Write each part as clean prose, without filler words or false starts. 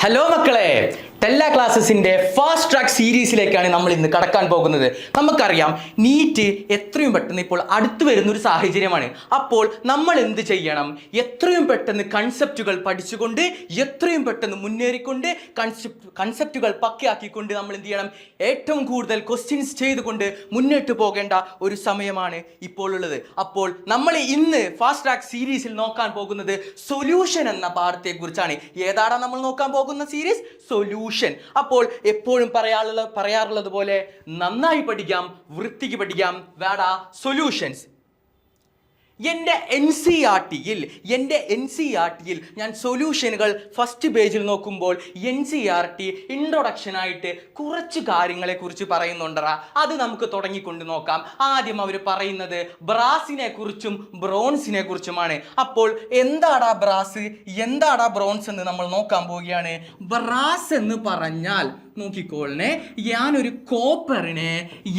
Hello മക്കളെ, ടെല്ല ക്ലാസ്സസിന്റെ fast track സീരീസിലേക്കാണ് നമ്മൾ ഇന്ന് കടക്കാൻ പോകുന്നത്. നമുക്കറിയാം നീറ്റ് എത്രയും പെട്ടെന്ന് ഇപ്പോൾ അടുത്തു വരുന്ന ഒരു സാഹചര്യമാണ്. അപ്പോൾ നമ്മൾ എന്ത് ചെയ്യണം? എത്രയും പെട്ടെന്ന് കൺസെപ്റ്റുകൾ പഠിച്ചുകൊണ്ട് എത്രയും പെട്ടെന്ന് മുന്നേറിക്കൊണ്ട് കൺസെപ്റ്റുകൾ പക്കയാക്കിക്കൊണ്ട് നമ്മൾ എന്ത് ചെയ്യണം? ഏറ്റവും കൂടുതൽ ക്വസ്റ്റ്യൻസ് ചെയ്തുകൊണ്ട് മുന്നോട്ട് പോകേണ്ട ഒരു സമയമാണ് ഇപ്പോൾ ഉള്ളത്. അപ്പോൾ നമ്മൾ ഇന്ന് ഫാസ്റ്റ് ട്രാക്ക് സീരീസിൽ നോക്കാൻ പോകുന്നത് സൊല്യൂഷൻ എന്ന പാഠത്തെ കുറിച്ചാണ്. ഏതാണ് നമ്മൾ നോക്കാൻ പോകുന്ന സീരീസ്? സൊല്യൂഷൻ. അപ്പോൾ എപ്പോഴും പറയാറുള്ളത് പോലെ നന്നായി പഠിക്കാം, വൃത്തിക്ക് പഠിക്കാം. വേടാ സൊല്യൂഷൻസ്. എൻ്റെ എൻ സി ആർ ടിയിൽ ഞാൻ സൊല്യൂഷനുകൾ ഫസ്റ്റ് പേജിൽ നോക്കുമ്പോൾ എൻ സി ആർ ടി ഇൻട്രൊഡക്ഷനായിട്ട് കുറച്ച് കാര്യങ്ങളെ കുറിച്ച് പറയുന്നുണ്ടറാ. അത് നമുക്ക് തുടങ്ങിക്കൊണ്ട് നോക്കാം. ആദ്യം അവർ പറയുന്നത് ബ്രാസിനെ കുറിച്ചും ബ്രോൺസിനെ കുറിച്ചുമാണ്. അപ്പോൾ എന്താടാ ബ്രാസ്, എന്താടാ ബ്രോൺസ് എന്ന് നമ്മൾ നോക്കാൻ പോവുകയാണ്. ബ്രാസ് എന്ന് പറഞ്ഞാൽ നോക്കിക്കോളനെ, ഞാനൊരു കോപ്പറിനെ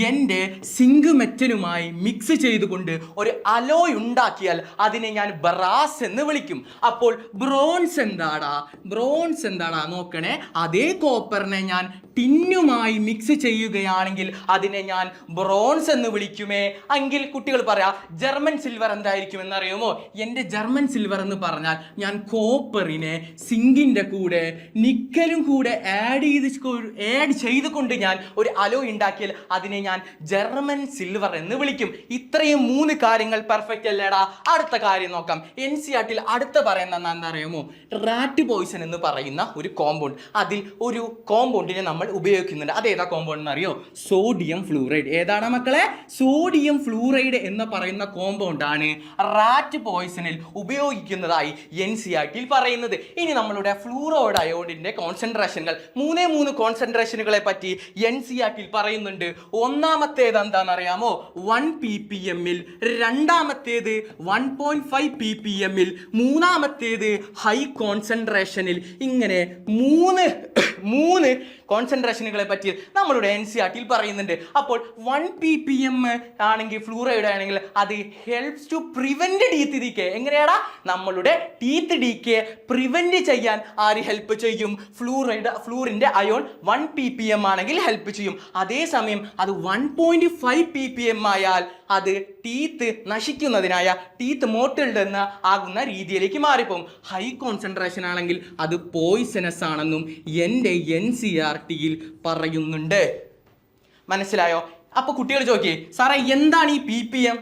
എൻ്റെ സിങ്ക് മെറ്റലുമായി മിക്സ് ചെയ്തുകൊണ്ട് ഒരു അലോയ് ഉണ്ടാക്കിയാൽ അതിനെ ഞാൻ ബ്രാസ് എന്ന് വിളിക്കും. അപ്പോൾ ബ്രോൺസ് എന്താടാ നോക്കണേ. അതേ കോപ്പറിനെ ഞാൻ ടിന്നുമായി മിക്സ് ചെയ്യുകയാണെങ്കിൽ അതിനെ ഞാൻ ബ്രോൺസ് എന്ന് വിളിക്കുമേ. എങ്കിൽ കുട്ടികൾ പറയാ ജർമ്മൻ സിൽവർ എന്തായിരിക്കും എന്നറിയുമോ? എൻ്റെ ജർമ്മൻ സിൽവർ എന്ന് പറഞ്ഞാൽ ഞാൻ കോപ്പറിനെ സിങ്കിൻ്റെ കൂടെ നിക്കലും കൂടെ ആഡ് ചെയ്തുകൊണ്ട് ഞാൻ ഒരു അലോയ് ഉണ്ടാക്കിയാൽ അതിനെ ഞാൻ ജർമ്മൻ സിൽവർ എന്ന് വിളിക്കും. ഇത്രയും 3 കാര്യങ്ങൾ പെർഫെക്റ്റ് അല്ലേടാ? അടുത്ത കാര്യം നോക്കാം. എൻ സി ആർ ടിയിൽ അടുത്ത പറയുന്ന എന്താ അറിയുമോ? റാറ്റ് പോയിസൺ എന്ന് പറയുന്ന ഒരു കോമ്പൗണ്ട്. അതിൽ ഒരു കോമ്പൗണ്ടിനെ നമ്മൾ ഉപയോഗിക്കുന്നുണ്ട്. അതേതാ കോമ്പൗണ്ട് എന്നറിയോ? Sodium fluoride. ഏതാണ് മക്കളെ? സോഡിയം ഫ്ലൂറൈഡ് എന്ന് പറയുന്ന കോമ്പൗണ്ട് ആണ് റാറ്റ് പോയിസണിൽ ഉപയോഗിക്കുന്നതായി എൻ സി ആർ ടിയിൽ പറയുന്നത്. ഇനി നമ്മളുടെ ഫ്ലൂറോയിഡ് അയോഡിന്റെ കോൺസെൻട്രേഷനുകൾ 3 കോൺസെൻട്രേഷനുകളെ പറ്റി എൻ സി ആർ ടിയിൽ പറയുന്നുണ്ട്. ഒന്നാമത്തേത് എന്താണെന്നറിയാമോ? 1 ppm, രണ്ടാമത്തേത് 1.5 ppm, മൂന്നാമത്തേത് ഹൈ കോൺസെൻട്രേഷനിൽ. ഇങ്ങനെ മൂന്ന് കോൺസെൻട്രേഷനുകളെ പറ്റി നമ്മളുടെ എൻ സി ആർ ടിയിൽ പറയുന്നുണ്ട്. അപ്പോൾ 1 ppm ആണെങ്കിൽ ഫ്ലൂറൈഡ് ആണെങ്കിൽ അത് helps to prevent teeth decay. എങ്ങനെയാടാ? നമ്മളുടെ ടീത്ത് ഡീക്കേ പ്രിവെന്റ് ചെയ്യാൻ ആര് ഹെൽപ്പ് ചെയ്യും? ഫ്ലൂറിന്റെ അയോൺ 1 ppm ആണെങ്കിൽ ഹെൽപ്പ് ചെയ്യും. അതേസമയം അത് 1.5 ppm ആയാൽ അത് ടീത്ത് നശിക്കുന്നതിനായ ടീത്ത് മോട്ടിൽഡ് എന്ന് ആകുന്ന രീതിയിലേക്ക് മാറിപ്പോകും. ഹൈ കോൺസെൻട്രേഷൻ ആണെങ്കിൽ അത് പോയിസണസ് ആണെന്നും എൻ്റെ എൻ സി ആർ ടിയിൽ പറയുന്നുണ്ട്. മനസ്സിലായോ? അപ്പോൾ കുട്ടികൾ ചോദിക്കേ, സാറേ എന്താണ് ഈ ppm?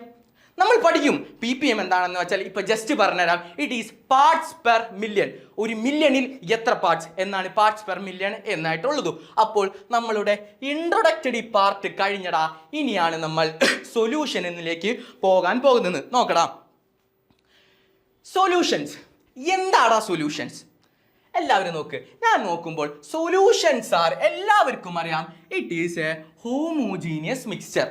നമ്മൾ പഠിക്കും. ppm എന്താണെന്ന് വെച്ചാൽ ഇപ്പൊ ജസ്റ്റ് പറഞ്ഞുതരാം. It is parts per million. ഒരു മില്യണിൽ എത്ര പാർട്സ് എന്നാണ് പാർട്സ് പെർ മില്യൺ എന്നായിട്ടുള്ളത്. അപ്പോൾ നമ്മളുടെ ഇൻട്രൊഡക്ടറി പാർട്ട് കഴിഞ്ഞടാ. ഇനിയാണ് നമ്മൾ സൊല്യൂഷൻ എന്നിലേക്ക് പോകാൻ പോകുന്നത്. നോക്കടാ, സൊല്യൂഷൻസ്. എന്താടാ സൊല്യൂഷൻസ്? എല്ലാവരും നോക്ക്. ഞാൻ നോക്കുമ്പോൾ സൊല്യൂഷൻസ് ആർ, എല്ലാവർക്കും അറിയാം, it is A homogeneous mixture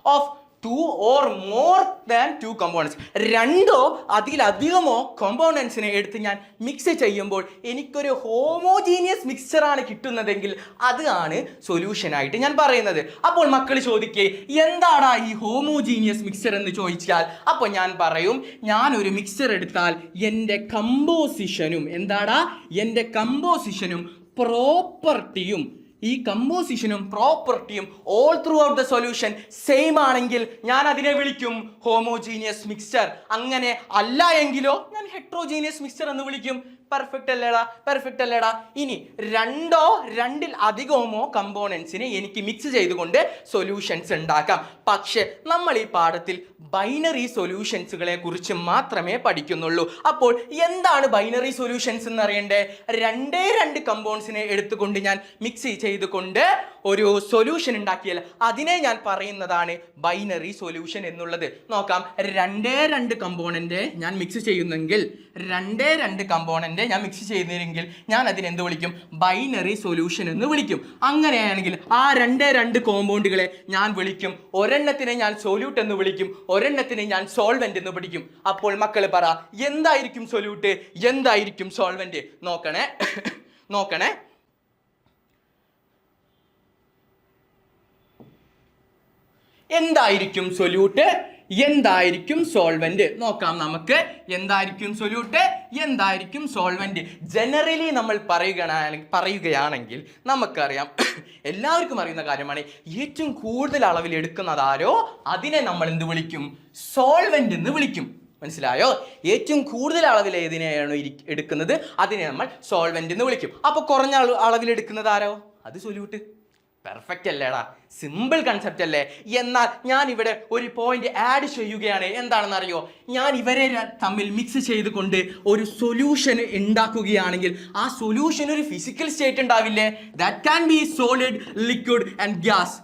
of 2 or more than 2 components. 2 അതിലധികമോ കോമ്പോണൻസിനെ എടുത്ത് ഞാൻ മിക്സ് ചെയ്യുമ്പോൾ എനിക്കൊരു ഹോമോജീനിയസ് മിക്സ്ചറാണ് കിട്ടുന്നതെങ്കിൽ അതാണ് സൊല്യൂഷനായിട്ട് ഞാൻ പറയുന്നത്. അപ്പോൾ മക്കൾ ചോദിക്കേ, എന്താടാ ഈ ഹോമോജീനിയസ് മിക്സ്ചർ എന്ന് ചോദിച്ചാൽ അപ്പോൾ ഞാൻ പറയും, ഞാനൊരു മിക്സ്ചർ എടുത്താൽ എൻ്റെ കമ്പോസിഷനും പ്രോപ്പർട്ടിയും all throughout the solution same ആണെങ്കിൽ ഞാൻ അതിനെ വിളിക്കും ഹോമോജീനിയസ് മിക്സ്ചർ. അങ്ങനെ അല്ല എങ്കിലോ ഞാൻ ഹെട്രോജീനിയസ് മിക്സ്ചർ എന്ന് വിളിക്കും. പെർഫെക്റ്റ് അല്ലേടാ? ഇനി 2 അധികമോ കമ്പോണൻസിനെ എനിക്ക് മിക്സ് ചെയ്തുകൊണ്ട് സൊല്യൂഷൻസ് ഉണ്ടാക്കാം. പക്ഷെ നമ്മൾ ഈ പാഠത്തിൽ ബൈനറി സൊല്യൂഷൻസുകളെ കുറിച്ച് മാത്രമേ പഠിക്കുന്നുള്ളൂ. അപ്പോൾ എന്താണ് ബൈനറി സൊല്യൂഷൻസ് എന്ന് അറിയണ്ടേ? 2 കമ്പോണൻസിനെ എടുത്തുകൊണ്ട് ഞാൻ മിക്സ് ചെയ്തുകൊണ്ട് ഒരു സൊല്യൂഷൻ ഉണ്ടാക്കിയാൽ അതിനെ ഞാൻ പറയുന്നതാണ് ബൈനറി സൊല്യൂഷൻ എന്നുള്ളത്. നോക്കാം. 2 കമ്പോണന്റ് ഞാൻ മിക്സ് ചെയ്യുന്നെങ്കിൽ ഞാൻ അതിനെന്ത് വിളിക്കും? ബൈനറി സൊല്യൂഷൻ എന്ന് വിളിക്കും. അങ്ങനെയാണെങ്കിൽ ആ 2 കോമ്പൗണ്ടുകളെ ഞാൻ വിളിക്കും. ഒരെണ്ണത്തിനെ ഞാൻ സൊല്യൂട്ട് എന്ന് വിളിക്കും, ഒരെണ്ണത്തിനെ ഞാൻ സോൾവെന്റ് എന്ന് പഠിക്കും. അപ്പോൾ മക്കൾ പറ, എന്തായിരിക്കും സൊല്യൂട്ട്, എന്തായിരിക്കും സോൾവെന്റ്? നോക്കണേ. എന്തായിരിക്കും സൊല്യൂട്ട്, എന്തായിരിക്കും സോൾവെന്റ് നോക്കാം നമുക്ക്. എന്തായിരിക്കും സൊല്യൂട്ട്, എന്തായിരിക്കും സോൾവെന്റ്? ജനറലി നമ്മൾ പറയുകയാണെങ്കിൽ നമുക്കറിയാം, എല്ലാവർക്കും അറിയുന്ന കാര്യമാണ്, ഏറ്റവും കൂടുതൽ അളവിൽ എടുക്കുന്നതാരോ അതിനെ നമ്മൾ എന്ത് വിളിക്കും? സോൾവെന്റ് എന്ന് വിളിക്കും. മനസ്സിലായോ? ഏറ്റവും കൂടുതൽ അളവിൽ ഏതിനെയാണോ എടുക്കുന്നത് അതിനെ നമ്മൾ സോൾവെന്റ് എന്ന് വിളിക്കും. അപ്പൊ കുറഞ്ഞ അളവിൽ എടുക്കുന്നത് ആരോ അത് സൊല്യൂട്ട്. പെർഫെക്റ്റ് അല്ലേടാ, സിമ്പിൾ കൺസെപ്റ്റ് അല്ലേ? എന്നാൽ ഞാൻ ഇവിടെ ഒരു പോയിന്റ് ആഡ് ചെയ്യുകയാണ്. എന്താണെന്ന് അറിയോ? ഞാൻ ഇവരെ തമ്മിൽ മിക്സ് ചെയ്തുകൊണ്ട് ഒരു സൊല്യൂഷൻ ഉണ്ടാക്കുകയാണെങ്കിൽ ആ സൊല്യൂഷൻ ഒരു ഫിസിക്കൽ സ്റ്റേറ്റ് ഉണ്ടാവില്ലേ? That can be solid, liquid and gas.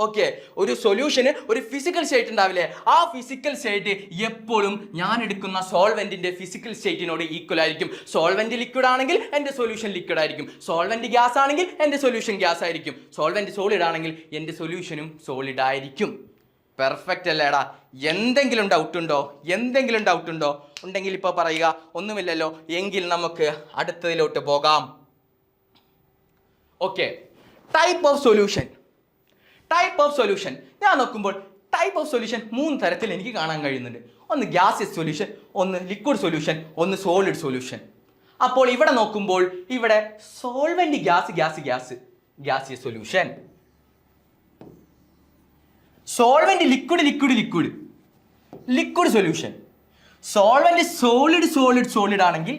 Okay, ഒരു സൊല്യൂഷന് ഒരു ഫിസിക്കൽ സ്റ്റേറ്റ് ഉണ്ടാവില്ലേ? ആ ഫിസിക്കൽ സ്റ്റേറ്റ് എപ്പോഴും ഞാൻ എടുക്കുന്ന സോൾവെന്റിന്റെ ഫിസിക്കൽ സ്റ്റേറ്റിനോട് ഈക്വൽ ആയിരിക്കും. സോൾവെന്റ് ലിക്വിഡ് ആണെങ്കിൽ എൻ്റെ സൊല്യൂഷൻ ലിക്വിഡ് ആയിരിക്കും. സോൾവെന്റ് ഗ്യാസ് ആണെങ്കിൽ എൻ്റെ സൊല്യൂഷൻ ഗ്യാസ് ആയിരിക്കും. സോൾവെന്റ് സോളിഡ് ആണെങ്കിൽ എൻ്റെ സൊല്യൂഷനും സോളിഡ് ആയിരിക്കും. പെർഫെക്റ്റ് അല്ലേടാ? എന്തെങ്കിലും ഡൗട്ട് ഉണ്ടോ? എന്തെങ്കിലും ഡൗട്ട് ഉണ്ടോ? ഉണ്ടെങ്കിൽ ഇപ്പോൾ പറയുക. ഒന്നുമില്ലല്ലോ എങ്കിൽ നമുക്ക് അടുത്തതിലോട്ട് പോകാം. Okay, type of solution. Type of solution ഞാൻ നോക്കുമ്പോൾ ടൈപ്പ് ഓഫ് സൊല്യൂഷൻ 3 തരത്തിൽ എനിക്ക് കാണാൻ കഴിയുന്നുണ്ട്. ഒന്ന് ഗ്യാസിയസ് സൊല്യൂഷൻ, ഒന്ന് ലിക്വിഡ് സൊല്യൂഷൻ, ഒന്ന് സോളിഡ് സൊല്യൂഷൻ. അപ്പോൾ ഇവിടെ നോക്കുമ്പോൾ ഇവിടെ solvent gaseous solution, solvent liquid solution, solvent solid ആണെങ്കിൽ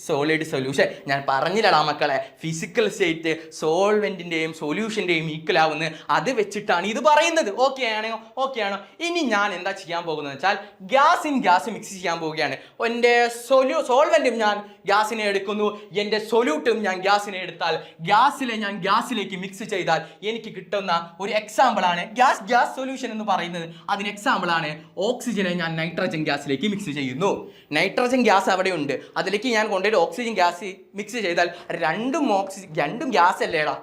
സോളിഡ് സൊല്യൂഷൻ. ഞാൻ പറഞ്ഞില്ലടാ മക്കളെ, ഫിസിക്കൽ സ്റ്റേറ്റ് സോൾവെന്റിന്റെയും സൊല്യൂഷന്റെയും ഈക്വൽ ആവുന്നത്. അത് വെച്ചിട്ടാണ് ഇത് പറയുന്നത്. ഓക്കെ ആണോ? ഇനി ഞാൻ എന്താ ചെയ്യാൻ പോകുന്നത് വെച്ചാൽ ഗ്യാസ് മിക്സ് ചെയ്യാൻ പോവുകയാണ്. എൻ്റെ സോൾവെന്റും ഞാൻ ഗ്യാസിനെ എടുക്കുന്നു, എൻ്റെ സൊല്യൂട്ടും ഞാൻ ഗ്യാസിനെ എടുത്താൽ ഞാൻ ഗ്യാസിലേക്ക് മിക്സ് ചെയ്താൽ എനിക്ക് കിട്ടുന്ന ഒരു എക്സാമ്പിളാണ് ഗ്യാസ് സൊല്യൂഷൻ എന്ന് പറയുന്നത്. അതിന് എക്സാമ്പിളാണ് ഓക്സിജനെ ഞാൻ നൈട്രജൻ ഗ്യാസിലേക്ക് മിക്സ് ചെയ്യുന്നു. നൈട്രജൻ ഗ്യാസ് അവിടെ ഉണ്ട്, അതിലേക്ക് ഞാൻ കൊണ്ടുപോയി ഓക്സിജൻ ഗ്യാസ് മിക്സ് ചെയ്താൽ രണ്ടും ഗ്യാസ് അല്ലേടാ?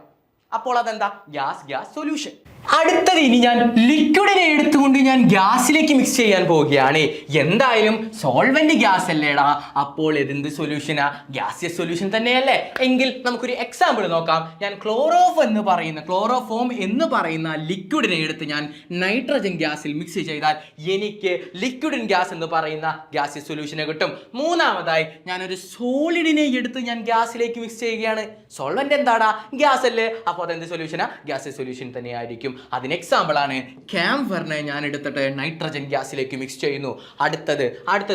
അപ്പോൾ അതെന്താ? Gas solution. അടുത്തത് ഇനി ഞാൻ ലിക്വിഡിനെ എടുത്തുകൊണ്ട് ഞാൻ ഗ്യാസിലേക്ക് മിക്സ് ചെയ്യാൻ പോവുകയാണ്. എന്തായാലും സോൾവെന്റ് ഗ്യാസ് അല്ലേടാ, അപ്പോൾ ഇതെന്ത് സൊല്യൂഷനാ? ഗ്യാസിയസ് സൊല്യൂഷൻ തന്നെയല്ലേ? എങ്കിൽ നമുക്കൊരു എക്സാമ്പിൾ നോക്കാം. ഞാൻ ക്ലോറോഫോം എന്ന് പറയുന്ന ലിക്വിഡിനെ എടുത്ത് ഞാൻ നൈട്രജൻ ഗ്യാസിൽ മിക്സ് ചെയ്താൽ എനിക്ക് ലിക്വിഡ് ഗ്യാസ് എന്ന് പറയുന്ന ഗ്യാസിയസ് സൊല്യൂഷനെ കിട്ടും. മൂന്നാമതായി ഞാനൊരു സോളിഡിനെ എടുത്ത് ഞാൻ ഗ്യാസിലേക്ക് മിക്സ് ചെയ്യുകയാണ്. സോൾവെന്റ് എന്താടാ? ഗ്യാസ് അല്ലേ? അപ്പോൾ അതെന്ത് സൊല്യൂഷനാ? ഗ്യാസിയസ് സൊല്യൂഷൻ തന്നെയായിരിക്കും. അതിന് എക്സാമ്പിൾ ആണ് ക്യാംഫറിനെ ഞാൻ എടുത്തിട്ട് നൈട്രജൻ ഗ്യാസിലേക്ക് മിക്സ് ചെയ്യുന്നു. അടുത്തത്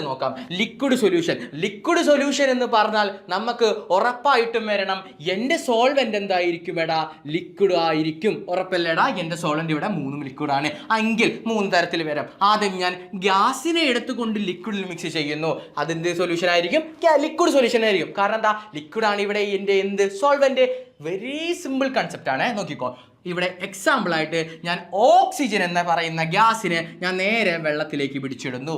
നോക്കാം, ലിക്വിഡ് സൊല്യൂഷൻ എന്ന് പറഞ്ഞാൽ നമുക്ക് ഉറപ്പായിട്ടും വരണം എൻ്റെ സോൾവെന്റ് എന്തായിരിക്കും? എടാ, ലിക്വിഡ് ആയിരിക്കും. ഉറപ്പല്ലേടാ? എൻ്റെ സോൾവെന്റ് ഇവിടെ 3 ലിക്വിഡ് ആണ്. എങ്കിൽ 3 തരത്തിൽ വരാം. ആദ്യം ഞാൻ ഗ്യാസിനെ എടുത്തുകൊണ്ട് ലിക്വിഡിൽ മിക്സ് ചെയ്യുന്നു. അതെന്ത് സൊല്യൂഷൻ ആയിരിക്കും? ലിക്വിഡ് സൊല്യൂഷൻ ആയിരിക്കും. കാരണം എന്താ? ലിക്വിഡ് ആണ് ഇവിടെ എൻ്റെ എന്ത് സോൾവെന്റ്. വെരി സിമ്പിൾ കൺസെപ്റ്റ് ആണ്. നോക്കിക്കോ, ഇവിടെ എക്സാമ്പിൾ ആയിട്ട് ഞാൻ ഓക്സിജൻ എന്ന് പറയുന്ന ഗ്യാസിനെ ഞാൻ നേരെ വെള്ളത്തിലേക്ക് പിടിച്ചിടുന്നു.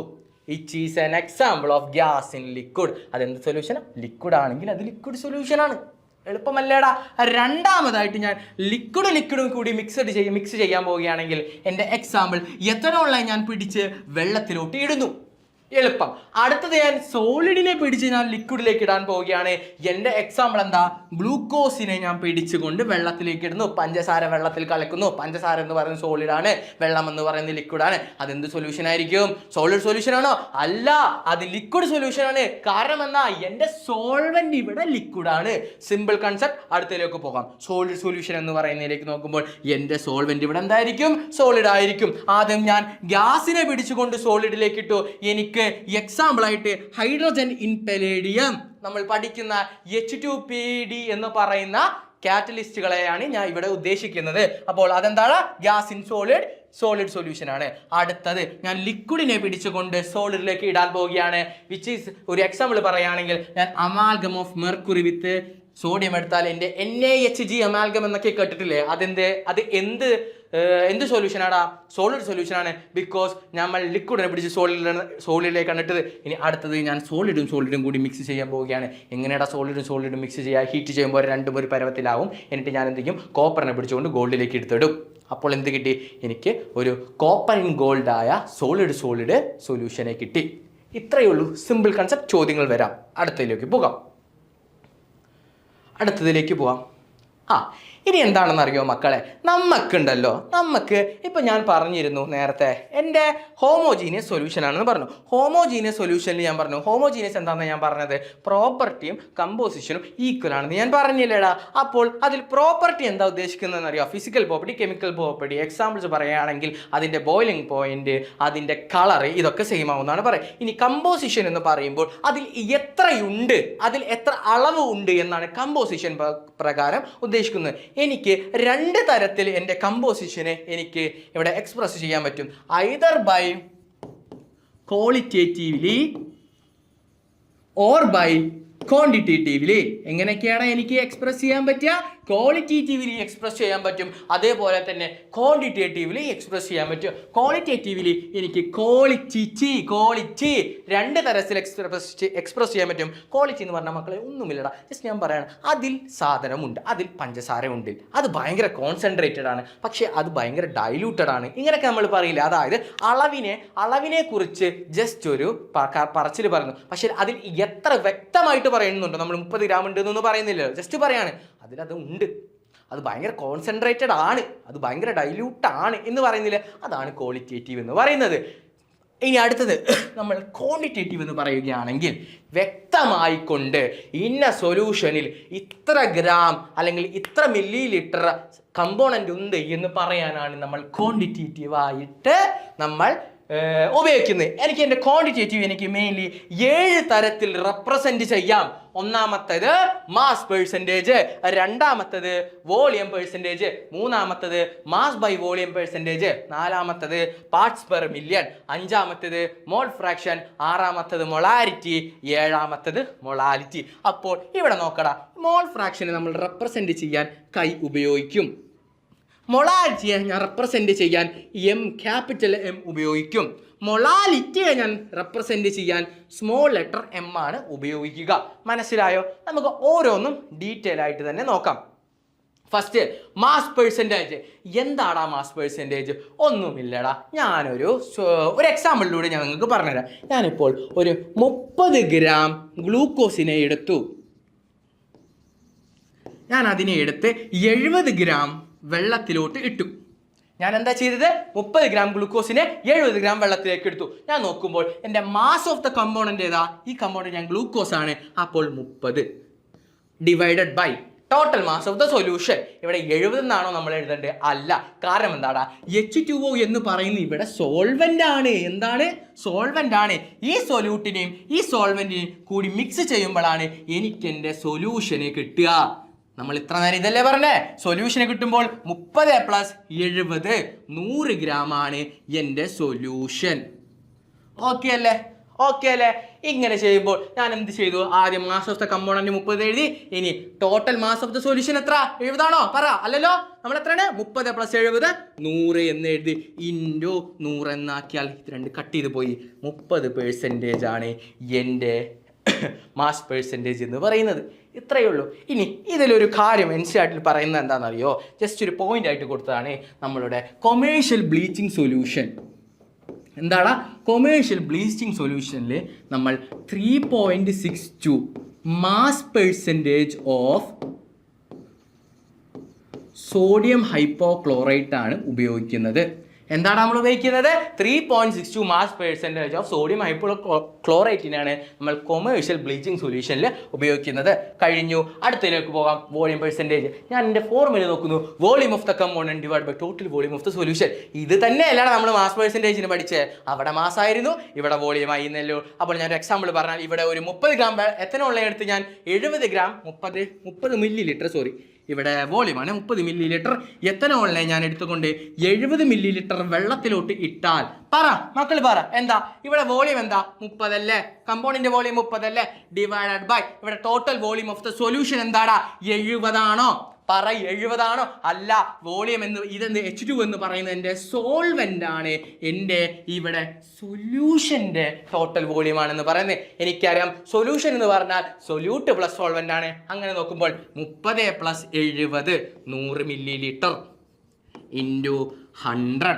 It is an example of gas in liquid. അതെന്ത് സൊല്യൂഷനാണ്? ലിക്വിഡ് ആണെങ്കിൽ അത് ലിക്വിഡ് സൊല്യൂഷൻ ആണ്. എളുപ്പമല്ലേടാ? രണ്ടാമതായിട്ട് ഞാൻ ലിക്വിഡും കൂടി മിക്സ് ചെയ്യാൻ പോവുകയാണെങ്കിൽ എൻ്റെ എക്സാമ്പിൾ എത്തനോളിനെ ഞാൻ പിടിച്ച് വെള്ളത്തിലോട്ട് ഇടുന്നു. എളുപ്പം. അടുത്തത് ഞാൻ സോളിഡിനെ പിടിച്ച് ഞാൻ ലിക്വിഡിലേക്ക് ഇടാൻ പോവുകയാണ്. എൻ്റെ എക്സാമ്പിൾ എന്താ? ഗ്ലൂക്കോസിനെ ഞാൻ പിടിച്ചുകൊണ്ട് വെള്ളത്തിലേക്ക് ഇടുന്നു. പഞ്ചസാര വെള്ളത്തിൽ കലക്കുന്നു. പഞ്ചസാര എന്ന് പറയുന്നത് സോളിഡാണ്, വെള്ളം എന്ന് പറയുന്നത് ലിക്വിഡാണ്. അതെന്ത് സൊല്യൂഷൻ ആയിരിക്കും? സോളിഡ് സൊല്യൂഷൻ ആണോ? അല്ല, അത് ലിക്വിഡ് സൊല്യൂഷൻ ആണ്. കാരണം എന്നാ? എൻ്റെ സോൾവെന്റ് ഇവിടെ ലിക്വിഡാണ്. Simple concept. അടുത്തതിലേക്ക് പോകാം. സോളിഡ് സൊല്യൂഷൻ എന്ന് പറയുന്നതിലേക്ക് നോക്കുമ്പോൾ എൻ്റെ സോൾവെന്റ് ഇവിടെ എന്തായിരിക്കും? സോളിഡ് ആയിരിക്കും. ആദ്യം ഞാൻ ഗ്യാസിനെ പിടിച്ചുകൊണ്ട് സോളിഡിലേക്ക് ഇട്ടു. എനിക്ക് എക്സാമ്പിൾ ആയിട്ട് ഹൈഡ്രോജൻ ഇൻ പെലേഡിയം, നമ്മൾ പഠിക്കുന്ന H2PD എന്ന് പറയുന്ന കാറ്റലിസ്റ്റുകളെയാണ് ഞാൻ ഇവിടെ ഉദ്ദേശിക്കുന്നത്. അപ്പോൾ അതെന്താണ്? ഗ്യാസ് ഇൻ സോളിഡ് സൊല്യൂഷൻ ആണ്. അടുത്തത് ഞാൻ ലിക്വിഡിനെ പിടിച്ചുകൊണ്ട് സോളിഡിലേക്ക് ഇടാൻ പോവുകയാണ്. വിച്ച് ഈസ്, ഒരു എക്സാമ്പിൾ പറയുകയാണെങ്കിൽ ഞാൻ amalgam of mercury with sodium എടുത്താൽ എൻ്റെ NaHG അമാൽഗം എന്നൊക്കെ കേട്ടിട്ടില്ലേ? അത് എന്ത് സൊല്യൂഷനാടാ? സോളിഡ് സൊല്യൂഷനാണ്. ബിക്കോസ് നമ്മൾ ലിക്വിഡിനെ പിടിച്ച് സോളിഡിലേക്കാണ് ഇട്ടത്. ഇനി അടുത്തത് ഞാൻ സോളിഡും കൂടി മിക്സ് ചെയ്യാൻ പോവുകയാണ്. എങ്ങനെയാടാ സോളിഡും മിക്സ് ചെയ്യുക? ഹീറ്റ് ചെയ്യുമ്പോൾ രണ്ടും ഒരു പരുവത്തിലാവും. എന്നിട്ട് ഞാൻ എന്ത് ചെയ്യും? കോപ്പറിനെ പിടിച്ചുകൊണ്ട് ഗോൾഡിലേക്ക് എടുത്തിടും. അപ്പോൾ എന്ത് കിട്ടി? എനിക്ക് ഒരു കോപ്പർ ഇൻ ഗോൾഡായ സോളിഡ് സൊല്യൂഷനെ കിട്ടി. ഇത്രയേ ഉള്ളൂ. Simple concept. ചോദ്യങ്ങൾ വരാം. അടുത്തതിലേക്ക് പോകാം. ഇനി എന്താണെന്ന് അറിയോ മക്കളെ, നമുക്ക് ഇപ്പം ഞാൻ പറഞ്ഞിരുന്നു നേരത്തെ എൻ്റെ ഹോമോജീനിയസ് സൊല്യൂഷൻ ആണെന്ന് പറഞ്ഞു. ഹോമോജീനിയസ് സൊല്യൂഷനിൽ ഞാൻ പറഞ്ഞു ഹോമോജീനിയസ് എന്താണെന്ന് ഞാൻ പറഞ്ഞത് പ്രോപ്പർട്ടിയും കമ്പോസിഷനും ഈക്വൽ ആണെന്ന് ഞാൻ പറഞ്ഞില്ലേടാ. അപ്പോൾ അതിൽ പ്രോപ്പർട്ടി എന്താ ഉദ്ദേശിക്കുന്നതെന്ന് അറിയോ? Physical property, chemical property. Examples പറയുകയാണെങ്കിൽ അതിൻ്റെ ബോയിലിംഗ് പോയിന്റ്, അതിൻ്റെ കളർ, ഇതൊക്കെ സെയിം ആവുമെന്നാണ് പറയുക. ഇനി കമ്പോസിഷൻ എന്ന് പറയുമ്പോൾ അതിൽ എത്രയുണ്ട്, അതിൽ എത്ര അളവ് ഉണ്ട് എന്നാണ് കമ്പോസിഷൻ പ്രകാരം ഉദ്ദേശിക്കുന്നത്. എനിക്ക് രണ്ട് തരത്തിൽ എൻ്റെ കമ്പോസിഷനെ എനിക്ക് ഇവിടെ എക്സ്പ്രസ് ചെയ്യാൻ പറ്റും. Either by qualitatively or by quantitatively. എങ്ങനെയൊക്കെയാണ് എനിക്ക് എക്സ്പ്രസ് ചെയ്യാൻ പറ്റുക? ക്വാളിറ്റേറ്റീവ്ലി എക്സ്പ്രസ് ചെയ്യാൻ പറ്റും, അതേപോലെ തന്നെ ക്വാണ്ടിറ്റേറ്റീവ്ലി എക്സ്പ്രസ് ചെയ്യാൻ പറ്റും. ക്വാളിറ്റേറ്റീവ്ലി എനിക്ക് ക്വാളിറ്റി രണ്ട് തരത്തിൽ എക്സ്പ്രസ് ചെയ്യാൻ പറ്റും. ക്വാളിറ്റി എന്ന് പറഞ്ഞാൽ മക്കളെ ഒന്നുമില്ലടാ, ജസ്റ്റ് ഞാൻ പറയാണ്, അതിൽ സാധനമുണ്ട്, അതിൽ പഞ്ചസാര ഉണ്ട്, അത് ഭയങ്കര കോൺസെൻട്രേറ്റഡ് ആണ്, പക്ഷേ അത് ഭയങ്കര ഡൈലൂട്ടഡ് ആണ്, ഇങ്ങനെയൊക്കെ നമ്മൾ പറയില്ല. അതായത് അളവിനെ കുറിച്ച് ജസ്റ്റ് ഒരു പറച്ചിൽ പറയുന്നു, പക്ഷേ അതിൽ എത്ര വ്യക്തമായിട്ട് പറയുന്നുണ്ടോ? നമ്മൾ 30 ഗ്രാം ഉണ്ട് എന്നൊന്നും പറയുന്നില്ലല്ലോ, ജസ്റ്റ് പറയാണ് അതിലത് ഉണ്ട്, അത് ഭയങ്കര കോൺസെൻട്രേറ്റഡ് ആണ്, അത് ഭയങ്കര ഡൈല്യൂട്ടാണ് എന്ന് പറയുന്നില്ല. അതാണ് ക്വാളിറ്റേറ്റീവ് എന്ന് പറയുന്നത്. ഇനി അടുത്തത് നമ്മൾ ക്വാണ്ടിറ്റേറ്റീവ് എന്ന് പറയുകയാണെങ്കിൽ വ്യക്തമായിക്കൊണ്ട് ഇന്ന സൊല്യൂഷനിൽ ഇത്ര ഗ്രാം അല്ലെങ്കിൽ ഇത്ര മില്ലി ലിറ്റർ കമ്പോണൻ്റ് ഉണ്ട് എന്ന് പറയാനാണ് നമ്മൾ ക്വാണ്ടിറ്റേറ്റീവായിട്ട് നമ്മൾ ഉപയോഗിക്കുന്നത്. എനിക്ക് എൻ്റെ ക്വാണ്ടിറ്റേറ്റീവ് എനിക്ക് മെയിൻലി 7 തരത്തിൽ റെപ്രസെൻറ്റ് ചെയ്യാം. ഒന്നാമത്തേത് മാസ് പെർസെൻറ്റേജ്, രണ്ടാമത്തേത് വോളിയം പെർസെൻറ്റേജ്, മൂന്നാമത്തേത് മാസ് ബൈ വോളിയം പെർസെൻറ്റേജ്, നാലാമത്തേത് പാർട്സ് പെർ മില്യൺ, അഞ്ചാമത്തേത് മോൾ ഫ്രാക്ഷൻ, ആറാമത്തേത് മൊളാരിറ്റി, ഏഴാമത്തേത് മൊളാലിറ്റി. അപ്പോൾ ഇവിടെ നോക്കടാ, മോൾ ഫ്രാക്ഷനെ നമ്മൾ റെപ്രസെൻറ്റ് ചെയ്യാൻ കൈ ഉപയോഗിക്കും. മൊളാലിറ്റിയെ ഞാൻ റെപ്രസെൻറ്റ് ചെയ്യാൻ ക്യാപിറ്റൽ എം ഉപയോഗിക്കും. മൊളാലിറ്റിയെ ഞാൻ റെപ്രസെൻറ്റ് ചെയ്യാൻ സ്മോൾ ലെറ്റർ എം ആണ് ഉപയോഗിക്കുക. മനസ്സിലായോ? നമുക്ക് ഓരോന്നും ഡീറ്റെയിൽ ആയിട്ട് തന്നെ നോക്കാം. First mass percentage. എന്താടാ മാസ് പെർസെൻറ്റേജ്? ഒന്നുമില്ലടാ, ഞാനൊരു എക്സാമ്പിളിലൂടെ ഞാൻ നിങ്ങൾക്ക് പറഞ്ഞുതരാം. ഞാനിപ്പോൾ ഒരു 30 ഗ്രാം ഗ്ലൂക്കോസിനെ എടുത്തു. ഞാൻ അതിനെ എടുത്ത് 70 ഗ്രാം വെള്ളത്തിലോട്ട് ഇട്ടു. ഞാൻ എന്താ ചെയ്തത്? 30 ഗ്രാം ഗ്ലൂക്കോസിനെ 70 ഗ്രാം വെള്ളത്തിലേക്ക് എടുത്തു. ഞാൻ നോക്കുമ്പോൾ എൻ്റെ മാസ് ഓഫ് ദ കമ്പോണൻ്റ് ഏതാ? ഈ കമ്പോണൻ്റ് ഞാൻ ഗ്ലൂക്കോസ് ആണ്. അപ്പോൾ 30 divided by total mass of the solution. ഇവിടെ 70 എന്നാണോ നമ്മൾ എഴുതേണ്ടത്? അല്ല. കാരണം എന്താടാ? H2O എന്ന് പറയുന്നത് ഇവിടെ സോൾവെന്റ് ആണ്. എന്താണ്? സോൾവെന്റ് ആണ്. ഈ സൊല്യൂട്ടിനെയും ഈ സോൾവെന്റിനെയും കൂടി മിക്സ് ചെയ്യുമ്പോഴാണ് എനിക്ക് എൻ്റെ സൊല്യൂഷനെ കിട്ടുക. നമ്മൾ ഇത്ര നേരം ഇതല്ലേ പറഞ്ഞേ? സൊല്യൂഷനെ കിട്ടുമ്പോൾ 30 + 70 100 ഗ്രാം ആണ് എൻ്റെ സൊല്യൂഷൻ. ഓക്കെ അല്ലേ? ഇങ്ങനെ ചെയ്യുമ്പോൾ ഞാൻ എന്ത് ചെയ്തു? ആദ്യം മാസ് ഓഫ് ദ കമ്പോണന്റ് 30 എഴുതി. ഇനി total mass of the solution എത്ര? 70 ആണോ? പറ. അല്ലല്ലോ, നമ്മൾ എത്രയാണ്? 30 + 70 100 എന്ന് എഴുതി. ഇൻറ്റു 100 എന്നാക്കിയാൽ ഇത് രണ്ട് കട്ട് ചെയ്ത് പോയി. 30% ആണ് എൻ്റെ മാസ് പെർസെൻറ്റേജ് എന്ന് പറയുന്നത്. ഇത്രയേ ഉള്ളൂ. ഇനി ഇതിലൊരു കാര്യം NCERT പറയുന്നത് എന്താണെന്നറിയോ? ജസ്റ്റ് ഒരു പോയിന്റ് ആയിട്ട് കൊടുത്തതാണ് നമ്മളുടെ കൊമേഴ്ഷ്യൽ ബ്ലീച്ചിങ് സൊല്യൂഷൻ. എന്താണ്? കൊമേഴ്ഷ്യൽ ബ്ലീച്ചിങ് സൊല്യൂഷനിൽ നമ്മൾ 3.62 mass percentage of sodium hypochlorite ആണ് ഉപയോഗിക്കുന്നത്. എന്താണ് നമ്മൾ ഉപയോഗിക്കുന്നത്? 3.62 മാസ് പെർസെൻറ്റേജ് ഓഫ് സോഡിയം ഹൈപ്പോക്ലോറൈറ്റിനാണ് നമ്മൾ കൊമേഴ്ഷ്യൽ ബ്ലീച്ചിങ് സൊല്യൂഷനിൽ ഉപയോഗിക്കുന്നത്. കഴിഞ്ഞു. അടുത്തതിലേക്ക് പോകാം. Volume percentage. ഞാൻ എൻ്റെ ഫോർമുല നോക്കുന്നു. Volume of the component divide by total volume of the solution. ഇത് തന്നെ അല്ലാതെ നമ്മൾ മാസ് പെർസെൻറ്റേജിന് പഠിച്ചത്. അവിടെ മാസ് ആയിരുന്നു, ഇവിടെ വോളിയം ആയിരുന്നല്ലോ. അപ്പോൾ ഞാൻ ഒരു എക്സാമ്പിൾ പറഞ്ഞാൽ ഇവിടെ ഒരു 30 ഗ്രാം എത്തനോൾ എടുത്ത് ഞാൻ 70 ഗ്രാം 30 മില്ലി ലിറ്റർ ഇവിടെ വോളിയമാണ് 30 മില്ലി ലിറ്റർ എത്തനോളിനെ ഞാൻ എടുത്തുകൊണ്ട് 70 മില്ലി ലിറ്റർ വെള്ളത്തിലോട്ട് ഇട്ടാൽ മക്കൾ പറ എന്താ? ഇവിടെ വോളിയം എന്താ? 30 അല്ലേ? കമ്പോണന്റ് വോളിയം 30 അല്ലേ? ഡിവൈഡഡ് ബൈ ഇവിടെ total volume of the solution എന്താടാ? 70 ആണോ? പറ. 70 ആണോ? അല്ല. വോളിയം എന്ന് ഇതെന്ത്? H2 എന്ന് പറയുന്നത് എൻ്റെ സോൾവെന്റ് ആണ്. എൻ്റെ ഇവിടെ സൊല്യൂഷൻ്റെ ടോട്ടൽ വോളിയം ആണെന്ന് പറയുന്നത്. എനിക്കറിയാം സൊല്യൂഷൻ എന്ന് പറഞ്ഞാൽ സൊല്യൂട്ട് പ്ലസ് സോൾവെന്റ് ആണ്. അങ്ങനെ നോക്കുമ്പോൾ 30 + 70 100 മില്ലി ലിറ്റർ ഇൻറ്റു 100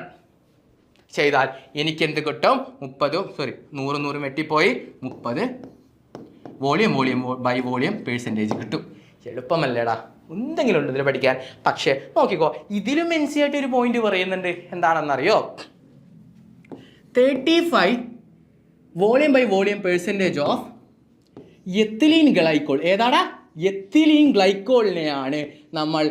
ചെയ്താൽ എനിക്ക് എന്ത് കിട്ടും? 100 വെട്ടിപ്പോയി 30 വോളിയം ബൈ വോളിയം പെർസെൻറ്റേജ് കിട്ടും. എളുപ്പമല്ലേടാ? എന്തെങ്കിലും ഉണ്ട് ഇതിൽ പഠിക്കാൻ. പക്ഷേ നോക്കിക്കോ, ഇതിലും എൻസി ആയിട്ട് ഒരു പോയിന്റ് പറയുന്നുണ്ട്. എന്താണെന്നറിയോ? 35 volume by volume percentage of ethylene glycol. ഏതാടാ? എത്തിലീൻ ഗ്ലൈക്കോളിനെയാണ് നമ്മൾ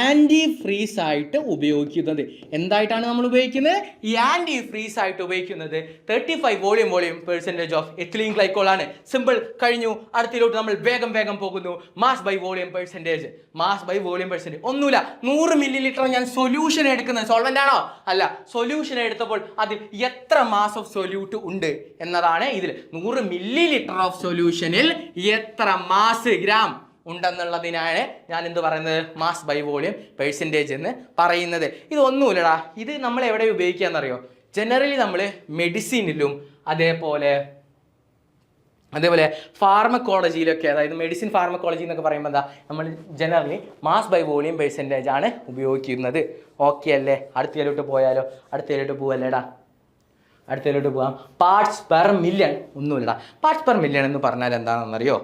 ആൻറ്റി ഫ്രീസ് ആയിട്ട് ഉപയോഗിക്കുന്നത്. എന്തായിട്ടാണ് നമ്മൾ ഉപയോഗിക്കുന്നത്? ഈ ആൻറ്റി ഫ്രീസ് ആയിട്ട് ഉപയോഗിക്കുന്നത് 35 volume percentage of ethylene glycol ആണ്. സിമ്പിൾ, കഴിഞ്ഞു. അടുത്തിലോട്ട് നമ്മൾ വേഗം പോകുന്നു. Mass by volume percentage. ഒന്നുമില്ല, 100 ml ഞാൻ സൊല്യൂഷൻ എടുക്കുന്നത്. സോൾവെന്റ് ആണോ? അല്ല. സൊല്യൂഷൻ എടുത്തപ്പോൾ അതിൽ എത്ര മാസ് ഓഫ് സൊല്യൂട്ട് ഉണ്ട് എന്നതാണ് ഇതിൽ. 100 ml ഓഫ് സൊല്യൂഷനിൽ എത്ര മാസ് ഗ്രാം ഉണ്ടെന്നുള്ളതിനാണ് ഞാൻ എന്ത് പറയുന്നത്? മാസ് ബൈ വോളിയം പെർസെൻറ്റേജ് എന്ന് പറയുന്നത്. ഇതൊന്നുമില്ലടാ, ഇത് നമ്മൾ എവിടെ ഉപയോഗിക്കാന്നറിയോ? ജനറലി നമ്മൾ മെഡിസിനിലും അതേപോലെ ഫാർമക്കോളജിയിലൊക്കെ, അതായത് മെഡിസിൻ ഫാർമക്കോളജി എന്നൊക്കെ പറയുമ്പോൾ എന്താ, നമ്മൾ generally mass by volume percentage ആണ് ഉപയോഗിക്കുന്നത്. ഓക്കെ അല്ലേ? അടുത്തതിലോട്ട് പോയാലോ? അടുത്തതിലോട്ട് പോവല്ലേടാ? അടുത്തതിലോട്ട് പോകാം. Parts per million. ഒന്നുമില്ലടാ, പാർട്സ് പെർ മില്യൺ എന്ന് പറഞ്ഞാൽ എന്താണെന്നറിയോ?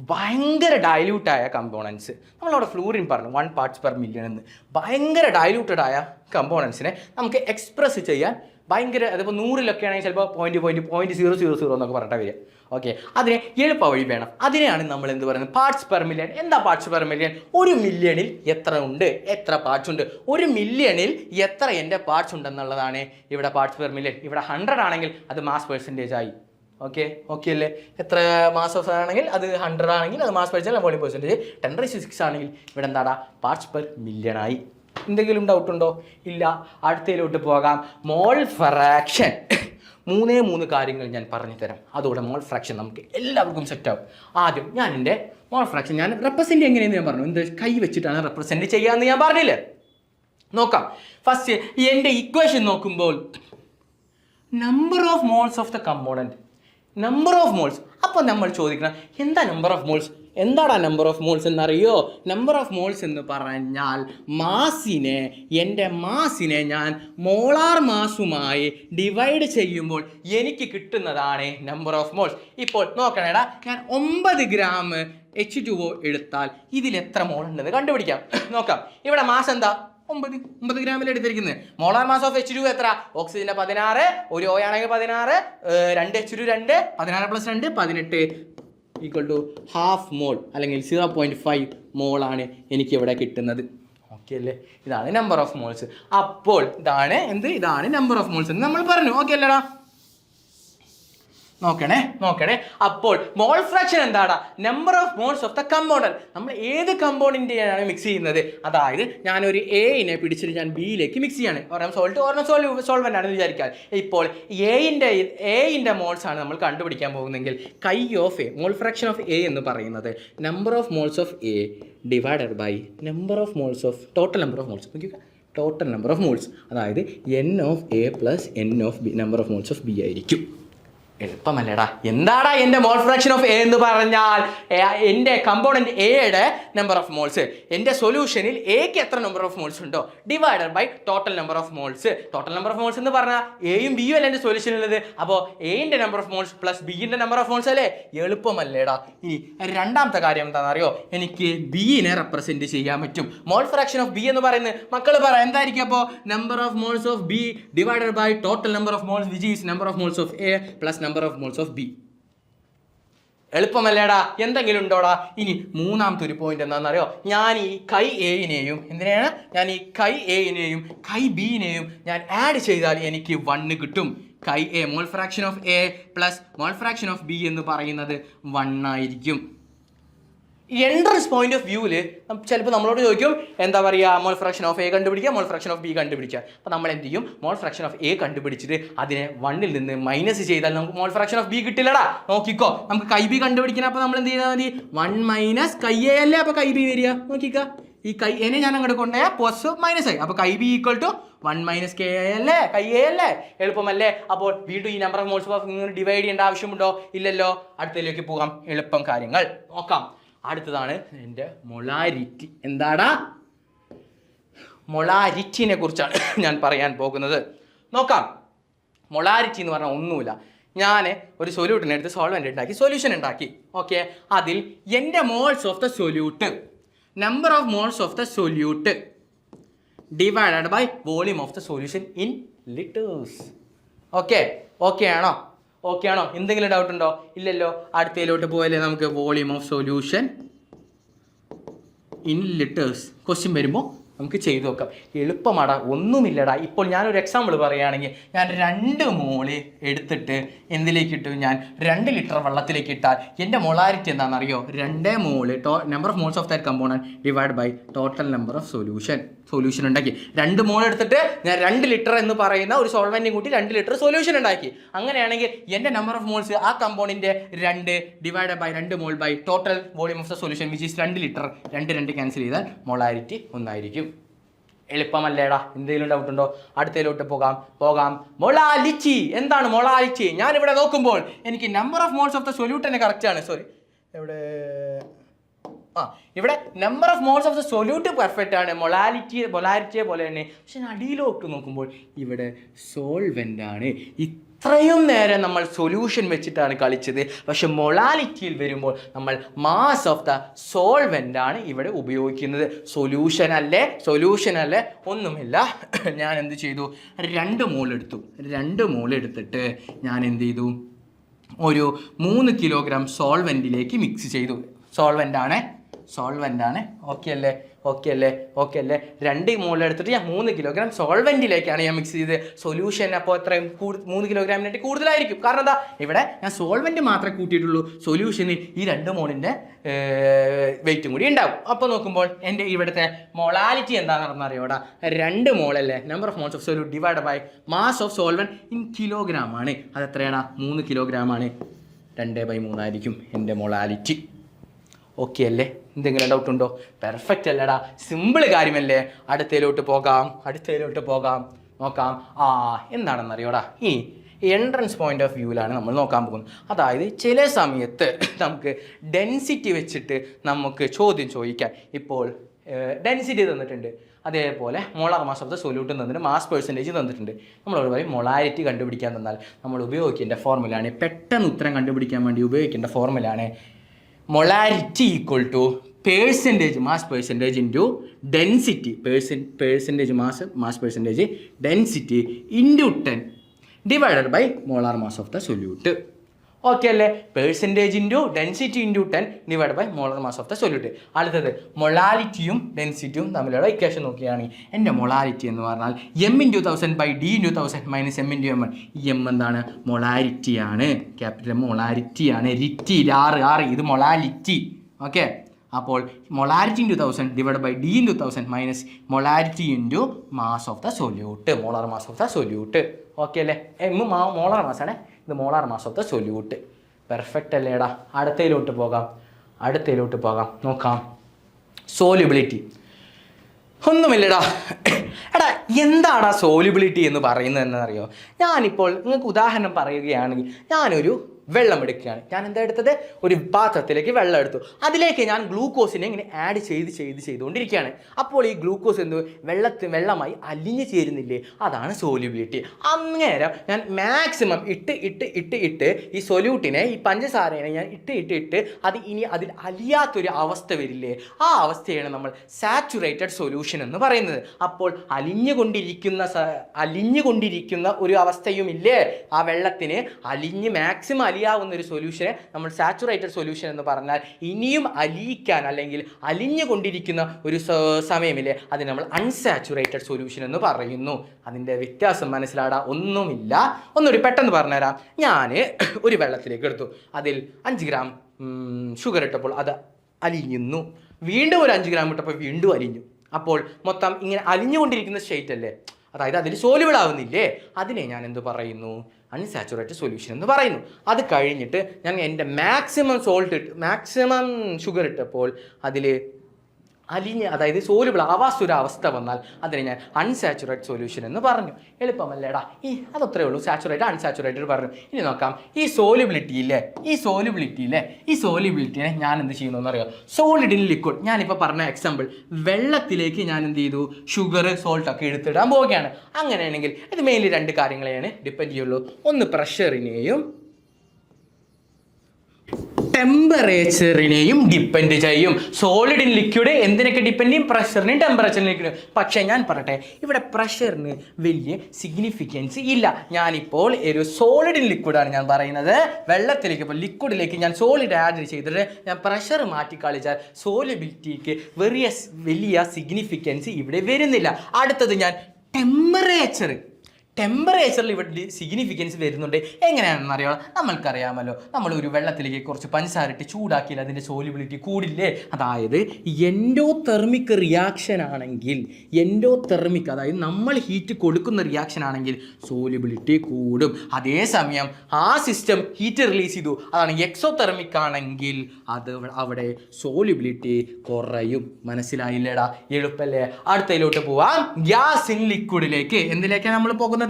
ഭയങ്കര ഡൈല്യൂട്ടായ കമ്പോണൻസ്. നമ്മളവിടെ ഫ്ലൂറിൻ പറഞ്ഞു 1 parts per million എന്ന്. ഭയങ്കര ഡൈല്യൂട്ടഡ് ആയ കമ്പോണൻസിനെ നമുക്ക് എക്സ്പ്രസ് ചെയ്യാൻ ഭയങ്കര, അതിപ്പോൾ 100 ആണെങ്കിൽ ചിലപ്പോൾ 0.000 എന്നൊക്കെ പറഞ്ഞിട്ട് വരിക. ഓക്കെ, അതിനെ എളുപ്പ വഴി വേണം. അതിനെയാണ് നമ്മൾ എന്ത് പറയുന്നത്? Parts per million. എന്താ പാർട്സ് പെർ മില്യൺ? 1 മില്യണിൽ എത്ര ഉണ്ട്, എത്ര പാർട്സ് ഉണ്ട്, 1 മില്യണിൽ എത്ര എൻ്റെ പാർട്സ് ഉണ്ടെന്നുള്ളതാണ് ഇവിടെ പാർട്സ് പെർ മില്യൺ. ഇവിടെ 100 ആണെങ്കിൽ അത് മാസ് പെർസെൻറ്റേജ് ആയി. ഓക്കെ അല്ലേ? എത്ര മാസ് ഓഫ് ആണെങ്കിൽ അത് 100 ആണെങ്കിൽ അത് മാസ് പെർസെൻറ്റേജ്, വോളിയം പെർസെൻറ്റേജ്. 10⁻⁶ ആണെങ്കിൽ ഇവിടെ എന്താടാ? പാർട്സ് പെർ മില്യൺ ആയി. എന്തെങ്കിലും ഡൗട്ട് ഉണ്ടോ? ഇല്ല. അടുത്തതിലോട്ട് പോകാം. Mole fraction. 3 കാര്യങ്ങൾ ഞാൻ പറഞ്ഞു തരാം. അതോടെ മോൾ ഫ്രാക്ഷൻ നമുക്ക് എല്ലാവർക്കും സെറ്റ് ആവും. ആദ്യം ഞാൻ എൻ്റെ മോൾ ഫ്രാക്ഷൻ ഞാൻ റെപ്രസെൻറ്റ് എങ്ങനെയെന്ന് ഞാൻ പറഞ്ഞു. എന്ത് കൈ വെച്ചിട്ടാണ് റെപ്രസെൻറ്റ് ചെയ്യാമെന്ന് ഞാൻ പറഞ്ഞില്ലേ? നോക്കാം. ഫസ്റ്റ് എൻ്റെ ഇക്വേഷൻ നോക്കുമ്പോൾ number of moles of the component, number of moles. അപ്പോൾ നമ്മൾ ചോദിക്കണം, എന്താ നമ്പർ ഓഫ് മോൾസ്? എന്താടാ നമ്പർ ഓഫ് മോൾസ് എന്നറിയോ? നമ്പർ ഓഫ് മോൾസ് എന്ന് പറഞ്ഞാൽ എൻ്റെ മാസിനെ ഞാൻ മോളാർ മാസുമായി ഡിവൈഡ് ചെയ്യുമ്പോൾ എനിക്ക് കിട്ടുന്നതാണ് നമ്പർ ഓഫ് മോൾസ്. ഇപ്പോൾ നോക്കണേടാ, ഞാൻ 9 ഗ്രാം H2O എടുത്താൽ ഇതിൽ എത്ര മോൾ ഉണ്ടെന്ന് കണ്ടുപിടിക്കാം. നോക്കാം. ഇവിടെ മാസ് എന്താ? 9 ഗ്രാമിൽ എടുത്തിരിക്കുന്നത്. മോളാർ മാസ് ഓഫ് H2 എത്ര? ഓക്സിജന്റെ 16, ഒരു O ആണെങ്കിൽ 16, 2 H2 2, 16 + 2 18 ഈക്വൽ ടു ഹാഫ് മോൾ അല്ലെങ്കിൽ 0.5 മോളാണ് എനിക്കിവിടെ കിട്ടുന്നത്. ഓക്കെ അല്ലേ? ഇതാണ് നമ്പർ ഓഫ് മോൾസ്. അപ്പോൾ ഇതാണ് നമ്പർ ഓഫ് മോൾസ് എന്ന് നമ്മൾ പറഞ്ഞു. ഓക്കെ അല്ലേടാ? നോക്കണേ. അപ്പോൾ മോൾ ഫ്രാക്ഷൻ എന്താടാ? Number of moles of the component. നമ്മൾ ഏത് കമ്പോണന്റിനെയാണ് മിക്സ് ചെയ്യുന്നത്? അതായത് ഞാനൊരു എനെ പിടിച്ചിട്ട് ഞാൻ ബിയിലേക്ക് മിക്സ് ചെയ്യാണ്. ഒരെണ്ണം സോൾട്ട്, ഒരെണ്ണം സോൾവെന്റ് ആണെന്ന് വിചാരിക്കാം. ഇപ്പോൾ എയുടെ മോൾസ് ആണ് നമ്മൾ കണ്ടുപിടിക്കാൻ പോകുന്നെങ്കിൽ chi of A, mole fraction of A എന്ന് പറയുന്നത് number of moles of A divided by number of moles of total number of moles. Total number of moles, അതായത് N of A plus N of B, number of moles of B ആയിരിക്കും. എളുപ്പമല്ലേടാ? എന്താടാ എൻ്റെ മോൾ fraction of A എന്ന് പറഞ്ഞാൽ? എൻ്റെ component എയുടെ number of moles, എൻ്റെ സൊല്യൂഷനിൽ എക്ക് എത്ര നമ്പർ ഓഫ് മോൾസ് ഉണ്ടോ divided by total number of moles. Total number of moles എന്ന് പറഞ്ഞാൽ എയും ബിയും അല്ല എൻ്റെ സൊല്യൂഷനുള്ളത്. അപ്പോൾ എന്റെ നമ്പർ ഓഫ് മോൾസ് പ്ലസ് ബിന്റെ നമ്പർ ഓഫ് മോൾസ് അല്ലേ? എളുപ്പമല്ലേടാ? ഇനി രണ്ടാമത്തെ കാര്യം എന്താണെന്നറിയോ? എനിക്ക് ബിനെ റെപ്രസെൻറ്റ് ചെയ്യാൻ പറ്റും. മോൾ ഫ്രാക്ഷൻ ഓഫ് ബി എന്ന് പറയുന്നത് മക്കൾ പറയാം എന്തായിരിക്കും? അപ്പോൾ number of moles of B divided by total number of moles which is number of moles of A plus number of moles of B. എളുപ്പമല്ലേടാ? എന്തെങ്കിലും ഉണ്ടോടാ? ഇനി മൂന്നാമത്തെ ഒരു പോയിന്റ് എന്താണെന്നറിയോ? ഞാൻ ഈ കൈ എയിനെയും കൈ ബിനെയും ഞാൻ ആഡ് ചെയ്താൽ എനിക്ക് 1 കിട്ടും. Chi A, mole fraction of A plus mall fraction of B എന്ന് പറയുന്നത് 1 ആയിരിക്കും. എൻട്രൻസ് പോയിന്റ് ഓഫ് വ്യൂവിൽ ചിലപ്പോൾ നമ്മളോട് ചോദിക്കും, എന്താ പറയുക, മോൾ ഫ്രാക്ഷൻ ഓഫ് എ കണ്ടുപിടിക്കുക, മോൾ ഫ്രാക്ഷൻ ഓഫ് ബി കണ്ടുപിടിക്കുക. അപ്പോൾ നമ്മൾ എന്ത് ചെയ്യും? മോൾ ഫ്രാക്ഷൻ ഓഫ് എ കണ്ടുപിടിച്ചിട്ട് അതിനെ 1ൽ നിന്ന് മൈനസ് ചെയ്താൽ നമുക്ക് മോൾ ഫ്രാക്ഷൻ ഓഫ് ബി കിട്ടില്ലടാ. നോക്കിക്കോ, നമുക്ക് കൈ ബി കണ്ടുപിടിക്കണം. അപ്പോൾ നമ്മൾ എന്ത് ചെയ്താൽ മതി? 1 മൈനസ് കൈ എ അല്ലേ? അപ്പോൾ കൈ ബി വരിക. നോക്കിക്കുക, ഈ കൈ എനെ ഞാൻ അങ്ങോട്ട് കൊണ്ടുപോയാൽ പ്ലസ് മൈനസ് ആയി. അപ്പോൾ chi B equal to 1 minus K A അല്ലേ? കൈ എ അല്ലേ? എളുപ്പമല്ലേ? അപ്പോൾ വീണ്ടും ഈ number of moles of divide ചെയ്യേണ്ട ആവശ്യമുണ്ടോ? ഇല്ലല്ലോ. അടുത്തതിലേക്ക് പോകാം. എളുപ്പം കാര്യങ്ങൾ നോക്കാം. അടുത്തതാണ് എൻ്റെ മൊളാരിറ്റി. എന്താടാ? മൊളാരിറ്റിനെ കുറിച്ചാണ് ഞാൻ പറയാൻ പോകുന്നത്. നോക്കാം. മൊളാരിറ്റി എന്ന് പറഞ്ഞാൽ ഒന്നുമില്ല. ഞാൻ ഒരു സൊല്യൂട്ടിനെ എടുത്ത് സോൾവെൻ്റ് ഉണ്ടാക്കി, സൊല്യൂഷൻ ഉണ്ടാക്കി. ഓക്കെ, അതിൽ എൻ്റെ moles of the solute number of moles of the solute divided by volume of the solution in litres. Okay ആണോ? എന്തെങ്കിലും ഡൗട്ട് ഉണ്ടോ? ഇല്ലല്ലോ. അടുത്തതിലോട്ട് പോയാലേ നമുക്ക് volume of solution in litres question വരുമ്പോൾ നമുക്ക് ചെയ്തു നോക്കാം. എളുപ്പമാടാ, ഒന്നുമില്ലടാ. ഇപ്പോൾ ഞാനൊരു എക്സാമ്പിൾ പറയുകയാണെങ്കിൽ, ഞാൻ 2 മോള് എടുത്തിട്ട് എന്തിലേക്ക് ഇട്ടു? ഞാൻ 2 ലിറ്റർ വെള്ളത്തിലേക്ക് ഇട്ടാൽ എൻ്റെ മൊളാരിറ്റി എന്താണെന്നറിയോ? 2 mole number of moles of that component divide by total number of solution ഉണ്ടാക്കി. 2 മോൾ എടുത്തിട്ട് ഞാൻ 2 ലിറ്റർ എന്ന് പറയുന്ന ഒരു സോൾവെൻറ്റും കൂട്ടി 2 ലിറ്റർ സൊല്യൂഷൻ ഉണ്ടാക്കി. അങ്ങനെയാണെങ്കിൽ എൻ്റെ നമ്പർ ഓഫ് മോൾസ് ആ കമ്പോണിൻ്റെ 2 divide by 2 mole by total volume of the solution which is 2 litre. 2 cancel ചെയ്താൽ മൊളാരിറ്റി ഒന്നായിരിക്കും. എളുപ്പമല്ലേടാ? എന്തെങ്കിലും ഡൗട്ട് ഉണ്ടോ? അടുത്തതിലോട്ട് പോകാം. മൊളാലിറ്റി എന്താണ്? മൊളാലിറ്റി ഞാനിവിടെ നോക്കുമ്പോൾ എനിക്ക് number of moles of the solute തന്നെ കറക്റ്റാണ്. ഇവിടെ number of moles of the solute perfect ആണ്. മൊളാരിറ്റിയെ പോലെ തന്നെ. പക്ഷെ അടിയിലോട്ട് നോക്കുമ്പോൾ ഇവിടെ സോൾവെൻ്റ് ആണ്. ഇത്രയും നേരം നമ്മൾ സൊല്യൂഷൻ വെച്ചിട്ടാണ് കളിച്ചത്. പക്ഷെ മൊളാലിറ്റിയിൽ വരുമ്പോൾ നമ്മൾ മാസ് ഓഫ് ദ സോൾവെൻ്റ് ആണ് ഇവിടെ ഉപയോഗിക്കുന്നത്. സൊല്യൂഷൻ അല്ലേ ഒന്നുമില്ല. ഞാൻ എന്ത് ചെയ്തു? 2 മോൾ എടുത്തു. 2 മോൾ എടുത്തിട്ട് ഞാൻ എന്ത് ചെയ്തു? ഒരു 3 കിലോഗ്രാം സോൾവെൻറ്റിലേക്ക് മിക്സ് ചെയ്തു. സോൾവെൻ്റ് ആണ്. ഓക്കെ അല്ലേ? 2 മോൾ എടുത്തിട്ട് ഞാൻ 3 കിലോഗ്രാം സോൾവെൻറ്റിലേക്കാണ് ഞാൻ മിക്സ് ചെയ്തത്. സൊല്യൂഷൻ അപ്പോൾ എത്രയും 3 കിലോഗ്രാമിനായിട്ട് കൂടുതലായിരിക്കും. കാരണം എന്താ? ഇവിടെ ഞാൻ സോൾവെൻറ്റ് മാത്രമേ കൂട്ടിയിട്ടുള്ളൂ. സൊല്യൂഷന് ഈ 2 മോളിൻ്റെ വെയിറ്റും കൂടി ഉണ്ടാവും. അപ്പോൾ നോക്കുമ്പോൾ എൻ്റെ ഇവിടുത്തെ മൊളാലിറ്റി എന്താണെന്ന് അറിയോടാ? 2 മോളല്ലേ? Number of moles of solute divide by mass of solvent in kilogram ആണ്. അത് എത്രയാണ്? 3 കിലോഗ്രാം ആണ്. 2/3 ആയിരിക്കും എൻ്റെ മൊളാലിറ്റി. ഓക്കെ അല്ലേ? എന്തെങ്കിലും ഡൗട്ട് ഉണ്ടോ? പെർഫെക്റ്റ് അല്ലേടാ? സിമ്പിൾ കാര്യമല്ലേ? അടുത്തതിലോട്ട് പോകാം. നോക്കാം. എന്താണെന്നറിയോടാ? ഈ എൻട്രൻസ് പോയിന്റ് ഓഫ് വ്യൂവിലാണ് നമ്മൾ നോക്കാൻ പോകുന്നത്. അതായത് ചില സമയത്ത് നമുക്ക് ഡെൻസിറ്റി വെച്ചിട്ട് നമുക്ക് ചോദ്യം ചോദിക്കാം. ഇപ്പോൾ ഡെൻസിറ്റി തന്നിട്ടുണ്ട്, അതേപോലെ molar mass of the solute തന്നിട്ടുണ്ട്, മാസ് പെർസെൻറ്റേജ് തന്നിട്ടുണ്ട്. നമ്മളോട് പറയും മൊളാരിറ്റി കണ്ടുപിടിക്കാൻ തന്നാൽ നമ്മൾ ഉപയോഗിക്കേണ്ട ഫോർമുലയാണ്, പെട്ടെന്ന് ഉത്തരം കണ്ടുപിടിക്കാൻ വേണ്ടി ഉപയോഗിക്കേണ്ട ഫോർമുലയാണ് molarity equal to percentage mass percentage into density percentage mass percentage density into 10 divided by molar mass of the solute. Okay അല്ലേ? Percentage into density into 10 divide by molar mass of the solute. അടുത്തത് മൊളാലിറ്റിയും ഡെൻസിറ്റിയും തമ്മിലുള്ള equation നോക്കുകയാണെങ്കിൽ എൻ്റെ molality എന്ന് പറഞ്ഞാൽ m/1000 by d/1000 minus m/m. ഈ m എന്താണ്? മൊളാരിറ്റിയാണ്. ക്യാപിറ്റൽ മൊളാരിറ്റിയാണ്. ഇത് മൊളാലിറ്റി. ഓക്കെ, അപ്പോൾ molarity into 1000 divide by d/1000 minus molarity into mass of the solute, molar mass of the solute. Okay അല്ലേ? മോളാർ മാസാണ്, ഇത് molar mass of the solute. Perfect അല്ലേടാ? അടുത്തതിലോട്ട് പോകാം. നോക്കാം. സോല്യൂബിലിറ്റി ഒന്നുമില്ലടാ. എടാ, എന്താടാ സോല്യൂബിലിറ്റി എന്ന് പറയുന്നത് എന്നറിയോ? ഞാനിപ്പോൾ നിങ്ങൾക്ക് ഉദാഹരണം പറയുകയാണെങ്കിൽ, ഞാനൊരു വെള്ളം എടുക്കുകയാണ്. ഞാൻ എന്താ എടുത്തത്? ഒരു പാത്രത്തിലേക്ക് വെള്ളം എടുത്തു. അതിലേക്ക് ഞാൻ ഗ്ലൂക്കോസിനെ ഇങ്ങനെ ആഡ് ചെയ്തുകൊണ്ടിരിക്കുകയാണ്. അപ്പോൾ ഈ ഗ്ലൂക്കോസ് വെള്ളമായി അലിഞ്ഞു ചേരുന്നില്ലേ? അതാണ് സോല്യൂബിലിറ്റി. അന്നേരം ഞാൻ മാക്സിമം ഇട്ട് ഈ സൊല്യൂട്ടിനെ, ഈ പഞ്ചസാരനെ ഞാൻ ഇട്ട് അതിൽ അലിയാത്തൊരു അവസ്ഥ വരില്ലേ? ആ അവസ്ഥയാണ് നമ്മൾ സാച്ചുറേറ്റഡ് സൊല്യൂഷൻ എന്ന് പറയുന്നത്. അപ്പോൾ അലിഞ്ഞുകൊണ്ടിരിക്കുന്ന ഒരു അവസ്ഥയുമില്ലേ ആ വെള്ളത്തിന്? മാക്സിമം അലിയാവുന്ന ഒരു സൊല്യൂഷനെ നമ്മൾ സാച്ചുറേറ്റഡ് സൊല്യൂഷൻ എന്ന് പറഞ്ഞാൽ, ഇനിയും അലിയിക്കാൻ അല്ലെങ്കിൽ അലിഞ്ഞുകൊണ്ടിരിക്കുന്ന ഒരു സമയമില്ലേ, അതിന് നമ്മൾ അൺസാച്ചുറേറ്റഡ് സൊല്യൂഷൻ എന്ന് പറയുന്നു. അതിൻ്റെ വ്യത്യാസം മനസ്സിലാടാ? ഒന്നുമില്ല. ഒന്നുകൂടി പെട്ടെന്ന് പറഞ്ഞുതരാം. ഞാൻ ഒരു വെള്ളത്തിലേക്ക് എടുത്തു, അതിൽ 5 ഗ്രാം ഷുഗർ ഇട്ടപ്പോൾ അത് അലിഞ്ഞു. വീണ്ടും ഒരു 5 ഗ്രാം ഇട്ടപ്പോൾ വീണ്ടും അലിഞ്ഞു. അപ്പോൾ മൊത്തം ഇങ്ങനെ അലിഞ്ഞുകൊണ്ടിരിക്കുന്ന സ്റ്റേറ്റ് അല്ലേ? അതായത് അതിൽ സോല്യൂബിൾ ആവുന്നില്ലേ? അതിനെ ഞാൻ എന്ത് പറയുന്നു? അൺസാച്ചുറേറ്റഡ് സൊല്യൂഷൻ എന്ന് പറയുന്നു. അത് കഴിഞ്ഞിട്ട് ഞാൻ എൻ്റെ മാക്സിമം ഷുഗർ ഇട്ടപ്പോൾ അതിൽ അതായത് സോല്യൂബിൾ ആവാത്തൊരു അവസ്ഥ വന്നാൽ അതിനെ ഞാൻ അൺസാച്ചുറേറ്റഡ് സൊല്യൂഷൻ എന്ന് പറഞ്ഞു. എളുപ്പമല്ലേടാ? അതത്രേ ഉള്ളൂ. സാച്ചുറേറ്റഡ് അൺസാച്ചുറേറ്റഡ് പറഞ്ഞു. ഇനി നോക്കാം. ഈ സോല്യൂബിലിറ്റിയിലെ ഞാൻ എന്ത് ചെയ്യുന്നു എന്നറിയാം? Solid in liquid. ഞാനിപ്പോൾ പറഞ്ഞ എക്സാമ്പിൾ, വെള്ളത്തിലേക്ക് ഞാൻ എന്ത് ചെയ്തു? ഷുഗർ, സോൾട്ടൊക്കെ എടുത്തിടാൻ പോവുകയാണ്. അങ്ങനെയാണെങ്കിൽ ഇത് മെയിൻലി 2 കാര്യങ്ങളെയാണ് ഡിപ്പെൻഡ് ചെയ്യുള്ളൂ. ഒന്ന് പ്രഷറിനെയും ടെമ്പറേച്ചറിനെയും ഡിപ്പെൻഡ് ചെയ്യും. സോളിഡ് ഇൻ ലിക്വിഡ് എന്തിനൊക്കെ ഡിപ്പെൻഡ് ചെയ്യും? പ്രഷറിനെയും ടെമ്പറേച്ചറിനെയും. പക്ഷേ ഞാൻ പറയട്ടെ, ഇവിടെ പ്രഷറിന് വലിയ സിഗ്നിഫിക്കൻസ് ഇല്ല. ഞാനിപ്പോൾ ഒരു സോളിഡ് ഇൻ ലിക്വിഡാണ് ഞാൻ പറയുന്നത്. വെള്ളത്തിലേക്ക് ഇപ്പോൾ ലിക്വിഡിലേക്ക് ഞാൻ സോളിഡ് ആഡ് ചെയ്തിട്ട് ഞാൻ പ്രഷർ മാറ്റിക്കളിച്ചാൽ സോലിബിലിറ്റിക്ക് വലിയ സിഗ്നിഫിക്കൻസ് ഇവിടെ വരുന്നില്ല. അടുത്തത് ഞാൻ ടെമ്പറേച്ചറിൽ ഇവിടെ സിഗ്നിഫിക്കൻസ് വരുന്നുണ്ട്. എങ്ങനെയാണെന്ന് അറിയാമോ? നമ്മൾക്കറിയാമല്ലോ, നമ്മൾ ഒരു വെള്ളത്തിലേക്ക് കുറച്ച് പഞ്ചസാര ഇട്ട് ചൂടാക്കിയാൽ അതിൻ്റെ സോലിബിലിറ്റി കൂടില്ലേ? അതായത് എൻഡോതെർമിക് റിയാക്ഷൻ ആണെങ്കിൽ, അതായത് നമ്മൾ ഹീറ്റ് കൊടുക്കുന്ന റിയാക്ഷൻ ആണെങ്കിൽ സോലിബിലിറ്റി കൂടും. അതേസമയം ആ സിസ്റ്റം ഹീറ്റ് റിലീസ് ചെയ്തു, അതാണ് എക്സോതെർമിക് ആണെങ്കിൽ അവിടെ സോലിബിലിറ്റി കുറയും. മനസ്സിലായില്ലേടാ? എളുപ്പല്ലേ? അടുത്തതിലോട്ട് പോവാം. Gas in ലിക്വിഡിലേക്ക്. എന്തിലേക്കാണ് നമ്മൾ പോകുന്നത്?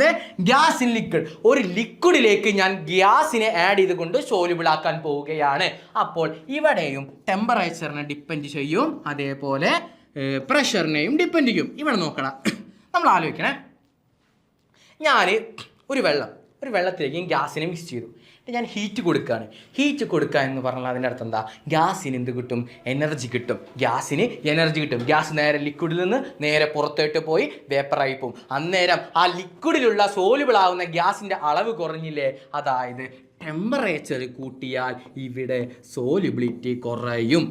Gas in liquid. ഒരു ലിക്വിഡിലേക്ക് ഞാൻ ഗ്യാസിനെ ആഡ് ചെയ്തുകൊണ്ട് സോല്യൂബിൾ ആക്കാൻ പോവുകയാണ്. അപ്പോൾ ഇവിടെയും ടെമ്പറേച്ചറിനെ ഡിപ്പെൻഡ് ചെയ്യും, അതേപോലെ പ്രഷറിനെയും ഡിപ്പെൻഡ് ചെയ്യും. ഇവിടെ നോക്കണം, നമ്മൾ ആലോചിക്കണേ. ഞാൻ ഒരു വെള്ളത്തിലേക്ക് ഗ്യാസിനെ മിക്സ് ചെയ്തു. ഞാൻ ഹീറ്റ് കൊടുക്കുകയാണ്. ഹീറ്റ് കൊടുക്കുക എന്ന് പറഞ്ഞാൽ അതിൻ്റെ അർത്ഥം എന്താ? ഗ്യാസിന് എന്ത് കിട്ടും? എനർജി കിട്ടും. ഗ്യാസ് നേരെ ലിക്വിഡിൽ നിന്ന് നേരെ പുറത്തോട്ട് പോയി വേപ്പറായി പോകും. അന്നേരം ആ ലിക്വിഡിലുള്ള സോലുബിൾ ആവുന്ന ഗ്യാസിൻ്റെ അളവ് കുറഞ്ഞില്ലേ? അതായത് ടെമ്പറേച്ചർ കൂട്ടിയാൽ ഇവിടെ സോലിബിലിറ്റി കുറയും.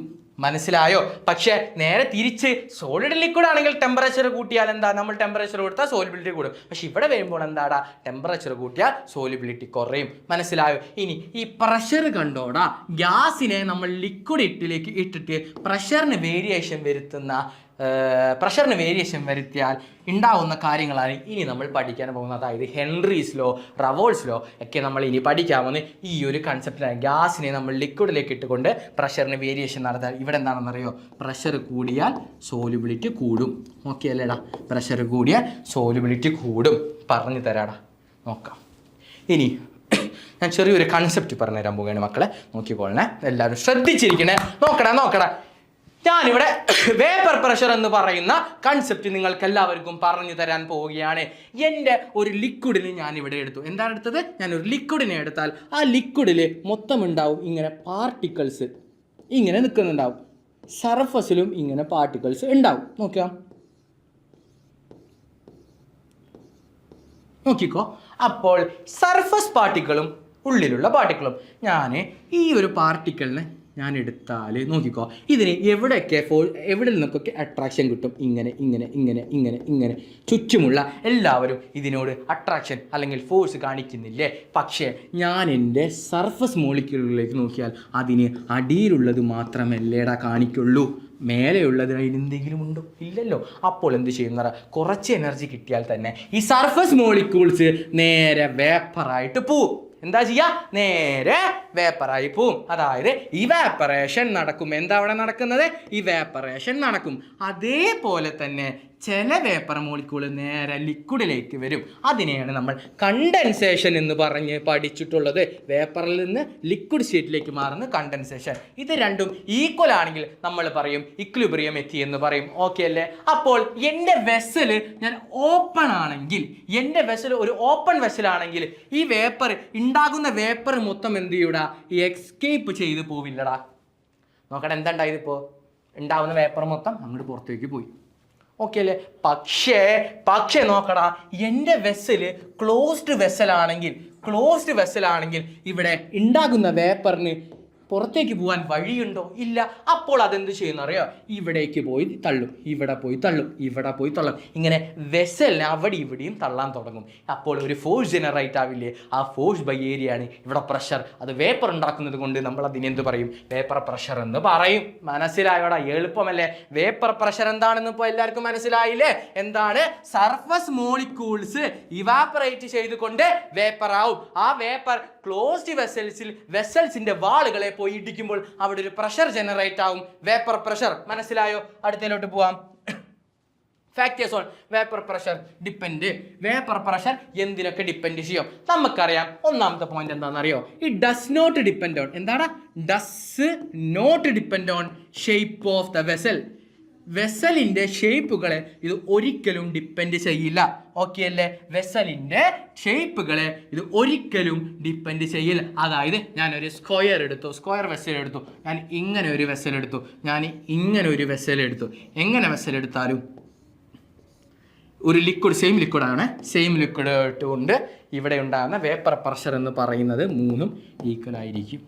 മനസ്സിലായോ? പക്ഷേ നേരെ തിരിച്ച് സോളിഡ് ലിക്വിഡ് ആണെങ്കിൽ ടെമ്പറേച്ചർ കൂട്ടിയാൽ എന്താ? നമ്മൾ ടെമ്പറേച്ചർ കൊടുത്താൽ സോലിബിലിറ്റി കൂടും. പക്ഷെ ഇവിടെ വരുമ്പോൾ എന്താടാ? ടെമ്പറേച്ചർ കൂട്ടിയാൽ സോലിബിലിറ്റി കുറയും. മനസ്സിലായോ? ഇനി ഈ പ്രഷർ കണ്ടോടാ. ഗ്യാസിനെ നമ്മൾ ലിക്വിഡ് ഇട്ടിട്ട് പ്രഷറിന് വേരിയേഷൻ വരുത്തിയാൽ ഉണ്ടാവുന്ന കാര്യങ്ങളാണ് ഇനി നമ്മൾ പഠിക്കാൻ പോകുന്നത്. അതായത് ഹെൻറീസ് ലോ, റവോൾസ് ലോ ഒക്കെ നമ്മൾ ഇനി പഠിക്കാമെന്ന് ഈ ഒരു കൺസെപ്റ്റിലാണ്. ഗ്യാസിനെ നമ്മൾ ലിക്വിഡിലേക്ക് ഇട്ടുകൊണ്ട് പ്രഷറിന് വേരിയേഷൻ നടത്താൻ ഇവിടെ എന്താണെന്നറിയോ? പ്രഷർ കൂടിയാൽ സോലിബിലിറ്റി കൂടും. ഓക്കെ അല്ലേടാ? പ്രഷർ കൂടിയാൽ സോലിബിലിറ്റി കൂടും. പറഞ്ഞു തരാടാ, നോക്കാം. ഇനി ഞാൻ ചെറിയൊരു കൺസെപ്റ്റ് പറഞ്ഞു തരാൻ പോവുകയാണ് മക്കളെ. നോക്കിക്കോളണേ, എല്ലാവരും ശ്രദ്ധിച്ചിരിക്കണേ. നോക്കടാ. ഞാനിവിടെ വേപ്പർ പ്രഷർ എന്ന് പറയുന്ന കൺസെപ്റ്റ് നിങ്ങൾക്ക് എല്ലാവർക്കും പറഞ്ഞു തരാൻ പോവുകയാണ്. എൻ്റെ ഒരു ലിക്വിഡിനെ ഞാനിവിടെ എടുത്തു. എന്താണ് എടുത്തത്? ഞാനൊരു ലിക്വിഡിനെ എടുത്താൽ ആ ലിക്വിഡിൽ മൊത്തം ഉണ്ടാവും ഇങ്ങനെ പാർട്ടിക്കിൾസ് ഇങ്ങനെ നിൽക്കുന്നുണ്ടാവും. സർഫസിലും ഇങ്ങനെ പാർട്ടിക്കിൾസ് ഉണ്ടാവും. നോക്കിക്കോ. അപ്പോൾ സർഫസ് പാർട്ടിക്കിളും ഉള്ളിലുള്ള പാർട്ടിക്കിളും, ഞാൻ ഈ ഒരു പാർട്ടിക്കിളിനെ ഞാൻ എടുത്താൽ നോക്കിക്കോ, ഇതിന് എവിടെ നിന്നൊക്കെ അട്രാക്ഷൻ കിട്ടും? ഇങ്ങനെ ചുറ്റുമുള്ള എല്ലാവരും ഇതിനോട് അട്രാക്ഷൻ അല്ലെങ്കിൽ ഫോഴ്സ് കാണിക്കുന്നില്ലേ? പക്ഷേ ഞാൻ എൻ്റെ സർഫസ് മോളിക്യൂളുകളിലേക്ക് നോക്കിയാൽ അതിന് അടിയിലുള്ളത് മാത്രമല്ലേടാ കാണിക്കുള്ളൂ. മേലെയുള്ളത് അതിനെന്തെങ്കിലും ഉണ്ടോ? ഇല്ലല്ലോ. അപ്പോൾ എന്ത് ചെയ്യുന്ന? കുറച്ച് എനർജി കിട്ടിയാൽ തന്നെ ഈ സർഫസ് മോളിക്യൂൾസ് നേരെ വേപ്പറായിട്ട് പോവും. എന്താ ചെയ്യുക? നേരെ വേപ്പറായി പോവും. അതായത് ഇവാപ്പറേഷൻ നടക്കും. എന്താ അവിടെ നടക്കുന്നത്? ഇവാപ്പറേഷൻ നടക്കും. അതേപോലെ തന്നെ ചില വേപ്പർ മോളിക്യൂൾ നേരെ ലിക്വിഡിലേക്ക് വരും. അതിനെയാണ് നമ്മൾ കണ്ടൻസേഷൻ എന്ന് പറഞ്ഞ് പഠിച്ചിട്ടുള്ളത്. വേപ്പറിൽ നിന്ന് ലിക്വിഡ് സ്റ്റേറ്റിലേക്ക് മാറുന്ന കണ്ടൻസേഷൻ. ഇത് രണ്ടും ഈക്വൽ ആണെങ്കിൽ നമ്മൾ പറയും ഇക്വിലിബ്രിയം എത്തി എന്ന് പറയും. ഓക്കെ അല്ലേ? അപ്പോൾ എൻ്റെ വെസൽ ഞാൻ ഓപ്പൺ ആണെങ്കിൽ, എൻ്റെ വെസൽ ഒരു ഓപ്പൺ വെസലാണെങ്കിൽ ഈ ഉണ്ടാകുന്ന വേപ്പർ മൊത്തം എന്ത് ചെയ്യൂടാ? എസ്കേപ്പ് ചെയ്ത് പോവില്ലടാ. നോക്കട്ടെ, എന്താ ഉണ്ടായത്? ഇപ്പോൾ ഉണ്ടാവുന്ന വേപ്പർ മൊത്തം അങ്ങോട്ട് പുറത്തേക്ക് പോയി. ഓക്കെ അല്ലേ? പക്ഷേ നോക്കടാ, എൻ്റെ വെസല് ക്ലോസ്ഡ് വെസലാണെങ്കിൽ ഇവിടെ ഉണ്ടാകുന്ന വേപ്പറിന് പുറത്തേക്ക് പോകാൻ വഴിയുണ്ടോ? ഇല്ല. അപ്പോൾ അതെന്ത് ചെയ്യുന്ന അറിയോ? ഇവിടേക്ക് പോയി തള്ളും, ഇവിടെ പോയി തള്ളും. ഇങ്ങനെ വെസലിനെ അവിടെ ഇവിടെയും തള്ളാൻ തുടങ്ങും. അപ്പോൾ ഒരു ഫോഴ്സ് ജനറേറ്റ് ആവില്ലേ? ആ ഫോഴ്സ് ബൈ ഏരിയയാണ് ഇവിടെ പ്രഷർ. അത് വേപ്പർ ഉണ്ടാക്കുന്നത് കൊണ്ട് നമ്മൾ അതിനെന്ത് പറയും? വേപ്പർ പ്രഷർ എന്ന് പറയും. മനസ്സിലായോടാ? എളുപ്പമല്ലേ? വേപ്പർ പ്രഷർ എന്താണെന്ന് ഇപ്പോൾ എല്ലാവർക്കും മനസ്സിലായില്ലേ? എന്താണ്? സർഫസ് മോളിക്യൂൾസ് ഇവാപ്പറേറ്റ് ചെയ്തുകൊണ്ട് വേപ്പർ ആവും. ആ വേപ്പർ ക്ലോസ്ഡ് വെസൽസിന്റെ വാളുകളെ പോയി ഇടിക്കുമ്പോൾ അവിടെ ഒരു പ്രഷർ ജനറേറ്റ് ആവും, വേപ്പർ പ്രഷർ. മനസ്സിലായോ? അടുത്തതിലോട്ട് പോവാം. Factors on vapour pressure depend. Vapour pressure എന്തിനൊക്കെ ഡിപ്പെൻഡ് ചെയ്യും? നമുക്കറിയാം. ഒന്നാമത്തെ പോയിന്റ് എന്താണെന്നറിയോ? It does not depend on. എന്താണ്? Does not depend on shape of the vessel. വെസലിൻ്റെ ഷേപ്പുകളെ ഇത് ഒരിക്കലും ഡിപ്പെൻഡ് ചെയ്യില്ല. ഓക്കെ അല്ലേ? വെസലിൻ്റെ ഷേപ്പുകളെ ഇത് ഒരിക്കലും ഡിപ്പെൻഡ് ചെയ്യില്ല. അതായത് ഞാനൊരു സ്ക്വയർ എടുത്തു, സ്ക്വയർ വെസൽ എടുത്തു, ഞാൻ ഇങ്ങനെ ഒരു വെസൽ എടുത്തു, ഞാൻ ഇങ്ങനെ ഒരു വെസൽ എടുത്തു. എങ്ങനെ വെസൽ എടുത്താലും ഒരു ലിക്വിഡ്, സെയിം ലിക്വിഡാണ്, സെയിം ലിക്വിഡ് കൊണ്ട് ഇവിടെ ഉണ്ടാകുന്ന വേപ്പർ പ്രഷർ എന്ന് പറയുന്നത് മൂന്നും ഈക്വൽ ആയിരിക്കും.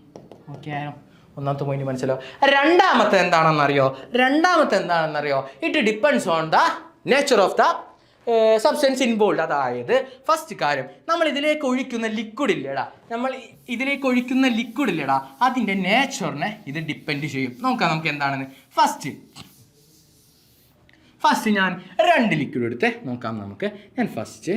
ഓക്കെ ആണോ? ഒന്നാമത്തെ പോയിന്റ് മനസ്സിലാവും. രണ്ടാമത്തെ എന്താണെന്നറിയോ? It depends on the nature of the substance involve. അതായത് ഫസ്റ്റ് കാര്യം, നമ്മൾ ഇതിലേക്ക് ഒഴിക്കുന്ന ലിക്വിഡ് ഇല്ലേടാ, അതിൻ്റെ നേച്ചറിനെ ഇത് ഡിപ്പെൻഡ് ചെയ്യും. നോക്കാം നമുക്ക് എന്താണെന്ന്. ഫസ്റ്റ് ഞാൻ 2 ലിക്വിഡ് എടുത്ത് നോക്കാം നമുക്ക്. ഞാൻ ഫസ്റ്റ്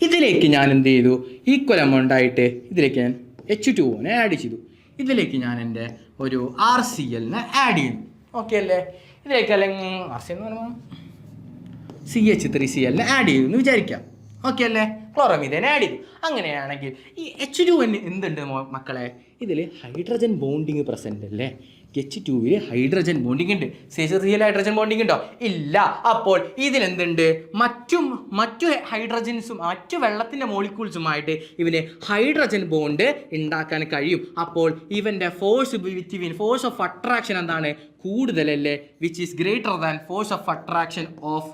ഇതിലേക്ക് ഞാൻ എന്ത് ചെയ്തു, ഈക്വൽ എമൗണ്ട് ആയിട്ട് ഇതിലേക്ക് ഞാൻ H2O ആഡ് ചെയ്തു. ഇതിലേക്ക് ഞാൻ എൻ്റെ ഒരു RCl ആഡ് ചെയ്യുന്നു. ഓക്കെ അല്ലേ? ഇതിലേക്ക് അല്ലെങ്കിൽ RCl എന്ന് പറയുമ്പോൾ CH3Cl ആഡ് ചെയ്തു എന്ന് വിചാരിക്കാം. ഓക്കെ അല്ലേ? ക്ലോറമീഥേൻ ആഡ് ചെയ്തു. അങ്ങനെയാണെങ്കിൽ ഈ H2O എന്തുണ്ട് മക്കളെ? ഇതിൽ ഹൈഡ്രജൻ ബോണ്ടിങ് പ്രസൻ്റ് അല്ലേ? H2വിൽ ഹൈഡ്രജൻ ബോണ്ടിങ് ഉണ്ട്. CH3യിൽ ഹൈഡ്രജൻ ബോണ്ടിങ് ഉണ്ടോ? ഇല്ല. അപ്പോൾ ഇതിലെന്തുണ്ട്? മറ്റു ഹൈഡ്രജൻസും മറ്റു വെള്ളത്തിൻ്റെ മോളിക്യൂൾസുമായിട്ട് ഇവന് ഹൈഡ്രജൻ ബോണ്ട് ഉണ്ടാക്കാൻ കഴിയും. അപ്പോൾ ഇവൻ്റെ ഫോഴ്സ് ഓഫ് അട്രാക്ഷൻ എന്താണ്? കൂടുതലല്ലേ? Which is greater than force of attraction of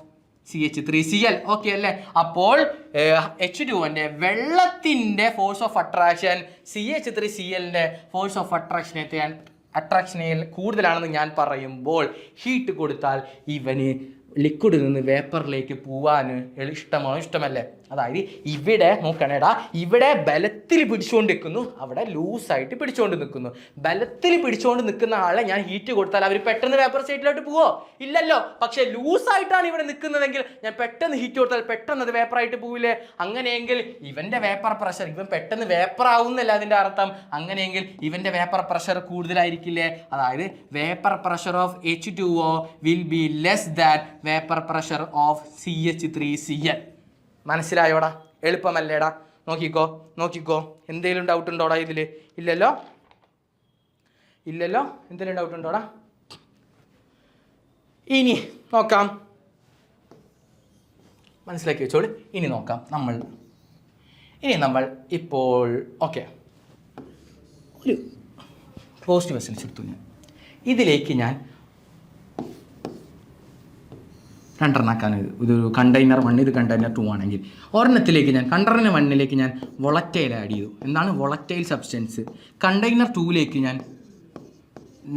CH3Cl. Okay അല്ലേ? അപ്പോൾ H2O വെള്ളത്തിൻ്റെ ഫോഴ്സ് ഓഫ് അട്രാക്ഷൻ CH3Clൻ്റെ ഫോഴ്സ് ഓഫ് അട്രാക്ഷനിൽ കൂടുതലാണെന്ന് ഞാൻ പറയുമ്പോൾ ഹീറ്റ് കൊടുത്താൽ ഇവന് ലിക്വിഡിൽ നിന്ന് വേപ്പറിലേക്ക് പോവാൻ ഇഷ്ടമല്ലേ? അതായത് ഇവിടെ നോക്കണേടാ, ഇവിടെ ബലത്തിൽ പിടിച്ചുകൊണ്ട് നിൽക്കുന്നു, അവിടെ ലൂസായിട്ട് പിടിച്ചുകൊണ്ട് നിൽക്കുന്നു. ബലത്തിൽ പിടിച്ചുകൊണ്ട് നിൽക്കുന്ന ആളെ ഞാൻ ഹീറ്റ് കൊടുത്താൽ അവർ പെട്ടെന്ന് വേപ്പർ സ്റ്റേറ്റിലോട്ട് പോവോ? ഇല്ലല്ലോ. പക്ഷേ ലൂസായിട്ടാണ് ഇവിടെ നിൽക്കുന്നതെങ്കിൽ ഞാൻ പെട്ടെന്ന് ഹീറ്റ് കൊടുത്താൽ പെട്ടെന്ന് അത് വേപ്പറായിട്ട് പോവില്ലേ? അങ്ങനെയെങ്കിൽ ഇവൻ്റെ വേപ്പർ പ്രഷർ, ഇവൻ പെട്ടെന്ന് വേപ്പർ ആവുന്നല്ല അതിൻ്റെ അർത്ഥം. അങ്ങനെയെങ്കിൽ ഇവൻ്റെ വേപ്പർ പ്രഷർ കൂടുതലായിരിക്കില്ലേ? അതായത് vapour pressure of H2O will be less than vapour pressure of CH3Cl. മനസ്സിലായോടാ? എളുപ്പമല്ലേടാ? നോക്കിക്കോ. എന്തെങ്കിലും ഡൗട്ട് ഉണ്ടോടാ ഇതിൽ? ഇല്ലല്ലോ. എന്തെങ്കിലും ഡൗട്ട് ഉണ്ടോടാ? ഇനി നോക്കാം, മനസ്സിലാക്കി വെച്ചോളൂ. ഇനി നോക്കാം നമ്മൾ ഇപ്പോൾ ഓക്കെ ഒരു ക്ലോസ്ഡ് വെസൽസ് എടുത്തു. ഇതിലേക്ക് ഞാൻ രണ്ടെണ്ണാക്കാൻ ഇതൊരു കണ്ടെയ്നർ 1, ഇത് കണ്ടെയ്നർ 2 ആണെങ്കിൽ ഒരെണ്ണത്തിലേക്ക് ഞാൻ കണ്ടെയ്നർ 1ലേക്ക് ഞാൻ വോളറ്റൈൽ ആഡ് ചെയ്തു. എന്താണ് വോളറ്റൈൽ സബ്സ്റ്റൻസ്? കണ്ടെയ്നർ 2ലേക്ക് ഞാൻ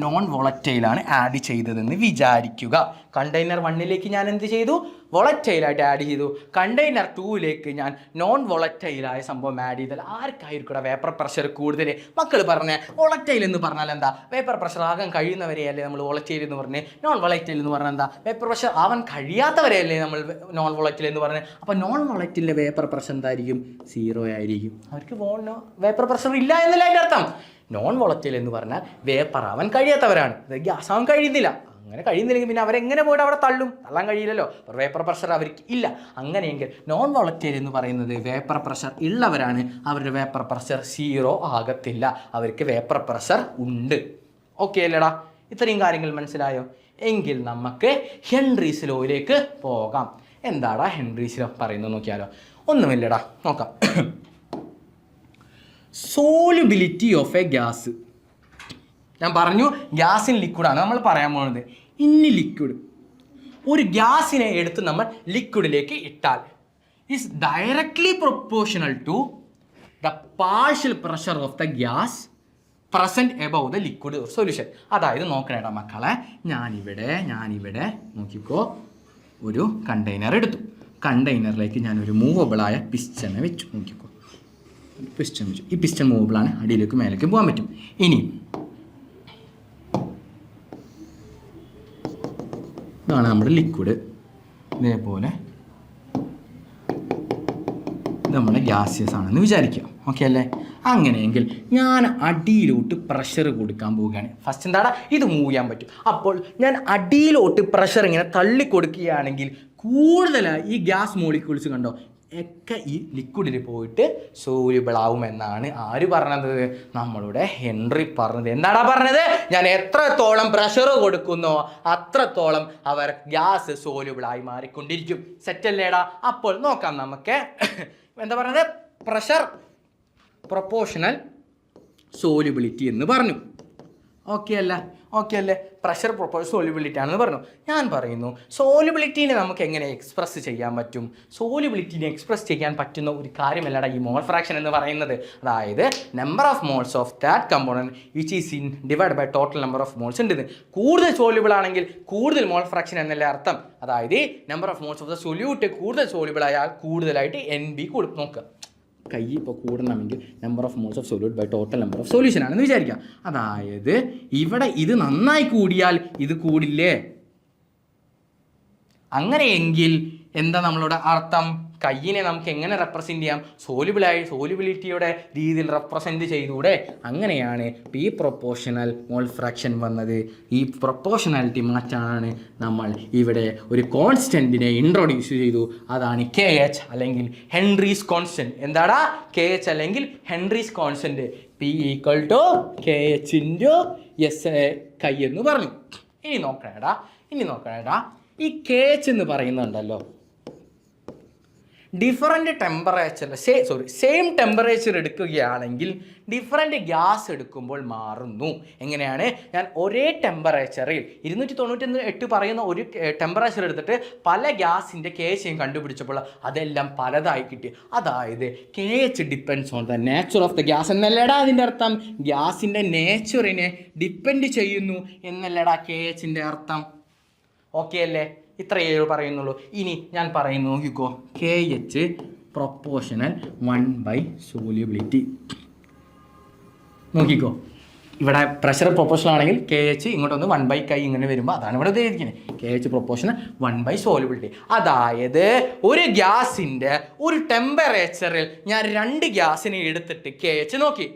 നോൺ വോളറ്റൈലാണ് ആഡ് ചെയ്തതെന്ന് വിചാരിക്കുക. കണ്ടെയ്നർ 1ലേക്ക് ഞാൻ എന്ത് ചെയ്തു? വോളറ്റൈലായിട്ട് ആഡ് ചെയ്തു. കണ്ടെയ്നർ 2ലേക്ക് ഞാൻ നോൺ വോളറ്റൈലായ സംഭവം ആഡ് ചെയ്താൽ ആർക്കായിരിക്കും വേപ്പർ പ്രഷർ കൂടുതൽ? മക്കൾ പറഞ്ഞേ, വോളറ്റൈൽ എന്ന് പറഞ്ഞാൽ എന്താ? വേപ്പർ പ്രഷർ ആകാൻ കഴിയുന്നവരെയല്ലേ നമ്മൾ വോളറ്റൈൽ എന്ന് പറഞ്ഞേ. നോൺ വോളറ്റൈൽ എന്ന് പറഞ്ഞാൽ എന്താ? വേപ്പർ പ്രഷർ ആവാൻ കഴിയാത്തവരെയല്ലേ നമ്മൾ നോൺ വോളറ്റൈൽ എന്ന് പറഞ്ഞത്. അപ്പോൾ നോൺ വോളറ്റൈലിൻ്റെ വേപ്പർ പ്രഷർ എന്തായിരിക്കും? 0 ആയിരിക്കും. അവർക്ക് വേപ്പർ പ്രഷർ ഇല്ല എന്നല്ല അതിൻ്റെ അർത്ഥം. നോൺ വോളറ്റൈൽ എന്ന് പറഞ്ഞാൽ വേപ്പർ ആവാൻ കഴിയാത്തവരാണ്. ഗ്യാസ് ആവാൻ കഴിയുന്നില്ല. അങ്ങനെ കഴിയുന്നില്ലെങ്കിൽ പിന്നെ അവരെങ്ങനെ പോയിട്ട് അവിടെ തള്ളാൻ കഴിയില്ലല്ലോ. വേപ്പർ പ്രഷർ അവർക്ക് ഇല്ല. അങ്ങനെയെങ്കിൽ നോൺ വോളറ്റൈൽ എന്ന് പറയുന്നത് വേപ്പർ പ്രഷർ ഉള്ളവരാണ്. അവരുടെ വേപ്പർ പ്രഷർ 0 ആകത്തില്ല. അവർക്ക് വേപ്പർ പ്രഷർ ഉണ്ട്. ഓക്കെ അല്ലേടാ? ഇത്രയും കാര്യങ്ങൾ മനസ്സിലായോ? എങ്കിൽ നമുക്ക് ഹെൻറീസ് ലോയിലേക്ക് പോകാം. എന്താടാ ഹെൻറീസ് ലോ പറയുന്നത് നോക്കിയാലോ? ഒന്നുമില്ലടാ, നോക്കാം. Solubility of A gas. ഞാൻ പറഞ്ഞു ഗ്യാസിൻ ലിക്വിഡാണ് നമ്മൾ പറയാൻ പോകുന്നത്. ഇനി ലിക്വിഡ്, ഒരു ഗ്യാസിനെ എടുത്ത് നമ്മൾ ലിക്വിഡിലേക്ക് ഇട്ടാൽ is directly proportional to the partial pressure of the gas present above the liquid solution. അതായത് നോക്കണേടാ മക്കളെ, ഞാനിവിടെ നോക്കിക്കോ, ഒരു കണ്ടെയ്നർ എടുത്തു. കണ്ടെയ്നറിലേക്ക് ഞാനൊരു മൂവബിളായ പിസ്റ്റനെ വെച്ചു. നോക്കിക്കോ, പിസ്റ്റൺ വെച്ചു. ഈ പിസ്റ്റൺ മൂവബിളാണ്, അടിയിലേക്ക് മേലേക്ക് പോകാൻ പറ്റും. ഇനി ഇതാണ് നമ്മുടെ ലിക്വിഡ്. ഇതേപോലെ നമ്മുടെ ഗ്യാസിയസ് ആണെന്ന് വിചാരിക്കുക. ഓക്കെ അല്ലേ? അങ്ങനെയെങ്കിൽ ഞാൻ അടിയിലോട്ട് പ്രഷർ കൊടുക്കാൻ പോവുകയാണ്. ഫസ്റ്റ് എന്താടാ, ഇത് മൂവ് ചെയ്യാൻ പറ്റും. അപ്പോൾ ഞാൻ അടിയിലോട്ട് പ്രഷർ ഇങ്ങനെ തള്ളി കൊടുക്കുകയാണെങ്കിൽ കൂടുതലായി ഈ ഗ്യാസ് മോളിക്യൂൾസ് കണ്ടോ ഒക്കെ ഈ ലിക്വിഡിൽ പോയിട്ട് സോല്യൂബിൾ ആവും എന്നാണ് ആര് പറഞ്ഞത്? നമ്മളുടെ ഹെൻറി പറഞ്ഞത്. എന്താടാ പറഞ്ഞത്? ഞാൻ എത്രത്തോളം പ്രഷർ കൊടുക്കുന്നോ അത്രത്തോളം അവർ ഗ്യാസ് സോല്യൂബിളായി മാറിക്കൊണ്ടിരിക്കും. സെറ്റല്ലേടാ? അപ്പോൾ നോക്കാം നമുക്ക്. എന്താ പറഞ്ഞത്? പ്രഷർ പ്രൊപ്പോർഷണൽ സോല്യൂബിലിറ്റി എന്ന് പറഞ്ഞു. ഓക്കെ അല്ലേ? പ്രഷർ പ്രൊപ്പോർഷണൽ സോല്യൂബിലിറ്റി ആണെന്ന് പറഞ്ഞു. ഞാൻ പറയുന്നു, സോല്യൂബിലിറ്റീനെ നമുക്ക് എങ്ങനെ എക്സ്പ്രസ് ചെയ്യാൻ പറ്റും? സോല്യൂബിലിറ്റീനെ എക്സ്പ്രസ് ചെയ്യാൻ പറ്റുന്ന ഒരു കാര്യമല്ലടാ ഈ മോൾ ഫ്രാക്ഷൻ എന്ന് പറയുന്നത്. അതായത് number of moles of that component which is in divide by total number of moles ഉണ്ട്. കൂടുതൽ സോല്യൂബിൾ ആണെങ്കിൽ കൂടുതൽ മോൾ ഫ്രാക്ഷൻ എന്നല്ലേ അർത്ഥം. അതായത് number of moles of the solute കൂടുതൽ സോല്യൂബിൾ ആയാൽ കൂടുതലായിട്ട് NB കൂടും. നോക്കുക, കൈ ഇപ്പോൾ കൂടണമെങ്കിൽ number of moles of solute by total number of solution ആണെന്ന് വിചാരിക്കാം. അതായത് ഇവിടെ ഇത് നന്നായി കൂടിയാൽ ഇത് കൂടില്ലേ? അങ്ങനെയെങ്കിൽ എന്താ നമ്മളുടെ അർത്ഥം? കയ്യിനെ നമുക്ക് എങ്ങനെ റെപ്രസെൻറ്റ് ചെയ്യാം? സോല്യൂബിലിറ്റിയുടെ രീതിയിൽ റെപ്രസെൻറ്റ് ചെയ്തൂടെ? അങ്ങനെയാണ് ഈ പ്രൊപ്പോർഷണൽ മോൾ ഫ്രാക്ഷൻ വന്നത്. ഈ പ്രൊപ്പോർഷണാലിറ്റി മാറ്റാനാണ് നമ്മൾ ഇവിടെ ഒരു കോൺസ്റ്റൻറ്റിനെ ഇൻട്രൊഡ്യൂസ് ചെയ്തു. അതാണ് KH അല്ലെങ്കിൽ ഹെൻറീസ് കോൺസ്റ്റൻറ്റ്. എന്താടാ? KH അല്ലെങ്കിൽ Henry's constant. P = KH × S കൈ എന്ന് പറഞ്ഞു. ഇനി നോക്കണേടാ ഈ KH എന്ന് പറയുന്നുണ്ടല്ലോ, ഡിഫറൻറ്റ് ടെമ്പറേച്ചർ സെയിം ടെമ്പറേച്ചർ എടുക്കുകയാണെങ്കിൽ ഡിഫറൻറ്റ് ഗ്യാസ് എടുക്കുമ്പോൾ മാറുന്നു. എങ്ങനെയാണ്? ഞാൻ ഒരേ ടെമ്പറേച്ചറിൽ 298 പറയുന്ന ഒരു ടെമ്പറേച്ചർ എടുത്തിട്ട് പല ഗ്യാസിൻ്റെ KH കണ്ടുപിടിച്ചപ്പോൾ അതെല്ലാം പലതായി കിട്ടി. അതായത് KH depends on the nature of the gas എന്നല്ലടാ അതിൻ്റെ അർത്ഥം. ഗ്യാസിൻ്റെ നേച്ചറിനെ ഡിപ്പെൻഡ് ചെയ്യുന്നു എന്നല്ലടാ KHൻ്റെ അർത്ഥം. ഓക്കെ അല്ലേ? ഇത്രയേ പറയുന്നുള്ളൂ. ഇനി ഞാൻ പറയുന്നു, നോക്കിക്കോ, KH പ്രൊപ്പോർഷണൽ 1 സോല്യൂബിലിറ്റി. നോക്കിക്കോ, ഇവിടെ പ്രഷർ പ്രൊപ്പോർഷണൽ ആണെങ്കിൽ KH ഇങ്ങോട്ടൊന്ന് 1/K ഇങ്ങനെ വരുമ്പോൾ അതാണ് ഇവിടെ ഉദ്ദേശിക്കുന്നത്. KH proportional 1 സോല്യൂബിലിറ്റി. അതായത് ഒരു ഗ്യാസിൻ്റെ ഒരു ടെമ്പറേച്ചറിൽ ഞാൻ 2 ഗ്യാസിനെ എടുത്തിട്ട് KH നോക്കി.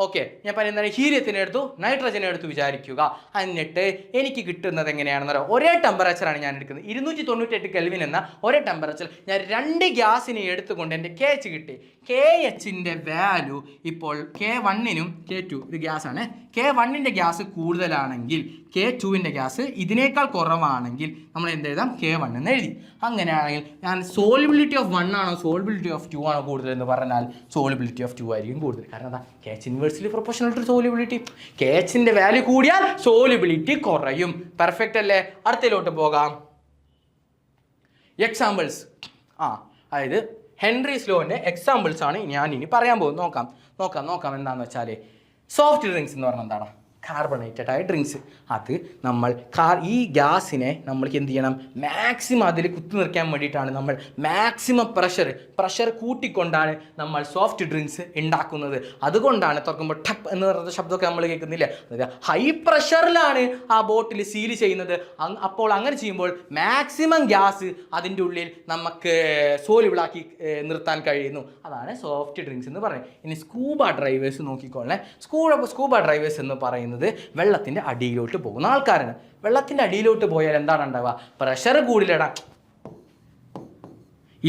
ഓക്കെ, ഞാൻ പറയുന്നത് ഹീലിയത്തിനെ എടുത്തു, നൈട്രജനെ എടുത്തു വിചാരിക്കുക. എന്നിട്ട് എനിക്ക് കിട്ടുന്നത് എങ്ങനെയാണെന്ന് പറയാം. ഒരേ ടെമ്പറേച്ചറാണ് ഞാൻ എടുക്കുന്നത്. 298 കെൽവിൻ എന്ന ഒരേ ടെമ്പറേച്ചർ ഞാൻ 2 ഗ്യാസിനെ എടുത്തുകൊണ്ട് എൻ്റെ KH കിട്ടി. KHൻ്റെ വാല്യൂ ഇപ്പോൾ K1നും K2 ഇത് ഗ്യാസാണ്. K1ൻ്റെ ഗ്യാസ് കൂടുതലാണെങ്കിൽ K2ൻ്റെ ഗ്യാസ് ഇതിനേക്കാൾ കുറവാണെങ്കിൽ നമ്മൾ എന്ത് എഴുതാം? K1 എന്ന് എഴുതി. അങ്ങനെയാണെങ്കിൽ ഞാൻ സോൾബിലിറ്റി ഓഫ് 1 ആണോ സോൾബിലിറ്റി ഓഫ് 2 ആണോ കൂടുതൽ എന്ന് പറഞ്ഞാൽ സോൾബിലിറ്റി ഓഫ് 2 ആയിരിക്കും കൂടുതൽ. കാരണം എന്താ? KH inversely proportional to solubility. KHൻ്റെ വാല്യൂ കൂടിയാൽ സോൾബിലിറ്റി കുറയും. പെർഫെക്റ്റ് അല്ലേ? അടുത്തതിലോട്ട് പോകാം. എക്സാമ്പിൾസ്. അതായത് ഹെൻറീസ് ലോൻ്റെ എക്സാമ്പിൾസ് ആണ് ഞാൻ ഇനി പറയാൻ പോകുന്നത്. നോക്കാം എന്താണെന്ന് വെച്ചാൽ സോഫ്റ്റ് ഡ്രിങ്ക്സ് എന്ന് പറഞ്ഞാൽ എന്താണ്? കാർബണേറ്റഡ് ആയ ഡ്രിങ്ക്സ്. അത് നമ്മൾ ഈ ഗ്യാസിനെ നമ്മൾക്ക് എന്ത് ചെയ്യണം? മാക്സിമം അതിൽ കുത്തി നിൽക്കാൻ വേണ്ടിയിട്ടാണ് നമ്മൾ മാക്സിമം പ്രഷർ കൂട്ടിക്കൊണ്ടാണ് നമ്മൾ സോഫ്റ്റ് ഡ്രിങ്ക്സ് ഉണ്ടാക്കുന്നത്. അതുകൊണ്ടാണ് തുറക്കുമ്പോൾ ടപ്പ് എന്ന് പറയുന്ന ശബ്ദമൊക്കെ നമ്മൾ കേൾക്കുന്നില്ലേ? അതായത് ഹൈ പ്രഷറിലാണ് ആ ബോട്ടിൽ സീൽ ചെയ്യുന്നത്. അപ്പോൾ അങ്ങനെ ചെയ്യുമ്പോൾ മാക്സിമം ഗ്യാസ് അതിൻ്റെ ഉള്ളിൽ നമുക്ക് സോല്യൂബിളാക്കി നിർത്താൻ കഴിയുന്നു. അതാണ് സോഫ്റ്റ് ഡ്രിങ്ക്സ് എന്ന് പറയുന്നത്. ഇനി സ്കൂബ ഡ്രൈവേഴ്സ് നോക്കിക്കോളേ. സ്കൂബ ഡ്രൈവേഴ്സ് എന്ന് പറയുന്നത് വെള്ളത്തിൻ്റെ അടിയിലോട്ട് പോകുന്ന ആൾക്കാരാണ്. വെള്ളത്തിൻ്റെ അടിയിലോട്ട് പോയാൽ എന്താണ് ഉണ്ടാവുക? പ്രഷർ കൂടില്ലടാ.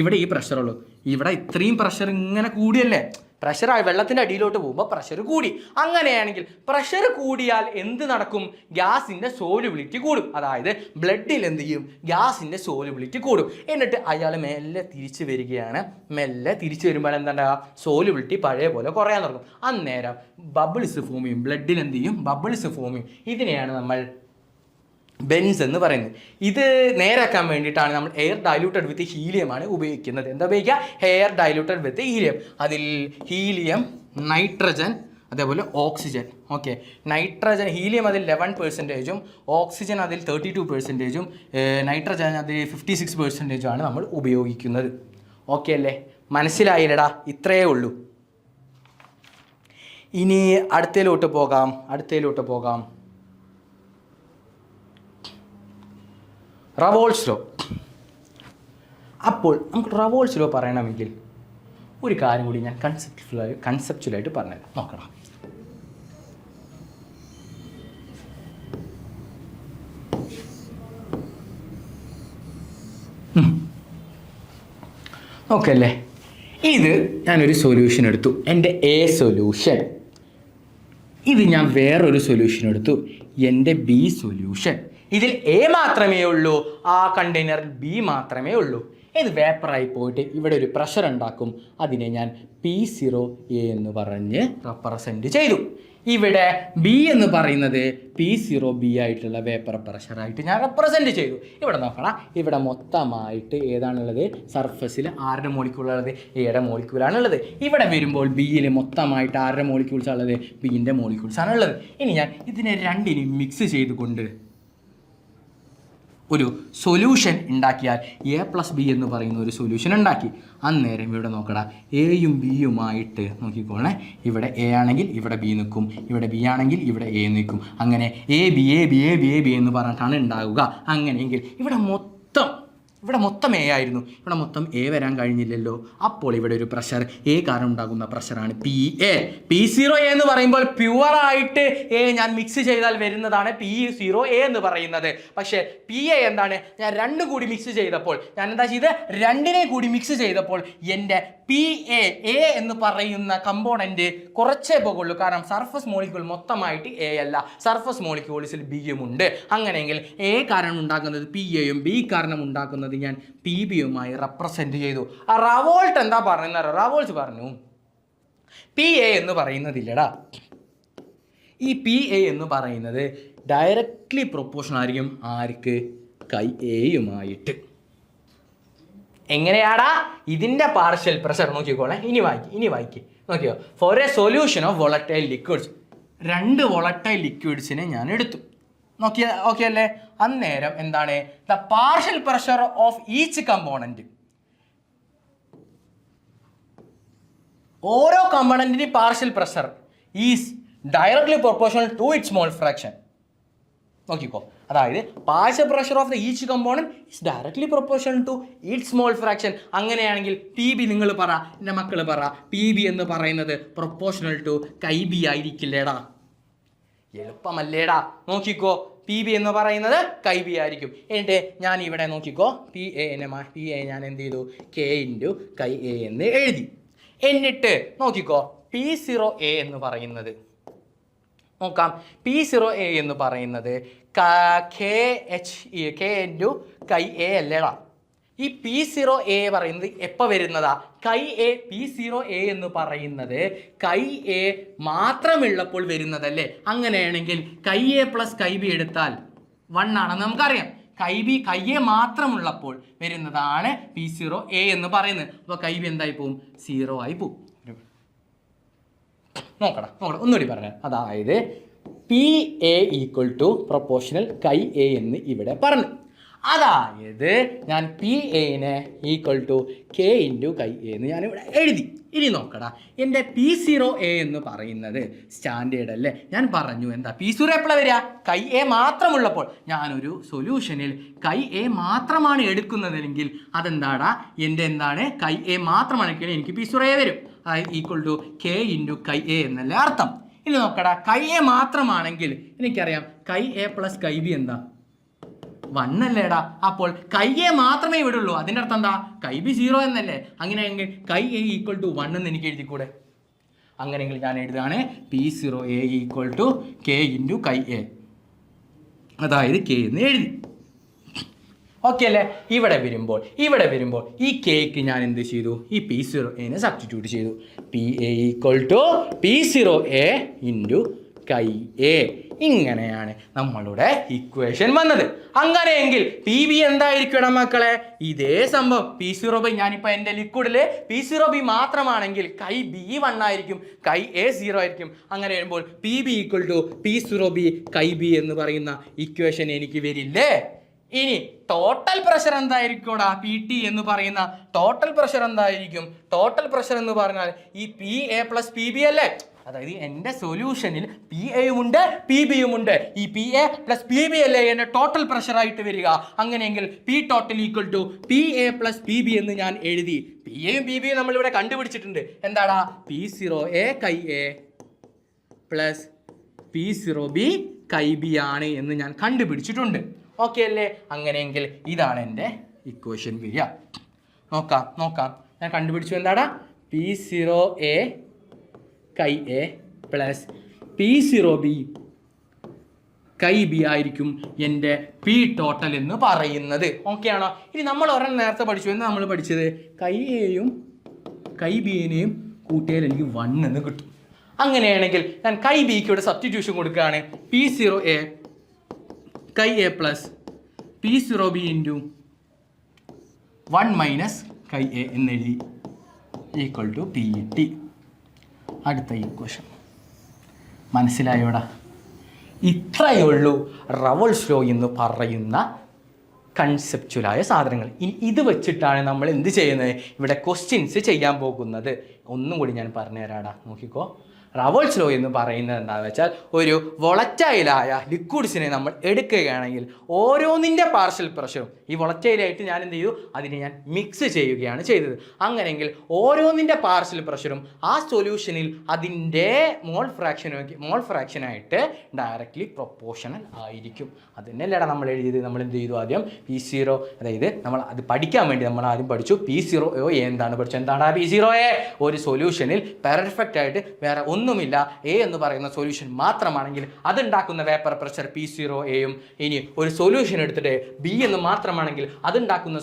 ഇവിടെ ഈ പ്രഷറുള്ളൂ, ഇവിടെ ഇത്രയും പ്രഷർ ഇങ്ങനെ കൂടിയല്ലേ? പ്രഷറായി വെള്ളത്തിൻ്റെ അടിയിലോട്ട് പോകുമ്പോൾ പ്രഷർ കൂടി. അങ്ങനെയാണെങ്കിൽ പ്രഷർ കൂടിയാൽ എന്ത് നടക്കും? ഗ്യാസിൻ്റെ സോല്യൂബിലിറ്റി കൂടും. അതായത് ബ്ലഡിൽ എന്ത് ചെയ്യും? ഗ്യാസിൻ്റെ സോല്യൂബിലിറ്റി കൂടും. എന്നിട്ട് അയാൾ മെല്ലെ തിരിച്ചു വരികയാണ്. മെല്ലെ തിരിച്ചു വരുമ്പോൾ എന്താ? സോല്യൂബിലിറ്റി പഴയ പോലെ കുറയാൻ തുടങ്ങും. അന്നേരം ബബിൾസ് ഫോം ചെയ്യും. ബ്ലഡിൽ എന്ത് ചെയ്യും? ബബിൾസ് ഫോം ചെയ്യും. ഇതിനെയാണ് നമ്മൾ ബെൻസ് എന്ന് പറയുന്നത്. ഇത് നേരാക്കാൻ വേണ്ടിയിട്ടാണ് നമ്മൾ എയർ ഡൈല്യൂട്ടഡ് വിത്ത് ഹീലിയമാണ് ഉപയോഗിക്കുന്നത്. എന്താ ഉപയോഗിക്കുക? എയർ ഡൈല്യൂട്ടഡ് വിത്ത് ഹീലിയം. അതിൽ ഹീലിയം, നൈട്രജൻ, അതേപോലെ ഓക്സിജൻ. ഓക്കെ, ഹീലിയം അതിൽ 11%, ഓക്സിജൻ അതിൽ 32%, നൈട്രജൻ അതിൽ 56% നമ്മൾ ഉപയോഗിക്കുന്നത്. ഓക്കെ അല്ലേ? മനസ്സിലായില്ലടാ? ഇത്രയേ ഉള്ളൂ. ഇനി അടുത്തതിലോട്ട് പോകാം. റവോൾട്ട്സ് ലോ. അപ്പോൾ നമുക്ക് റവോൾട്ട്സ് ലോ പറയണമെങ്കിൽ ഒരു കാര്യം കൂടി ഞാൻ കൺസെപ്ച്വലായിട്ട് പറഞ്ഞത് നോക്കണം. ഓക്കെ അല്ലേ? ഇത് ഞാനൊരു സൊല്യൂഷൻ എടുത്തു, എൻ്റെ എ സൊല്യൂഷൻ. ഇത് ഞാൻ വേറൊരു സൊല്യൂഷൻ എടുത്തു, എൻ്റെ ബി സൊല്യൂഷൻ. ഇതിൽ എ മാത്രമേ ഉള്ളൂ, ആ കണ്ടെയ്നറിൽ ബി മാത്രമേ ഉള്ളൂ. ഇത് വേപ്പറായി പോയിട്ട് ഇവിടെ ഒരു പ്രഷർ ഉണ്ടാക്കും. അതിനെ ഞാൻ P0A എന്ന് പറഞ്ഞ് റെപ്രസെൻറ്റ് ചെയ്തു. ഇവിടെ ബി എന്ന് പറയുന്നത് P0B ആയിട്ടുള്ള വേപ്പർ പ്രഷറായിട്ട് ഞാൻ റെപ്രസെൻറ്റ് ചെയ്തു. ഇവിടെ നോക്കണം, ഇവിടെ മൊത്തമായിട്ട് ഏതാണുള്ളത്? സർഫസിൽ ആരുടെ മോളിക്യൂളുള്ളത്? എയുടെ മോളിക്യൂളാണുള്ളത്. ഇവിടെ വരുമ്പോൾ ബിയിൽ മൊത്തമായിട്ട് ആരുടെ മോളിക്യൂൾസ് ഉള്ളത്? ബിൻ്റെ മോളിക്യൂൾസ് ആണുള്ളത്. ഇനി ഞാൻ ഇതിനെ രണ്ടിനും മിക്സ് ചെയ്തുകൊണ്ട് ഒരു സൊല്യൂഷൻ ഉണ്ടാക്കിയാൽ A+B എന്ന് പറയുന്ന ഒരു സൊല്യൂഷൻ ഉണ്ടാക്കി. അന്നേരം ഇവിടെ നോക്കടാ, എയും ബിയുമായിട്ട് നോക്കിക്കോളേ. ഇവിടെ എ ആണെങ്കിൽ ഇവിടെ ബി നിൽക്കും, ഇവിടെ ബി ആണെങ്കിൽ ഇവിടെ എ നിൽക്കും. അങ്ങനെ എ ബി എന്ന് പറഞ്ഞിട്ടാണ് ഉണ്ടാവുക. അങ്ങനെയെങ്കിൽ ഇവിടെ മൊത്തം എ ആയിരുന്നു, ഇവിടെ മൊത്തം എ വരാൻ കഴിഞ്ഞില്ലല്ലോ. അപ്പോൾ ഇവിടെ ഒരു പ്രഷർ, എ കാരണം ഉണ്ടാകുന്ന പ്രഷറാണ് P0A എന്ന് പറയുമ്പോൾ പ്യുവറായിട്ട് എ ഞാൻ മിക്സ് ചെയ്താൽ വരുന്നതാണ് P0A എന്ന് പറയുന്നത്. പക്ഷേ PA എന്താണ്? ഞാൻ രണ്ടും കൂടി മിക്സ് ചെയ്തപ്പോൾ ഞാൻ എന്താ ചെയ്ത്? രണ്ടിനെ കൂടി മിക്സ് ചെയ്തപ്പോൾ എൻ്റെ PA എന്ന് പറയുന്ന കമ്പോണൻറ്റ് കുറച്ചേ പോകുള്ളൂ. കാരണം സർഫസ് മോളിക്യൂൾ മൊത്തമായിട്ട് എ അല്ല, സർഫസ് മോളിക്യൂൾസിൽ ബിയും ഉണ്ട്. അങ്ങനെയെങ്കിൽ എ കാരണം ഉണ്ടാക്കുന്നത് PAയും ബി കാരണം ഉണ്ടാക്കുന്നത് ഞാൻ PBയുമായി റെപ്രസെൻറ്റ് ചെയ്തു. റവോൾട്ട് എന്താ പറയുന്നത്? റവോൾട്ട് പറഞ്ഞു PA എന്ന് പറയുന്നതില്ലടാ, ഈ PA എന്ന് പറയുന്നത് ഡയറക്റ്റ്ലി പ്രൊപ്പോർഷണൽ ആയിരിക്കും ആർക്ക്? കൈ എയുമായിട്ട്. എങ്ങനെയാടാ? ഇതിൻ്റെ പാർഷ്യൽ പ്രഷർ നോക്കിക്കോളെ. ഇനി വായിക്ക് നോക്കിയോ. For a solution of volatile liquids, 2 volatile ലിക്വിഡ്സിനെ ഞാൻ എടുത്തു. ഓക്കെ അല്ലേ? അന്നേരം എന്താണ്? The partial pressure of each component, ഓരോ കമ്പോണൻറ്റിൻ്റെ partial pressure is directly proportional to its mole fraction. നോക്കിക്കോ, അതായത് partial pressure of the each component is directly proportional to its mole fraction. അങ്ങനെയാണെങ്കിൽ PB നിങ്ങൾ പറ, എൻ്റെ മക്കൾ പറ, PB എന്ന് പറയുന്നത് പ്രൊപ്പോർഷണൽ ടു കൈ ബി ആയിരിക്കില്ലേടാ? എളുപ്പമല്ലേടാ? നോക്കിക്കോ, PB എന്ന് പറയുന്നത് കൈ ബി ആയിരിക്കും. എന്നിട്ട് ഞാൻ ഇവിടെ നോക്കിക്കോ, PA ഞാൻ എന്ത് ചെയ്തു? K × കൈ A എന്ന് എഴുതി. എന്നിട്ട് നോക്കിക്കോ, P0A എന്ന് പറയുന്നത് നോക്കാം. P0A എന്ന് പറയുന്നത് K × കൈ A അല്ലേടാ? ഈ P0A പറയുന്നത് എപ്പോൾ വരുന്നതാ? കൈ A. P0A എന്ന് പറയുന്നത് കൈ A മാത്രമുള്ളപ്പോൾ വരുന്നതല്ലേ? അങ്ങനെയാണെങ്കിൽ കൈ A + കൈ B എടുത്താൽ 1 ആണെന്ന് നമുക്കറിയാം. കൈ A മാത്രമുള്ളപ്പോൾ വരുന്നതാണ് P0A എന്ന് പറയുന്നത്. അപ്പോൾ കൈ B എന്തായി പോവും? 0 ആയി പോവും. നോക്കടാ ഒന്നുകൂടി പറഞ്ഞാൽ, അതായത് PA = പ്രൊപ്പോർഷണൽ കൈ A എന്ന് ഇവിടെ പറഞ്ഞു. അതായത് ഞാൻ PA = K × കൈ A എന്ന് ഞാനിവിടെ എഴുതി. ഇനി നോക്കടാ, എൻ്റെ P0A എന്ന് പറയുന്നത് സ്റ്റാൻഡേർഡ് അല്ലേ? ഞാൻ പറഞ്ഞു എന്താ P0 എപ്പോഴാണ് വരിക? കൈ A മാത്രമുള്ളപ്പോൾ. ഞാനൊരു സൊല്യൂഷനിൽ കൈ A മാത്രമാണ് എടുക്കുന്നതെങ്കിൽ അതെന്താടാ? എൻ്റെ എന്താണ്? കൈ A മാത്രമാണെങ്കിൽ എനിക്ക് P0A വരും. അതായത് K × കൈ A എന്നല്ലേ അർത്ഥം. ഇനി നോക്കടാ, കൈ A മാത്രമാണെങ്കിൽ എനിക്കറിയാം കൈ A + കൈ B എന്താ? 1 അല്ലേടാ? അപ്പോൾ കൈ A മാത്രമേ ഇവിടെ ഉള്ളൂ. അതിൻ്റെ അർത്ഥം എന്താ? കൈ B 0 എന്നല്ലേ? അങ്ങനെയെങ്കിൽ കൈ A = 1 എന്ന് എനിക്ക് എഴുതിക്കൂടെ? അങ്ങനെയെങ്കിൽ ഞാൻ എഴുതുകയാണ് P0A = K × കൈ A, അതായത് K എന്ന് എഴുതി. ഓക്കെ അല്ലേ? ഇവിടെ വരുമ്പോൾ ഈ കേക്ക് ഞാൻ എന്ത് ചെയ്തു? ഈ P0A സബ്സ്റ്റിറ്റ്യൂട്ട് ചെയ്തു. PA = P0A × കൈ A. ഇങ്ങനെയാണ് നമ്മളുടെ ഇക്വേഷൻ വന്നത്. അങ്ങനെയെങ്കിൽ PB എന്തായിരിക്കണം മക്കളെ? ഇതേ സംഭവം P0B. ഞാനിപ്പോൾ എൻ്റെ ലിക്വിഡിൽ P0B മാത്രമാണെങ്കിൽ കൈ B 1 ആയിരിക്കും, കൈ A 0 ആയിരിക്കും. അങ്ങനെ വരുമ്പോൾ PB = P0B കൈ B എന്ന് പറയുന്ന ഇക്വേഷൻ എനിക്ക് വരില്ലേ? ഇനി ടോട്ടൽ പ്രഷർ എന്തായിരിക്കുംടാ? PT എന്ന് പറയുന്ന ടോട്ടൽ പ്രഷർ എന്തായിരിക്കും? ടോട്ടൽ പ്രഷർ എന്ന് പറഞ്ഞാൽ ഈ PA + PB അല്ലേ? അതായത് എൻ്റെ സൊല്യൂഷനിൽ PAയും ഉണ്ട് PBയും ഉണ്ട്. ഈ PA + PB അല്ലേ എൻ്റെ ടോട്ടൽ പ്രഷറായിട്ട് വരിക. അങ്ങനെയെങ്കിൽ P total = PA + PB എന്ന് ഞാൻ എഴുതി. PAയും PBയും നമ്മളിവിടെ കണ്ടുപിടിച്ചിട്ടുണ്ട്. എന്താടാ? P0A കൈ A + P0B കൈ B ആണ് എന്ന് ഞാൻ കണ്ടുപിടിച്ചിട്ടുണ്ട്. ഓക്കെ അല്ലേ? അങ്ങനെയെങ്കിൽ ഇതാണ് എൻ്റെ ഇക്വേഷൻ വരിക. നോക്കാം. ഞാൻ കണ്ടുപിടിച്ചു. എന്താടാ? P0A chi A plus P0B chi B ആയിരിക്കും എൻ്റെ പി ടോട്ടൽ എന്ന് പറയുന്നത്. ഓക്കെ ആണോ? ഇനി നമ്മൾ ഒരെണ്ണം നേരത്തെ പഠിച്ചു. എന്ന് നമ്മൾ പഠിച്ചത് കൈ എയും കൈ ബിയെയും കൂട്ടിയാൽ എനിക്ക് 1 എന്ന് കിട്ടും. അങ്ങനെയാണെങ്കിൽ ഞാൻ കൈ ബിക്ക് ഇവിടെ സബ്സ്റ്റിറ്റ്യൂഷൻ കൊടുക്കുകയാണ്. P0A chi A plus P0B into 1 minus chi A എന്നെഴുതി equal to PT. അടുത്ത ഇക്വേഷൻ മനസ്സിലായോടാ? ഇത്രയേ ഉള്ളൂ റവോൾസ് ലോ എന്ന് പറയുന്ന കൺസെപ്ച്വലായ സാധനങ്ങൾ. ഇനി ഇത് വെച്ചിട്ടാണ് നമ്മൾ എന്ത് ചെയ്യുന്നത്? ഇവിടെ ക്വസ്റ്റ്യൻസ് ചെയ്യാൻ പോകുന്നത്. ഒന്നും കൂടി ഞാൻ പറഞ്ഞുതരാടാ, നോക്കിക്കോ. റവോൾസ് ലോ എന്ന് പറയുന്നത് എന്താണെന്ന് വെച്ചാൽ ഒരു വൊളറ്റൈലായ ലിക്വിഡ്സിനെ നമ്മൾ എടുക്കുകയാണെങ്കിൽ ഓരോന്നിൻ്റെ പാർഷ്യൽ പ്രഷറും ഈ വൊളറ്റൈലായിട്ട് ഞാൻ എന്ത് ചെയ്തു? അതിനെ ഞാൻ മിക്സ് ചെയ്യുകയാണ് ചെയ്തത്. അങ്ങനെയെങ്കിൽ ഓരോന്നിൻ്റെ പാർഷ്യൽ പ്രഷറും ആ സൊല്യൂഷനിൽ അതിൻ്റെ മോൾ ഫ്രാക്ഷനായിട്ട് ഡയറക്റ്റ്ലി പ്രൊപ്പോർഷണൽ ആയിരിക്കും. അതിനല്ലേടാ നമ്മൾ എഴുതിയത്. നമ്മൾ എന്ത് ചെയ്തു? ആദ്യം P0, അതായത് നമ്മൾ അത് പഠിക്കാൻ വേണ്ടി നമ്മൾ ആദ്യം പഠിച്ചു P0A എന്താണ് പഠിച്ചു. എന്താണ് P0A? ഒരു സൊല്യൂഷനിൽ പെർഫെക്റ്റ് ആയിട്ട് വേറെ ഒന്നുമില്ല, എ എന്ന് പറയുന്ന സൊല്യൂഷൻ മാത്രമാണെങ്കിൽ അതുണ്ടാക്കുന്ന വേപ്പർ പ്രഷർ P0Aയും ഇനി ഒരു സൊല്യൂഷൻ എടുത്തിട്ട് ബി എന്ന് മാത്രമാണെങ്കിൽ അതുണ്ടാക്കുന്ന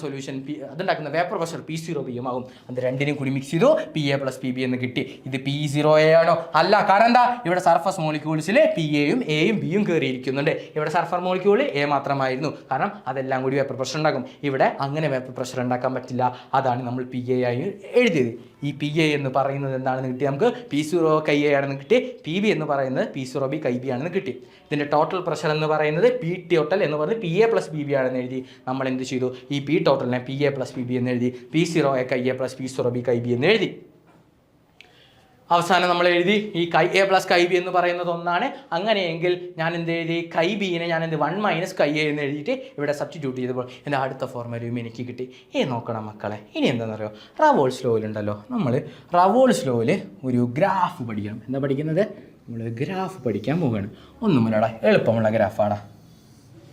അതുണ്ടാക്കുന്ന വേപ്പർ പ്രഷർ P0Bയും ആകും. അത് രണ്ടിനും കൂടി മിക്സ് ചെയ്തു PA + PB എന്ന് കിട്ടി. ഇത് P0A ആണോ? അല്ല. കാരണം എന്താ? ഇവിടെ സർഫസ് മോളിക്യൂൾസിൽ PAയും Aയും Bയും കയറിയിരിക്കുന്നുണ്ട്. ഇവിടെ സർഫർ മോളിക്യൂൾ A മാത്രമായിരുന്നു. കാരണം അതെല്ലാം കൂടി വേപ്പർ പ്രഷർ ഉണ്ടാക്കും. ഇവിടെ അങ്ങനെ വേപ്പർ പ്രഷർ ഉണ്ടാക്കാൻ പറ്റില്ല. അതാണ് നമ്മൾ PA ആയി എഴുതിയത്. ഈ PA എന്ന് പറയുന്നത് എന്താണെന്ന് കിട്ടി? നമുക്ക് P0 കൈ എ ആണെന്ന് കിട്ടി. PB എന്ന് പറയുന്നത് P0B കൈ ബി ആണെന്ന് കിട്ടി. ഇതിൻ്റെ ടോട്ടൽ പ്രഷർ എന്ന് പറയുന്നത് P ടോട്ടൽ എന്ന് പറയുന്നത് PA + PB ആണെന്ന് എഴുതി. നമ്മൾ എന്ത് ചെയ്തു? ഈ P ടോട്ടലിനെ PA + PB എന്ന് എഴുതി. P0A chi A + P0B chi B എന്ന് എഴുതി. അവസാനം നമ്മൾ എഴുതി ഈ കൈ എ + കൈ ബി എന്ന് പറയുന്നത് ഒന്നാണ്. അങ്ങനെയെങ്കിൽ ഞാൻ എന്ത് എഴുതി? കൈ ബീനെ ഞാൻ 1 മൈനസ് കൈ എ എന്ന് എഴുതിയിട്ട് ഇവിടെ സബ്സ്റ്റിറ്റ്യൂട്ട് ചെയ്തപ്പോൾ എൻ്റെ അടുത്ത ഫോർമുലയും എനിക്ക് കിട്ടി. നോക്കണം മക്കളെ. ഇനി എന്താണെന്നറിയോ? റവോൾസ് ലോയിലുണ്ടല്ലോ, നമ്മൾ റവോൾസ് ലോയിൽ ഒരു ഗ്രാഫ് പഠിക്കണം. എന്താ പഠിക്കുന്നത്? നമ്മൾ ഗ്രാഫ് പഠിക്കാൻ പോവുകയാണ്. ഒന്നുമില്ലടാ, എളുപ്പമുള്ള ഗ്രാഫാടാ.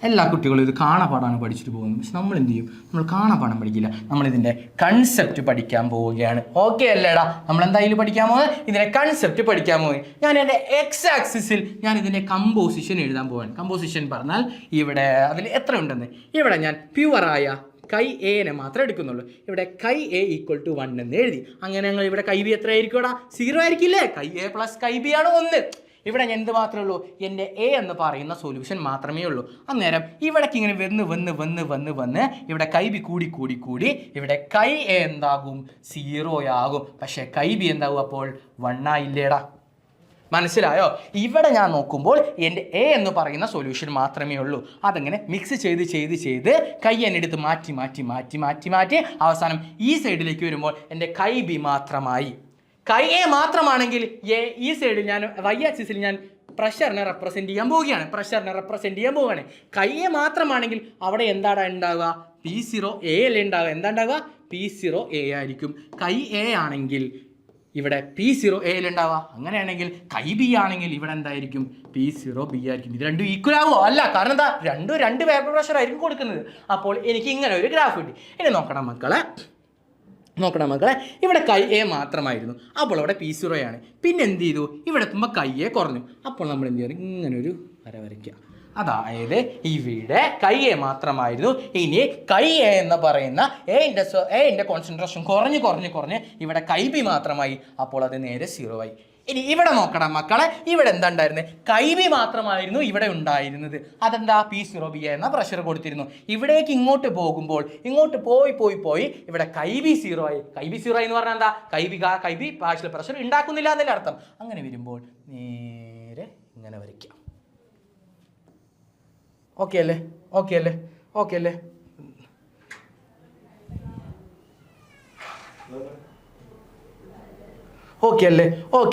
എല്ലാ കുട്ടികളും ഇത് കാണാപ്പാടാണ് പഠിച്ചിട്ട് പോകുന്നത്. പക്ഷെ നമ്മൾ എന്ത് ചെയ്യും? നമ്മൾ കാണാപ്പാടം പഠിക്കില്ല. നമ്മളിതിൻ്റെ കൺസെപ്റ്റ് പഠിക്കാൻ പോവുകയാണ്. ഓക്കെ അല്ലേടാ? നമ്മൾ എന്തായാലും പഠിക്കാൻ പോകുന്നത് ഇതിൻ്റെ കൺസെപ്റ്റ് പഠിക്കാൻ പോകും. ഞാൻ എൻ്റെ എക്സ് ആക്സിസിൽ ഞാൻ ഇതിൻ്റെ കമ്പോസിഷൻ എഴുതാൻ പോവാണ്. കമ്പോസിഷൻ പറഞ്ഞാൽ ഇവിടെ അതിൽ എത്ര ഉണ്ടെന്ന്. ഇവിടെ ഞാൻ പ്യുവറായ കൈ എനെ മാത്രമേ എടുക്കുന്നുള്ളൂ. ഇവിടെ കൈ A = 1 എന്ന് എഴുതി. അങ്ങനെ ഞങ്ങൾ ഇവിടെ കൈ ബി എത്ര ആയിരിക്കും? 0 ആയിരിക്കില്ലേ? കൈ A + കൈ ബി ആണ് 1. ഇവിടെ ഞാൻ എന്ത് മാത്രമേ ഉള്ളൂ? എൻ്റെ എ എന്ന് പറയുന്ന സൊല്യൂഷൻ മാത്രമേ ഉള്ളൂ. അന്നേരം ഇവിടേക്ക് ഇങ്ങനെ വന്ന് ഇവിടെ കൈ ബി കൂടി ഇവിടെ കൈ എ എന്താകും? 0 ആകും. പക്ഷേ കൈ ബി എന്താകും? അപ്പോൾ 1 ആയില്ലേടാ. മനസ്സിലായോ? ഇവിടെ ഞാൻ നോക്കുമ്പോൾ എൻ്റെ എ എന്ന് പറയുന്ന സൊല്യൂഷൻ മാത്രമേ ഉള്ളൂ. അതങ്ങനെ മിക്സ് ചെയ്ത് കൈ എന്നെ എടുത്ത് മാറ്റി അവസാനം ഈ സൈഡിലേക്ക് വരുമ്പോൾ എൻ്റെ കൈ ബി മാത്രമായി. കൈ എ മാത്രമാണെങ്കിൽ ഈ സൈഡിൽ ഞാൻ വൈ ആക്സിസിൽ ഞാൻ പ്രഷറിനെ റെപ്രസെൻറ്റ് ചെയ്യാൻ പോവുകയാണ്. കൈ എ മാത്രമാണെങ്കിൽ അവിടെ എന്താണ് ഉണ്ടാവുക? P0A അല്ലേ ഉണ്ടാവുക? എന്താ ഉണ്ടാവുക? P0A ആയിരിക്കും. കൈ എ ആണെങ്കിൽ ഇവിടെ P0A ഉണ്ടാവുക. അങ്ങനെയാണെങ്കിൽ കൈ ബി ആണെങ്കിൽ ഇവിടെ എന്തായിരിക്കും? P0B ആയിരിക്കും. ഇത് രണ്ടും ഈക്വൽ ആവുമോ? അല്ല. കാരണം എന്താ? രണ്ട് വേപ്പർ പ്രഷർ ആയിരിക്കും കൊടുക്കുന്നത്. അപ്പോൾ എനിക്ക് ഇങ്ങനെ ഒരു ഗ്രാഫ് കിട്ടി. ഇനി നോക്കണം മക്കളെ, ഇവിടെ കൈ എ മാത്രമായിരുന്നു. അപ്പോൾ അവിടെ P0 ആണ്. പിന്നെ എന്ത് ചെയ്തു? ഇവിടെ എത്തുമ്പോൾ കൈ എ കുറഞ്ഞു. അപ്പോൾ നമ്മൾ എന്ത് ചെയ്യണം? ഇങ്ങനൊരു വര വരയ്ക്കുക. അതായത് ഇവിടെ കൈ എ മാത്രമായിരുന്നു. ഇനി കൈ എ എന്ന് പറയുന്ന എന്റെ കോൺസെൻട്രേഷൻ കുറഞ്ഞ് ഇവിടെ കൈ ബി മാത്രമായി. അപ്പോൾ അത് നേരെ 0 ആയി. ഇനി ഇവിടെ നോക്കണം മക്കളെ. ഇവിടെ എന്താ ഉണ്ടായിരുന്നത്? കൈ ബി മാത്രമായിരുന്നു ഇവിടെ ഉണ്ടായിരുന്നത്. അതെന്താ? P0B എന്ന പ്രഷർ കൊടുത്തിരുന്നു. ഇവിടേക്ക് ഇങ്ങോട്ട് പോകുമ്പോൾ ഇങ്ങോട്ട് പോയി ഇവിടെ കൈ ബി 0 ആയി. കൈ ബി 0 ആയി എന്ന് പറഞ്ഞാൽ എന്താ? കൈ ബി പാർഷ്യൽ പ്രഷർ ഉണ്ടാക്കുന്നില്ല എന്നല്ലേ അർത്ഥം. അങ്ങനെ വരുമ്പോൾ നേരെ ഇങ്ങനെ വരയ്ക്കാം. ഓക്കെ അല്ലേ? ഓക്കെ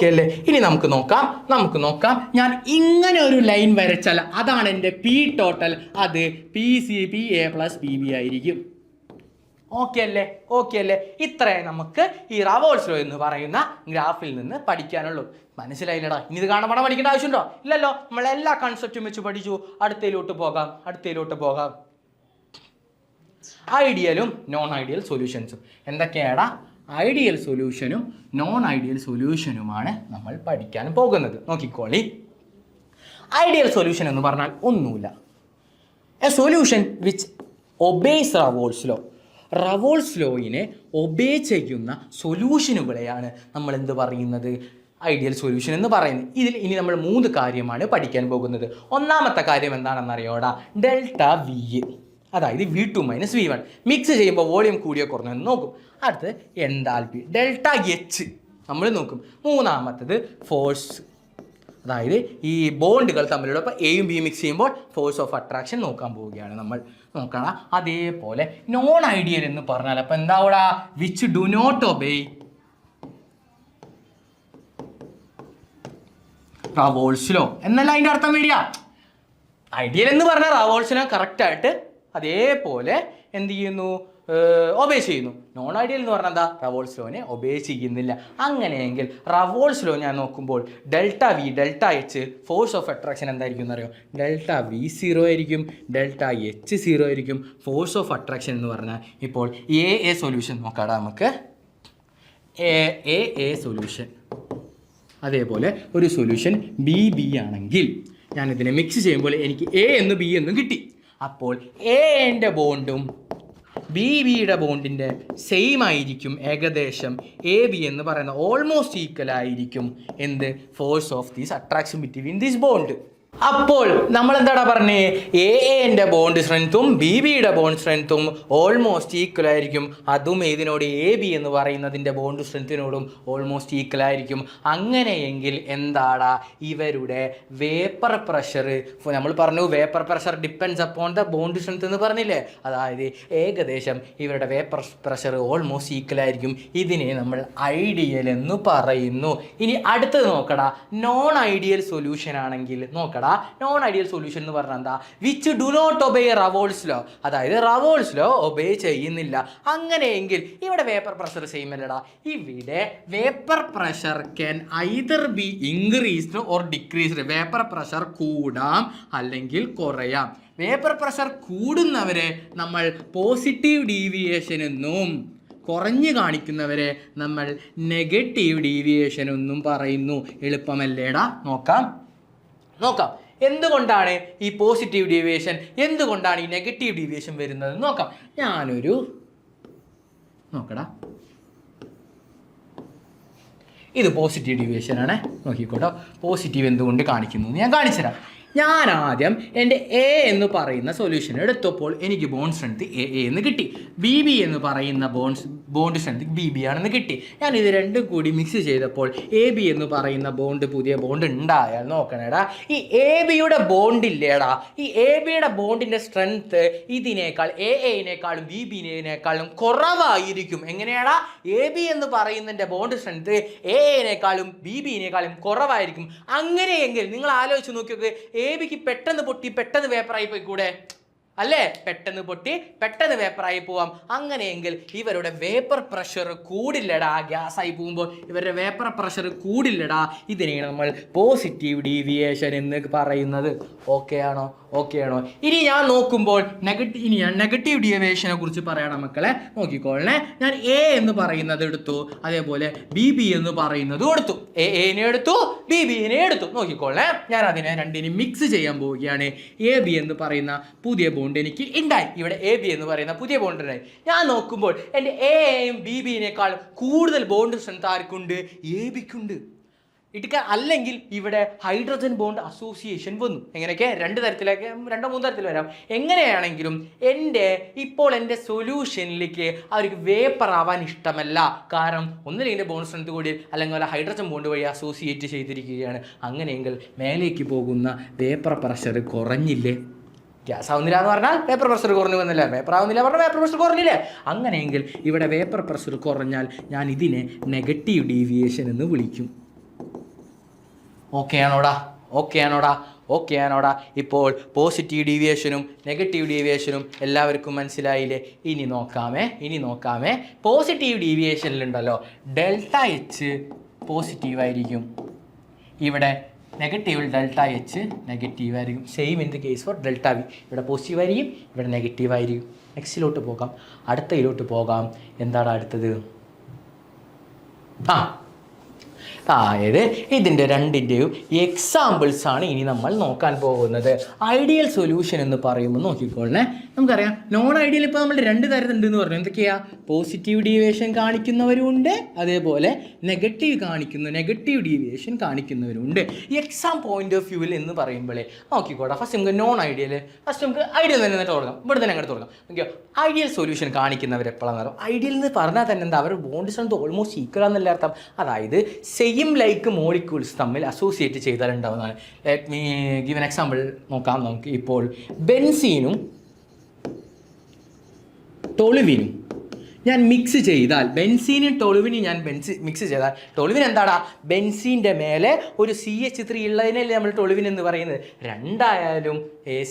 അല്ലേ? ഇനി നമുക്ക് നോക്കാം. ഞാൻ ഇങ്ങനെ ഒരു ലൈൻ വരച്ചാൽ അതാണ് എൻ്റെ പി ടോട്ടൽ. അത് PA + PB ആയിരിക്കും. ഓക്കെ അല്ലേ? ഇത്രേ നമുക്ക് ഈ റവോൾസ് ലോ എന്ന് പറയുന്ന ഗ്രാഫിൽ നിന്ന് പഠിക്കാനുള്ളൂ. മനസ്സിലായില്ലടാ? ഇനി ഇത് കാണാൻ പഠിക്കേണ്ട ആവശ്യമുണ്ടോ? ഇല്ലല്ലോ. നമ്മളെല്ലാ കൺസെപ്റ്റും വെച്ച് പഠിച്ചു. അടുത്തയിലോട്ട് പോകാം. ഐഡിയലും നോൺ ഐഡിയൽ സൊല്യൂഷൻസും എന്തൊക്കെയാടാ? ഐഡിയൽ സൊല്യൂഷനും നോൺ ഐഡിയൽ സൊല്യൂഷനുമാണ് നമ്മൾ പഠിക്കാൻ പോകുന്നത്. നോക്കിക്കോളി, ഐഡിയൽ സൊല്യൂഷൻ എന്ന് പറഞ്ഞാൽ ഒന്നുമില്ല, a solution which obeys Raoult's law. Raoult's ലോയിനെ ഒബേ ചെയ്യുന്ന സൊല്യൂഷനുകളെയാണ് നമ്മൾ എന്ത് പറയുന്നത്, ഐഡിയൽ സൊല്യൂഷൻ എന്ന് പറയുന്നത്. ഇതിൽ ഇനി നമ്മൾ 3 കാര്യമാണ് പഠിക്കാൻ പോകുന്നത്. ഒന്നാമത്തെ കാര്യം എന്താണെന്നറിയോടാ, ഡെൽറ്റ വി, അതായത് V2 - V1 മിക്സ് ചെയ്യുമ്പോൾ വോളിയം കൂടിയോ കുറഞ്ഞോ എന്ന് നോക്കും. അടുത്ത് എൻതാൽപ്പി ഡെൽറ്റ എച്ച് നമ്മൾ നോക്കും. മൂന്നാമത്തത് ഫോഴ്സ്, അതായത് ഈ ബോണ്ടുകൾ തമ്മിലുള്ള ഇപ്പോൾ എയും ബിയും മിക്സ് ചെയ്യുമ്പോൾ ഫോഴ്സ് ഓഫ് അട്രാക്ഷൻ നോക്കാൻ പോവുകയാണ് നമ്മൾ. നോക്കണം, അതേപോലെ നോൺ ഐഡിയൽ എന്ന് പറഞ്ഞാൽ അപ്പം എന്താ അവിടെ, which do not obey Raoult's law എന്നല്ല അതിൻ്റെ അർത്ഥം വരിക. ഐഡിയൽ എന്ന് പറഞ്ഞാൽ റവോൾസ് ലോ കറക്റ്റായിട്ട് അതേപോലെ എന്ത് ചെയ്യുന്നു, ഒബേ ചെയ്യുന്നു. നോൺ ഐഡിയൽ എന്ന് പറഞ്ഞാൽ എന്താ, റവോൾസ് ലോനെ ഒബേ ചെയ്യുന്നില്ല. അങ്ങനെയെങ്കിൽ റവോൾസ് ലോ ഞാൻ നോക്കുമ്പോൾ delta V delta H force of attraction എന്തായിരിക്കും എന്നറിയോ, ഡെൽറ്റ വി 0 ആയിരിക്കും, ഡെൽറ്റ എച്ച് 0 ആയിരിക്കും. ഫോഴ്സ് ഓഫ് അട്രാക്ഷൻ എന്ന് പറഞ്ഞാൽ ഇപ്പോൾ എ സൊല്യൂഷൻ നോക്കാം നമുക്ക്. എ സൊല്യൂഷൻ, അതേപോലെ ഒരു സൊല്യൂഷൻ ബി ആണെങ്കിൽ ഞാനിതിനെ മിക്സ് ചെയ്യുമ്പോൾ എനിക്ക് എ എന്നും ബി എന്നും കിട്ടി. അപ്പോൾ എൻ്റെ ബോണ്ടും ബിയുടെ ബോണ്ടിൻ്റെ സെയിം ആയിരിക്കും, ഏകദേശം എ ബി എന്ന് പറയുന്ന ഓൾമോസ്റ്റ് ഈക്വൽ ആയിരിക്കും എന്ത്, force of these attraction between this bond. അപ്പോൾ നമ്മൾ എന്താടാ പറഞ്ഞേ, എൻ്റെ ബോണ്ട് സ്ട്രെങ്ത്തും ബിയുടെ ബോണ്ട് സ്ട്രെങ്ത്തും ഓൾമോസ്റ്റ് ഈക്വൽ ആയിരിക്കും. അതും ഇതിനോട് എ ബി എന്ന് പറയുന്നതിൻ്റെ ബോണ്ട് സ്ട്രെങ്ത്തിനോടും ഓൾമോസ്റ്റ് ഈക്വൽ ആയിരിക്കും. അങ്ങനെയെങ്കിൽ എന്താടാ, ഇവരുടെ വേപ്പർ പ്രഷർ, നമ്മൾ പറഞ്ഞു vapour pressure depends upon the bond strength എന്ന് പറഞ്ഞില്ലേ, അതായത് ഏകദേശം ഇവരുടെ വേപ്പർ പ്രഷർ ഓൾമോസ്റ്റ് ഈക്വൽ ആയിരിക്കും. ഇതിനെ നമ്മൾ ഐഡിയൽ എന്ന് പറയുന്നു. ഇനി അടുത്തത് നോക്കടാ, നോൺ ഐഡിയൽ സൊല്യൂഷൻ ആണെങ്കിൽ നോക്കടാ, നോൺ ഐഡിയൽ സൊല്യൂഷൻ എന്ന് പറഞ്ഞാൽ എന്താ, which do not obey Raoult's law, അതായത് റവോൾസ് ലോ ഒബേ ചെയ്യുന്നില്ല. അങ്ങനെയെങ്കിൽ ഇവിടെ വേപ്പർ പ്രഷർ സെയിം അല്ലടാ, ഇവിടെ vapour pressure can either B increased or decreased. Vapour pressure കൂടാം അല്ലെങ്കിൽ കുറയാം. വേപ്പർ പ്രഷർ കൂടുന്നവരെ നമ്മൾ പോസിറ്റീവ് ഡീവിയേഷൻ എന്നും കുറഞ്ഞു കാണിക്കുന്നവരെ നമ്മൾ നെഗറ്റീവ് ഡീവിയേഷൻ എന്നും പറയുന്നു. എളുപ്പമല്ലേടാ, നോക്കാം. എന്തുകൊണ്ടാണ് ഈ പോസിറ്റീവ് ഡീവിയേഷൻ, എന്തുകൊണ്ടാണ് ഈ നെഗറ്റീവ് ഡീവിയേഷൻ വരുന്നത് നോക്കാം. നോക്കടാ, ഇത് പോസിറ്റീവ് ഡീവിയേഷൻ ആണ്. നോക്കിക്കോട്ടോ, പോസിറ്റീവ് എന്തുകൊണ്ട് കാണിക്കുന്നു ഞാൻ കാണിച്ചുതരാം. ഞാൻ ആദ്യം എൻ്റെ എ എന്ന് പറയുന്ന സൊല്യൂഷൻ എടുത്തപ്പോൾ എനിക്ക് ബോണ്ട് സ്ട്രെങ്ത് എ എന്ന് കിട്ടി, ബി എന്ന് പറയുന്ന ബോണ്ട് സ്ട്രെങ്ത് ബി ആണെന്ന് കിട്ടി. ഞാൻ ഇത് രണ്ടും കൂടി മിക്സ് ചെയ്തപ്പോൾ എ ബി എന്ന് പറയുന്ന പുതിയ ബോണ്ട് ഉണ്ടായാൽ നോക്കണേടാ, ഈ എ ബിയുടെ ബോണ്ട് ഇല്ലേടാ, ഈ എ ബിയുടെ ബോണ്ടിൻ്റെ സ്ട്രെങ്ത് ഇതിനേക്കാൾ എനേക്കാളും ബിനേക്കാളും കുറവായിരിക്കും. എങ്ങനെയാടാ, എ ബി എന്ന് പറയുന്നതിൻ്റെ ബോണ്ട് സ്ട്രെങ്ത് എനേക്കാളും ബിനേക്കാളും കുറവായിരിക്കും. അങ്ങനെയെങ്കിൽ നിങ്ങൾ ആലോചിച്ച് നോക്കിയൊക്കെ, എ ബിക്ക് പെട്ടെന്ന് പൊട്ടി പെട്ടെന്ന് വേപ്പറായി പോയിക്കൂടെ, അല്ലേ? പെട്ടെന്ന് പൊട്ടി പെട്ടെന്ന് വേപ്പറായി പോവാം. അങ്ങനെയെങ്കിൽ ഇവരുടെ വേപ്പർ പ്രഷർ കൂടില്ലടാ, ഗ്യാസായി പോകുമ്പോൾ ഇവരുടെ വേപ്പർ പ്രഷർ കൂടില്ലടാ. ഇതിനെയാണ് നമ്മൾ പോസിറ്റീവ് ഡീവിയേഷൻ എന്ന് പറയുന്നത്. ഓക്കെ ആണോ? ഇനി ഞാൻ നോക്കുമ്പോൾ നെഗറ്റീവ് ഡീവിയേഷനെ കുറിച്ച് പറയണം മക്കളെ. നോക്കിക്കോളണേ, ഞാൻ എ എന്ന് പറയുന്നത് എടുത്തു, അതേപോലെ ബി എന്ന് പറയുന്നതും എടുത്തു. എനെ എടുത്തു, ബിനെ എടുത്തു. നോക്കിക്കോളണേ, ഞാൻ അതിനെ രണ്ടിനും മിക്സ് ചെയ്യാൻ പോവുകയാണ്. എ ബി എന്ന് പറയുന്ന പുതിയ ബോണ്ട് എനിക്ക് ഉണ്ടായി, ഇവിടെ എ ബി എന്ന് പറയുന്ന പുതിയ ബോണ്ട് ഉണ്ടായി. ഞാൻ നോക്കുമ്പോൾ എൻ്റെ എയും ബിനേക്കാൾ കൂടുതൽ ബോണ്ട് സ്ട്രെങ്ത് ആർക്കുണ്ട്? എ ബിക്കുണ്ട്. അല്ലെങ്കിൽ ഇവിടെ ഹൈഡ്രജൻ ബോണ്ട് അസോസിയേഷൻ വന്നു. എങ്ങനെയൊക്കെ രണ്ടോ മൂന്നോ തരത്തിൽ വരാം. എങ്ങനെയാണെങ്കിലും ഇപ്പോൾ എൻ്റെ സൊല്യൂഷനിലേക്ക് അവർക്ക് വേപ്പർ ആവാൻ ഇഷ്ടമല്ല. കാരണം ഒന്നില്ലെങ്കിൽ ബോണ്ട് സ്ട്രെങ്ത് കൂടി അല്ലെങ്കിൽ ഹൈഡ്രജൻ ബോണ്ട് വഴി അസോസിയേറ്റ് ചെയ്തിരിക്കുകയാണ്. അങ്ങനെയെങ്കിൽ മേലേക്ക് പോകുന്ന വേപ്പർ പ്രഷർ കുറഞ്ഞില്ലേ? ഗ്യാസ് ആവുന്നില്ല എന്ന് പറഞ്ഞാൽ വേപ്പർ പ്രഷർ കുറഞ്ഞു വന്നില്ല, വേപ്പർ ആവുന്നില്ല പറഞ്ഞാൽ വേപ്പർ പ്രഷർ കുറഞ്ഞില്ലേ? അങ്ങനെയെങ്കിൽ ഇവിടെ വേപ്പർ പ്രഷർ കുറഞ്ഞാൽ ഞാൻ ഇതിനെ നെഗറ്റീവ് ഡീവിയേഷൻ എന്ന് വിളിക്കും. ഓക്കെ ആണോടാ? ഇപ്പോൾ പോസിറ്റീവ് ഡീവിയേഷനും നെഗറ്റീവ് ഡീവിയേഷനും എല്ലാവർക്കും മനസ്സിലായില്ലേ? ഇനി നോക്കാമേ. പോസിറ്റീവ് ഡീവിയേഷനിലുണ്ടല്ലോ, ഡെൽറ്റ എച്ച് പോസിറ്റീവ് ആയിരിക്കും, ഇവിടെ നെഗറ്റീവിൽ ഡെൽറ്റ എച്ച് നെഗറ്റീവ് ആയിരിക്കും. Same in the case for delta V, ഇവിടെ പോസിറ്റീവ് ആയിരിക്കും, ഇവിടെ നെഗറ്റീവ് ആയിരിക്കും. നെക്സ്റ്റിലോട്ട് പോകാം, അടുത്തതിലോട്ട് പോകാം. എന്താണ് അടുത്തത്? ആ അതായത് ഇതിൻ്റെ രണ്ടിൻ്റെയും എക്സാമ്പിൾസ് ആണ് ഇനി നമ്മൾ നോക്കാൻ പോകുന്നത്. ഐഡിയൽ സൊല്യൂഷൻ എന്ന് പറയുമ്പോൾ നോക്കിക്കോളേ, നമുക്കറിയാം നോൺ ഐഡിയൽ ഇപ്പോൾ നമ്മൾ രണ്ട് തരത്തിലുണ്ട് എന്ന് പറഞ്ഞു. എന്തൊക്കെയാ? പോസിറ്റീവ് ഡീവിയേഷൻ കാണിക്കുന്നവരുണ്ട്, അതേപോലെ നെഗറ്റീവ് ഡീവിയേഷൻ കാണിക്കുന്നവരുണ്ട്. എക്സാം പോയിന്റ് ഓഫ് വ്യൂവിൽ എന്ന് പറയുമ്പോഴേ നോക്കിക്കോട്ടെ, ഫസ്റ്റ് നമുക്ക് നോൺ ഐഡിയൽ, ഫസ്റ്റ് നമുക്ക് ഐഡിയൽ തന്നെ എന്നിട്ട് തുടങ്ങാം. ഇവിടെ തന്നെ അങ്ങോട്ട് തുടങ്ങാം. ഓക്കെ, ഐഡിയൽ സൊല്യൂഷൻ കാണിക്കുന്നവർ എപ്പോഴാണെന്ന് പറയാം. ഐഡിയൽ എന്ന് പറഞ്ഞാൽ തന്നെ എന്താ, അവർ ബോണ്ട് സ്ട്രെങ്ത് ഓൾമോസ്റ്റ് ഈക്വൽ ആണെന്നല്ല അർത്ഥം. അതായത് സെയിം ലൈക്ക് മോളിക്യൂൾസ് തമ്മിൽ അസോസിയേറ്റ് ചെയ്താൽ ഉണ്ടാവുന്നതാണ്. Let me give an example നോക്കാം നമുക്ക്. ഇപ്പോൾ ബെൻസീനും ടോളുവിനും ഞാൻ മിക്സ് ചെയ്താൽ, ബെൻസീനും ടോളുവിനും ഞാൻ മിക്സ് ചെയ്താൽ, ടോളുവിൻ എന്താടാ? ബെൻസീൻ്റെ മേലെ ഒരു CH3 ഉള്ളതിനല്ലേ നമ്മൾ ടോളുവിൻ എന്ന് പറയുന്നത്. രണ്ടായാലും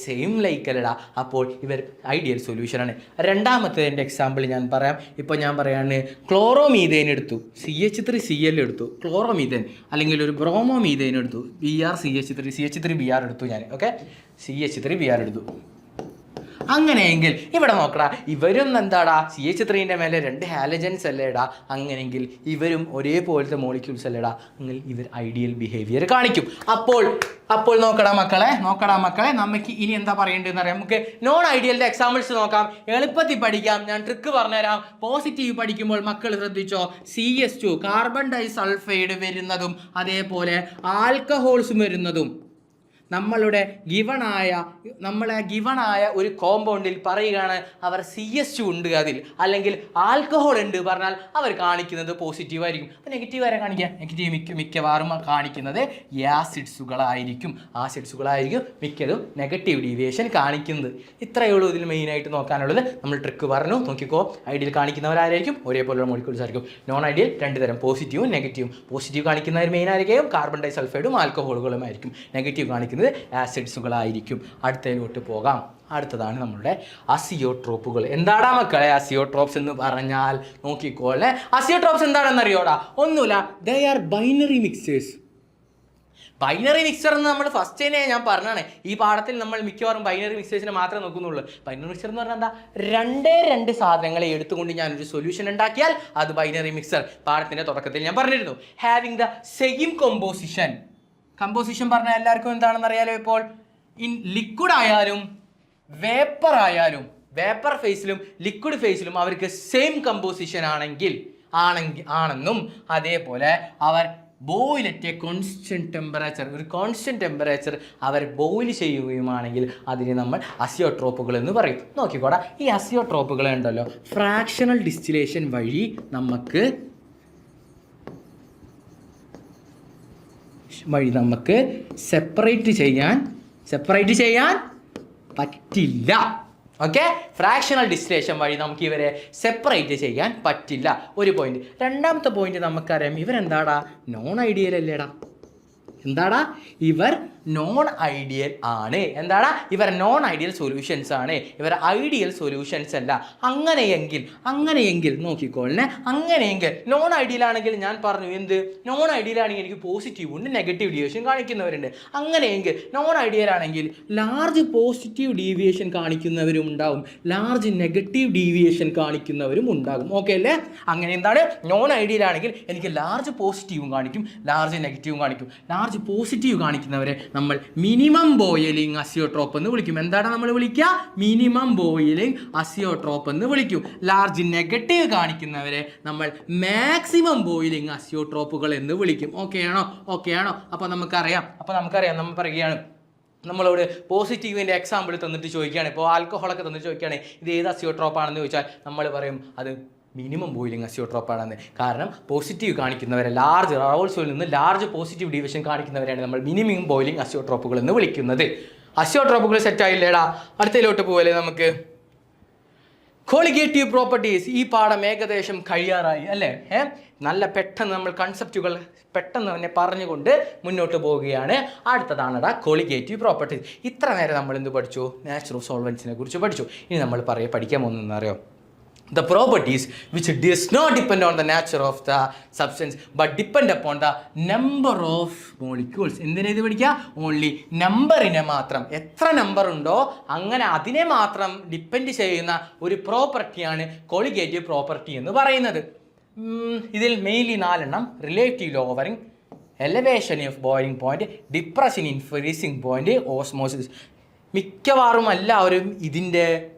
സെയിം ലൈക്ക് അല്ലടാ. അപ്പോൾ ഇവർ ഐഡിയൽ സൊല്യൂഷനാണ്. രണ്ടാമത്തേതിൻ്റെ എക്സാമ്പിൾ ഞാൻ പറയാം. ഇപ്പോൾ ഞാൻ പറയാണ്, ക്ലോറോമീഥേൻ എടുത്തു, CH3Cl എടുത്തു, ക്ലോറോമീഥേൻ അല്ലെങ്കിൽ ഒരു ബ്രോമോമീഥേൻ എടുത്തു, CH3Br എടുത്തു ഞാൻ. ഓക്കെ, CH3Br എടുത്തു. അങ്ങനെയെങ്കിൽ ഇവിടെ നോക്കടാ, ഇവരും എന്താടാ? CH3ൻ്റെ മേലെ 2 ഹാലജൻസ് അല്ലേടാ. അങ്ങനെയെങ്കിൽ ഇവരും ഒരേപോലത്തെ മോളിക്യൂൾസ് അല്ലേടാ. അങ്ങനെ ഇവർ ഐഡിയൽ ബിഹേവിയർ കാണിക്കും. അപ്പോൾ നോക്കടാ മക്കളെ, നമുക്ക് ഇനി എന്താ പറയേണ്ടതെന്ന് അറിയാം. നമുക്ക് നോൺ ഐഡിയലിൻ്റെ എക്സാമ്പിൾസ് നോക്കാം, എളുപ്പത്തിൽ പഠിക്കാം. ഞാൻ ട്രിക്ക് പറഞ്ഞുതരാം. പോസിറ്റീവ് പഠിക്കുമ്പോൾ മക്കൾ ശ്രദ്ധിച്ചോ, CH2 കാർബൺ ഡൈസൾഫൈഡ് വരുന്നതും അതേപോലെ ആൽക്കഹോൾസും വരുന്നതും നമ്മളെ ഗിവണായ ഒരു കോമ്പൗണ്ടിൽ പറയുകയാണ് അവർ CH2 ഉണ്ട് അതിൽ, അല്ലെങ്കിൽ ആൽക്കഹോൾ ഉണ്ട് പറഞ്ഞാൽ അവർ കാണിക്കുന്നത് പോസിറ്റീവ് ആയിരിക്കും. അപ്പോൾ നെഗറ്റീവ് ആരെ കാണിക്കുക? നെഗറ്റീവ് മിക്കവാറും കാണിക്കുന്നത് ആസിഡ്സുകളായിരിക്കും മിക്കതും നെഗറ്റീവ് ഡീവിയേഷൻ കാണിക്കുന്നത്. ഇത്രയേ ഉള്ളൂ ഇതിൽ മെയിനായിട്ട് നോക്കാനുള്ളത്. നമ്മൾ ട്രിക്ക് പറഞ്ഞു, നോക്കിക്കോ. ഐഡിയൽ കാണിക്കുന്നവരായിരിക്കും ഒരേപോലുള്ള മോളിക്യൂൾസ് ആയിരിക്കും. നോൺ ഐഡിയൽ രണ്ട് തരം, പോസിറ്റീവും നെഗറ്റീവും. പോസിറ്റീവ് കാണിക്കുന്നവർ മെയിൻ ആയിരിക്കും കാർബൺ ഡൈസൾഫൈഡും ആൽക്കഹോളുകളും ആയിരിക്കും. നെഗറ്റീവ് കാണിക്കുന്നത് ആസിഡ്സുകളായിരിക്കും. അടുത്തതിലോട്ട് പോകാം. അടുത്തതാണ് നമ്മളുടെ അസിയോട്രോപ്പുകൾ. എന്താടാ മക്കളെ അസിയോട്രോപ്സ് എന്ന് പറഞ്ഞാൽ? നോക്കിക്കോളെ, അസിയോട്രോപ്സ് എന്താണെന്ന് അറിയോടാ? ഒന്നുമില്ല, they are binary mixers. Binary mixer എന്ന് നമ്മൾ ഫസ്റ്റ് തന്നെ ഞാൻ പറഞ്ഞാണ്, ഈ പാഠത്തിൽ നമ്മൾ മിക്കവാറും ബൈനറി മിക്സേഴ്സിനെ മാത്രമേ നോക്കുന്നുള്ളൂ. ബൈനറി മിക്സർ എന്ന് പറഞ്ഞാൽ എന്താ? രണ്ട് സാധനങ്ങളെ എടുത്തുകൊണ്ട് ഞാനൊരു സൊല്യൂഷൻ ഉണ്ടാക്കിയാൽ അത് ബൈനറി മിക്സർ. പാഠത്തിൻ്റെ തുടക്കത്തിൽ ഞാൻ പറഞ്ഞിരുന്നു. ഹാവിങ് ദ സെയിം കമ്പോസിഷൻ പറഞ്ഞാൽ എല്ലാവർക്കും എന്താണെന്ന് അറിയാലോ. ഇപ്പോൾ ഇൻ ലിക്വിഡ് ആയാലും വേപ്പർ ഫേസിലും ലിക്വിഡ് ഫേസിലും അവർക്ക് സെയിം കമ്പോസിഷൻ ആണെന്നും അതേപോലെ അവർ boil at a constant temperature അവർ ബോയിൽ ചെയ്യുകയുമാണെങ്കിൽ അതിനെ നമ്മൾ അസിയോട്രോപ്പുകൾ എന്ന് പറയും. നോക്കിക്കോടാ, ഈ അസിയോട്രോപ്പുകൾ ഉണ്ടല്ലോ, ഫ്രാക്ഷണൽ ഡിസ്റ്റിലേഷൻ വഴി നമുക്ക് സെപ്പറേറ്റ് ചെയ്യാൻ പറ്റില്ല. ഓക്കെ, ഫ്രാക്ഷണൽ ഡിസ്റ്റിലേഷൻ വഴി നമുക്ക് ഇവരെ സെപ്പറേറ്റ് ചെയ്യാൻ പറ്റില്ല. ഒരു പോയിന്റ്. രണ്ടാമത്തെ പോയിന്റ് നമുക്കറിയാം, ഇവരെന്താടാ? നോൺ ഐഡിയൽ അല്ലേടാ. എന്താടാ? ഇവർ നോൺ ഐഡിയൽ ആണ്. എന്താടാ? ഇവർ നോൺ ഐഡിയൽ സൊല്യൂഷൻസ് ആണ്, ഇവർ ഐഡിയൽ സൊല്യൂഷൻസ് അല്ല. അങ്ങനെയെങ്കിൽ നോക്കിക്കോളെ, നോൺ ഐഡിയൽ ആണെങ്കിൽ ഞാൻ പറഞ്ഞു എന്ത്? നോൺ ഐഡിയൽ ആണെങ്കിൽ എനിക്ക് പോസിറ്റീവ് ഉണ്ട്, നെഗറ്റീവ് ഡീവിയേഷൻ കാണിക്കുന്നവരുണ്ട്. അങ്ങനെയെങ്കിൽ നോൺ ഐഡിയൽ ആണെങ്കിൽ ലാർജ് പോസിറ്റീവ് ഡീവിയേഷൻ കാണിക്കുന്നവരും ഉണ്ടാവും, ലാർജ് നെഗറ്റീവ് ഡീവിയേഷൻ കാണിക്കുന്നവരും ഉണ്ടാകും. ഓക്കെ അല്ലേ? അങ്ങനെ എന്താണ്? നോൺ ഐഡിയൽ ആണെങ്കിൽ എനിക്ക് ലാർജ് പോസിറ്റീവും കാണിക്കും, ലാർജ് നെഗറ്റീവും കാണിക്കും. ലാർജ് പോസിറ്റീവ് കാണിക്കുന്നവരെ നമ്മൾ മിനിമം ബോയിലിംഗ് അസിയോട്രോപ്പ് എന്ന് വിളിക്കും. എന്താണ് നമ്മൾ വിളിക്കുക? മിനിമം ബോയിലിംഗ് അസിയോട്രോപ്പ് എന്ന് വിളിക്കും. ലാർജ് നെഗറ്റീവ് കാണിക്കുന്നവരെ നമ്മൾ മാക്സിമം ബോയിലിംഗ് അസിയോട്രോപ്പുകൾ എന്ന് വിളിക്കും. ഓക്കെ ആണോ? അപ്പോൾ നമുക്കറിയാം നമ്മൾ പറയുകയാണ്, നമ്മളോട് പോസിറ്റീവിൻ്റെ എക്സാമ്പിൾ തന്നിട്ട് ചോദിക്കുകയാണ്, ഇപ്പോൾ ആൽക്കഹോളൊക്കെ തന്നിട്ട് ചോദിക്കുകയാണ് ഇത് ഏത് അസിയോട്രോപ്പാണെന്ന് ചോദിച്ചാൽ നമ്മൾ പറയും അത് മിനിമം ബോയിലിംഗ് അസിയോട്രോപ്പാണെന്ന്. കാരണം പോസിറ്റീവ് കാണിക്കുന്നവരെ ലാർജ് റോൾസിൽ നിന്ന് ലാർജ് പോസിറ്റീവ് ഡീവിയേഷൻ കാണിക്കുന്നവരെയാണ് നമ്മൾ മിനിമം ബോയിലിംഗ് അസിയോട്രോപ്പുകൾ എന്ന് വിളിക്കുന്നത്. അസിയോട്രോപ്പുകൾ സെറ്റായില്ലേടാ? അടുത്തതിലോട്ട് പോകല്ലേ നമുക്ക്. Colligative properties. ഈ പാഠം ഏകദേശം കഴിയാറായി അല്ലേ? നല്ല പെട്ടെന്ന് നമ്മൾ കൺസെപ്റ്റുകൾ പെട്ടെന്ന് തന്നെ പറഞ്ഞുകൊണ്ട് മുന്നോട്ട് പോവുകയാണ്. അടുത്തതാണടാ കോളിഗേറ്റീവ് പ്രോപ്പർട്ടീസ്. ഇത്ര നേരം നമ്മൾ എന്ത് പഠിച്ചു? നാച്ചുറൽ സോൾവെൻസിനെ കുറിച്ച് പഠിച്ചു. ഇനി നമ്മൾ പഠിക്കാൻ പോകുന്നതെന്ന് അറിയോ? The properties which does not depend on the nature of the substance but depend upon the number of molecules. എന്തിനാ ഇത് പഠിക്കുക? ഓൺലി നമ്പറിനെ മാത്രം, എത്ര നമ്പർ ഉണ്ടോ അങ്ങനെ അതിനെ മാത്രം ഡിപ്പെൻഡ് ചെയ്യുന്ന ഒരു പ്രോപ്പർട്ടിയാണ് കോളിഗേറ്റീവ് പ്രോപ്പർട്ടി എന്ന് പറയുന്നത്. ഇതിൽ മെയിൻലി 4 എണ്ണം relative lowering, elevation of boiling point, depression in freezing point, osmosis. മിക്കവാറും എല്ലാവരും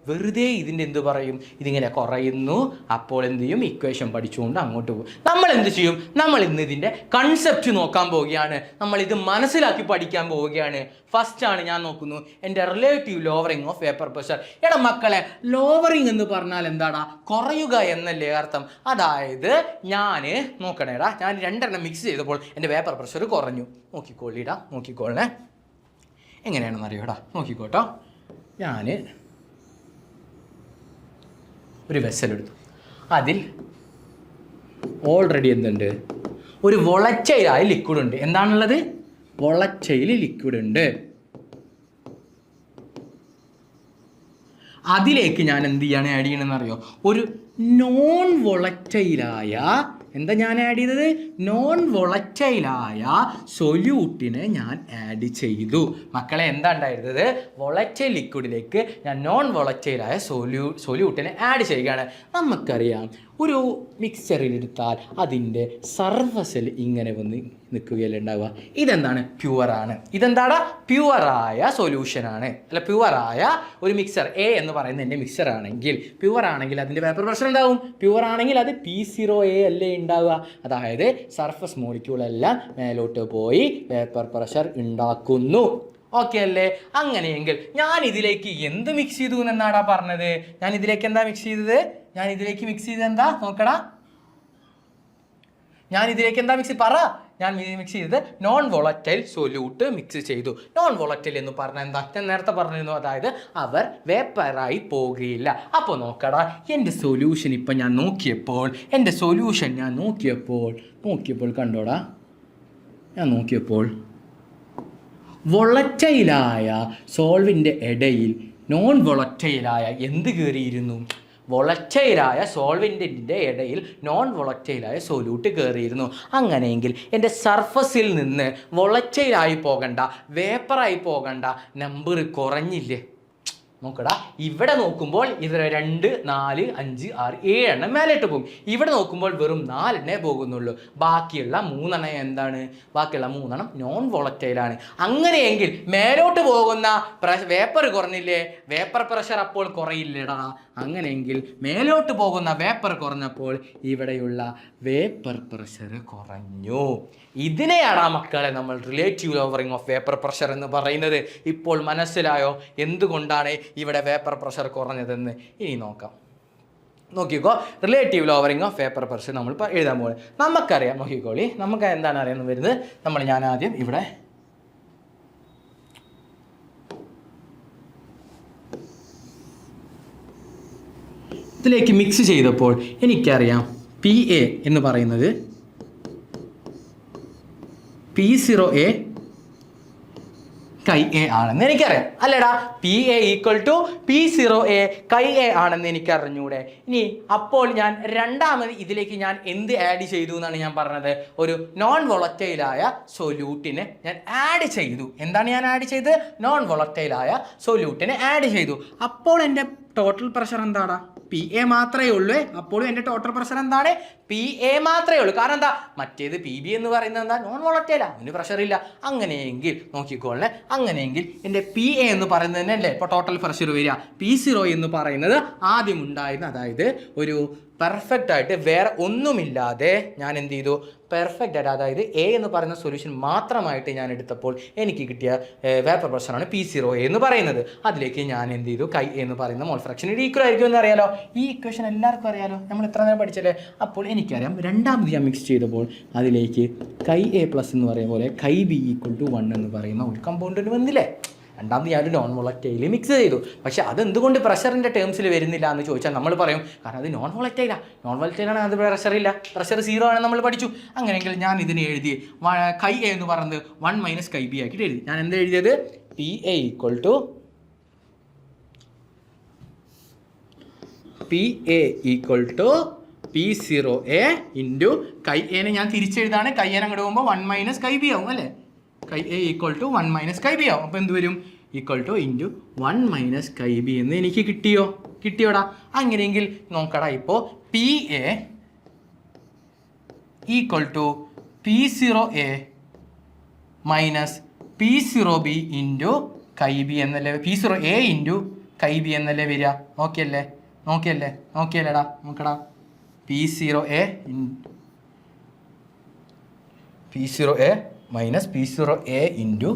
വെറുതെ എന്ത് പറയും, ഇതിങ്ങനെ കുറയുന്നു, അപ്പോൾ എന്ത് ചെയ്യും, ഇക്വേഷൻ പഠിച്ചുകൊണ്ട് അങ്ങോട്ട് പോകും. നമ്മൾ എന്ത് ചെയ്യും, നമ്മൾ ഇന്ന് ഇതിൻ്റെ കൺസെപ്റ്റ് നോക്കാൻ പോവുകയാണ്, നമ്മളിത് മനസ്സിലാക്കി പഠിക്കാൻ പോവുകയാണ്. ഫസ്റ്റാണ് ഞാൻ നോക്കുന്നു എൻ്റെ relative lowering of vapour pressure. എടാ മക്കളെ, ലോവറിങ് എന്ന് പറഞ്ഞാൽ എന്താടാ, കുറയുക എന്നല്ലേ അർത്ഥം. അതായത് ഞാൻ നോക്കണേടാ, ഞാൻ 2 എണ്ണം മിക്സ് ചെയ്തപ്പോൾ എൻ്റെ വേപ്പർ പ്രഷർ കുറഞ്ഞു. നോക്കിക്കോളണേ, എങ്ങനെയാണെന്ന് അറിയോടാ, നോക്കിക്കോട്ടോ. ഞാൻ ഒരു വെസലെടുത്തു, അതിൽ ഓൾറെഡി എന്തുണ്ട്, ഒരു വോളറ്റൈലായ ലിക്വിഡ് ഉണ്ട്. എന്താണുള്ളത്, വോളറ്റൈൽ ലിക്വിഡ് ഉണ്ട്. അതിലേക്ക് ഞാൻ എന്ത് ചെയ്യാണ് ആഡ് ചെയ്യണമെന്ന് അറിയോ, ഒരു നോൺ വോളറ്റൈലായ, എന്താ ഞാൻ ആഡ് ചെയ്തത്, നോൺ വോളറ്റൈലായ സൊല്യൂട്ടിനെ ഞാൻ ആഡ് ചെയ്തു. മക്കളെ, എന്താ ഉണ്ടായിരുന്നത്, വോളറ്റൈൽ ലിക്വിഡിലേക്ക് ഞാൻ നോൺ വോളറ്റൈലായ സൊല്യൂട്ടിനെ ആഡ് ചെയ്യുകയാണ്. നമുക്കറിയാം, ഒരു മിക്സ്ചറിലെടുത്താൽ അതിൻ്റെ സർഫസിൽ ഇങ്ങനെ വന്ന് നിൽക്കുകയല്ലേ ഉണ്ടാവുക. ഇതെന്താണ്, പ്യുവറാണ്. ഇതെന്താണ്, പ്യുവറായ സൊല്യൂഷനാണ്. അല്ല, പ്യുവറായ ഒരു മിക്സർ എ എന്ന് പറയുന്ന എൻ്റെ മിക്സർ ആണെങ്കിൽ, പ്യുവറാണെങ്കിൽ അതിൻ്റെ വേപ്പർ പ്രഷർ ഉണ്ടാവും. പ്യുവറാണെങ്കിൽ അത് P0A അല്ലേ ഉണ്ടാവുക. അതായത് സർഫസ് മോളിക്യൂളെല്ലാം മേലോട്ട് പോയി വേപ്പർ പ്രഷർ ഉണ്ടാക്കുന്നു. ഓക്കെ അല്ലേ? അങ്ങനെയെങ്കിൽ ഞാൻ ഇതിലേക്ക് എന്ത് മിക്സ് ചെയ്തു എന്നാടാ പറഞ്ഞത്, ഞാൻ ഇതിലേക്ക് എന്താ മിക്സ് ചെയ്തത്, ഞാൻ ഇതിലേക്ക് മിക്സ് ചെയ്തത് എന്താ നോക്കടാ, ഞാൻ ഇതിലേക്ക് എന്താ മിക്സ് പറ, ഞാൻ മിക്സ് ചെയ്തത് നോൺ വോളറ്റൈൽ സൊല്യൂട്ട് മിക്സ് ചെയ്തു. നോൺ വോളറ്റൈൽ എന്ന് പറഞ്ഞാൽ എന്താ, ഞാൻ നേരത്തെ പറഞ്ഞിരുന്നു, അതായത് അവർ വേപ്പറായി പോകുകയില്ല. അപ്പോൾ നോക്കടാ, എൻ്റെ സൊല്യൂഷൻ ഇപ്പം ഞാൻ നോക്കിയപ്പോൾ, എൻ്റെ സൊല്യൂഷൻ ഞാൻ നോക്കിയപ്പോൾ കണ്ടോടാ, ഞാൻ നോക്കിയപ്പോൾ വോളറ്റൈലായ സോൾവിൻ്റെ ഇടയിൽ നോൺ വോളറ്റൈലായ എന്ത് കയറിയിരുന്നു, വോളറ്റൈലായ സോൾവെൻറ്റിൻ്റെ ഇടയിൽ നോൺ വോളറ്റൈലായ സൊല്യൂട്ട് കയറിയിരുന്നു. അങ്ങനെയെങ്കിൽ എൻ്റെ സർഫസിൽ നിന്ന് വോളറ്റൈലായി പോകണ്ട, വേപ്പറായി പോകണ്ട നമ്പർ കുറഞ്ഞില്ലേ. നോക്കടാ, ഇവിടെ നോക്കുമ്പോൾ ഇത് 2, 4, 5, 6, 7 എണ്ണം മേലോട്ട് പോകും. ഇവിടെ നോക്കുമ്പോൾ വെറും 4 എണ്ണേ പോകുന്നുള്ളൂ. ബാക്കിയുള്ള 3 എണ്ണം എന്താണ്, ബാക്കിയുള്ള 3 എണ്ണം നോൺ വോളറ്റൈലാണ്. അങ്ങനെയെങ്കിൽ മേലോട്ട് പോകുന്ന വേപ്പർ കുറഞ്ഞില്ലേ, വേപ്പർ പ്രഷർ അപ്പോൾ കുറയില്ലടാ. അങ്ങനെയെങ്കിൽ മേലോട്ട് പോകുന്ന വേപ്പർ കുറഞ്ഞപ്പോൾ ഇവിടെയുള്ള വേപ്പർ പ്രഷർ കുറഞ്ഞു. ഇതിനെയാണ് മക്കളെ നമ്മൾ relative lowering of vapour pressure എന്ന് പറയുന്നത്. ഇപ്പോൾ മനസ്സിലായോ എന്തുകൊണ്ടാണ് ഇവിടെ വേപ്പർ പ്രഷർ കുറഞ്ഞതെന്ന്? ഇനി നോക്കിക്കോ, relative lowering of vapour pressure നമ്മൾ എഴുതാൻ പോകുന്നത് നമുക്കറിയാം. നോക്കിക്കോളി, നമുക്ക് എന്താണ് അറിയാൻ വരുന്നത്, ഞാൻ ആദ്യം ഇവിടെ ഇതിലേക്ക് മിക്സ് ചെയ്തപ്പോൾ എനിക്കറിയാം PA എന്ന് പറയുന്നത് P0A K-A ആണെന്ന് എനിക്കറിയാം, അല്ലേടാ. PA = P0A K-A ആണെന്ന് എനിക്കറിഞ്ഞൂടെ. ഇനി അപ്പോൾ ഞാൻ രണ്ടാമത് ഇതിലേക്ക് ഞാൻ എന്ത് ആഡ് ചെയ്തു എന്നാണ് ഞാൻ പറഞ്ഞത്, ഒരു നോൺ വോളറ്റൈലായ സൊല്യൂട്ടിനെ ഞാൻ ആഡ് ചെയ്തു. എന്താണ് ഞാൻ ആഡ് ചെയ്തത്, നോൺ വോളറ്റൈലായ സൊല്യൂട്ടിനെ ആഡ് ചെയ്തു. അപ്പോൾ എൻ്റെ ടോട്ടൽ പ്രഷർ എന്താടാ, PA മാത്രമേ ഉള്ളൂ. അപ്പോഴും എൻ്റെ ടോട്ടൽ പ്രഷർ എന്താണ്, PA മാത്രമേ ഉള്ളൂ. കാരണം എന്താ, മറ്റേത് PB എന്ന് പറയുന്നത് എന്താ, നോൺ വോളറ്റൈലാ, അതിന് പ്രഷർ ഇല്ല. അങ്ങനെയെങ്കിൽ നോക്കിക്കോളെ, അങ്ങനെയെങ്കിൽ എൻ്റെ PA എന്ന് പറയുന്നത് തന്നെയല്ലേ ഇപ്പോൾ ടോട്ടൽ പ്രഷർ വരിക. P0 എന്ന് പറയുന്നത് ആദ്യം ഉണ്ടായിരുന്ന, അതായത് ഒരു പെർഫെക്റ്റ് ആയിട്ട് വേറെ ഒന്നുമില്ലാതെ ഞാൻ എന്ത് ചെയ്തു, പെർഫെക്റ്റ് ആയിട്ട്, അതായത് A എന്ന് പറയുന്ന സൊല്യൂഷൻ മാത്രമായിട്ട് ഞാൻ എടുത്തപ്പോൾ എനിക്ക് കിട്ടിയ വേപ്പർ പ്രഷറാണ് P0A എന്ന് പറയുന്നത്. അതിലേക്ക് ഞാൻ എന്ത് ചെയ്തു, K-A എന്ന് പറയുന്ന മോൾ ഫ്രാക്ഷൻ ഈക്വൽ ആയിരിക്കും എന്ന് അറിയാലോ. ഈ ഇക്വേഷൻ എല്ലാവർക്കും അറിയാലോ, നമ്മൾ ഇത്ര നേരം പഠിച്ചല്ലേ. അപ്പോൾ എനിക്കറിയാം രണ്ടാമത് ഞാൻ മിക്സ് ചെയ്തപ്പോൾ അതിലേക്ക് Ka+ എന്ന് പറയുന്ന പോലെ Kb = 1 എന്ന് പറയുന്ന ഒരു കമ്പൗണ്ടിന് വന്നില്ലേ. രണ്ടാമത് ഞാനൊരു നോൺ വോളറ്റൈൽ മിക്സ് ചെയ്തു. പക്ഷേ അതെന്തുകൊണ്ട് പ്രഷറിൻ്റെ ടേംസിൽ വരുന്നില്ല എന്ന് ചോദിച്ചാൽ നമ്മൾ പറയും, കാരണം അത് നോൺ വോളറ്റൈലാണ്, അത് പ്രഷറില്ല, പ്രഷർ 0 ആണെന്ന് നമ്മൾ പഠിച്ചു. അങ്ങനെയെങ്കിൽ ഞാൻ ഇതിനെ എഴുതി Ka എന്ന് പറയുന്നത് 1 - Kb ആക്കിയിട്ട് എഴുതി. ഞാൻ എന്താ എഴുതിയത്, PA = P0A × Ka ഞാൻ തിരിച്ചെഴുതാണ്. Ka അങ്ങോട്ട് പോകുമ്പോൾ 1 - Kb ആവും അല്ലേ. Ka = 1 - Kb ആവും. അപ്പോൾ എന്ത് വരും, × 1 - Kb എന്ന് എനിക്ക് കിട്ടിയോടാ. അങ്ങനെയെങ്കിൽ നോക്കടാ, ഇപ്പോൾ PA equal to P0A minus P0B into chi B എന്നല്ലേ, P0A ഇൻറ്റു കൈ ബി എന്നല്ലേ വരിക. നോക്കിയല്ലേടാ നോക്കടാ. P0A minus P0A into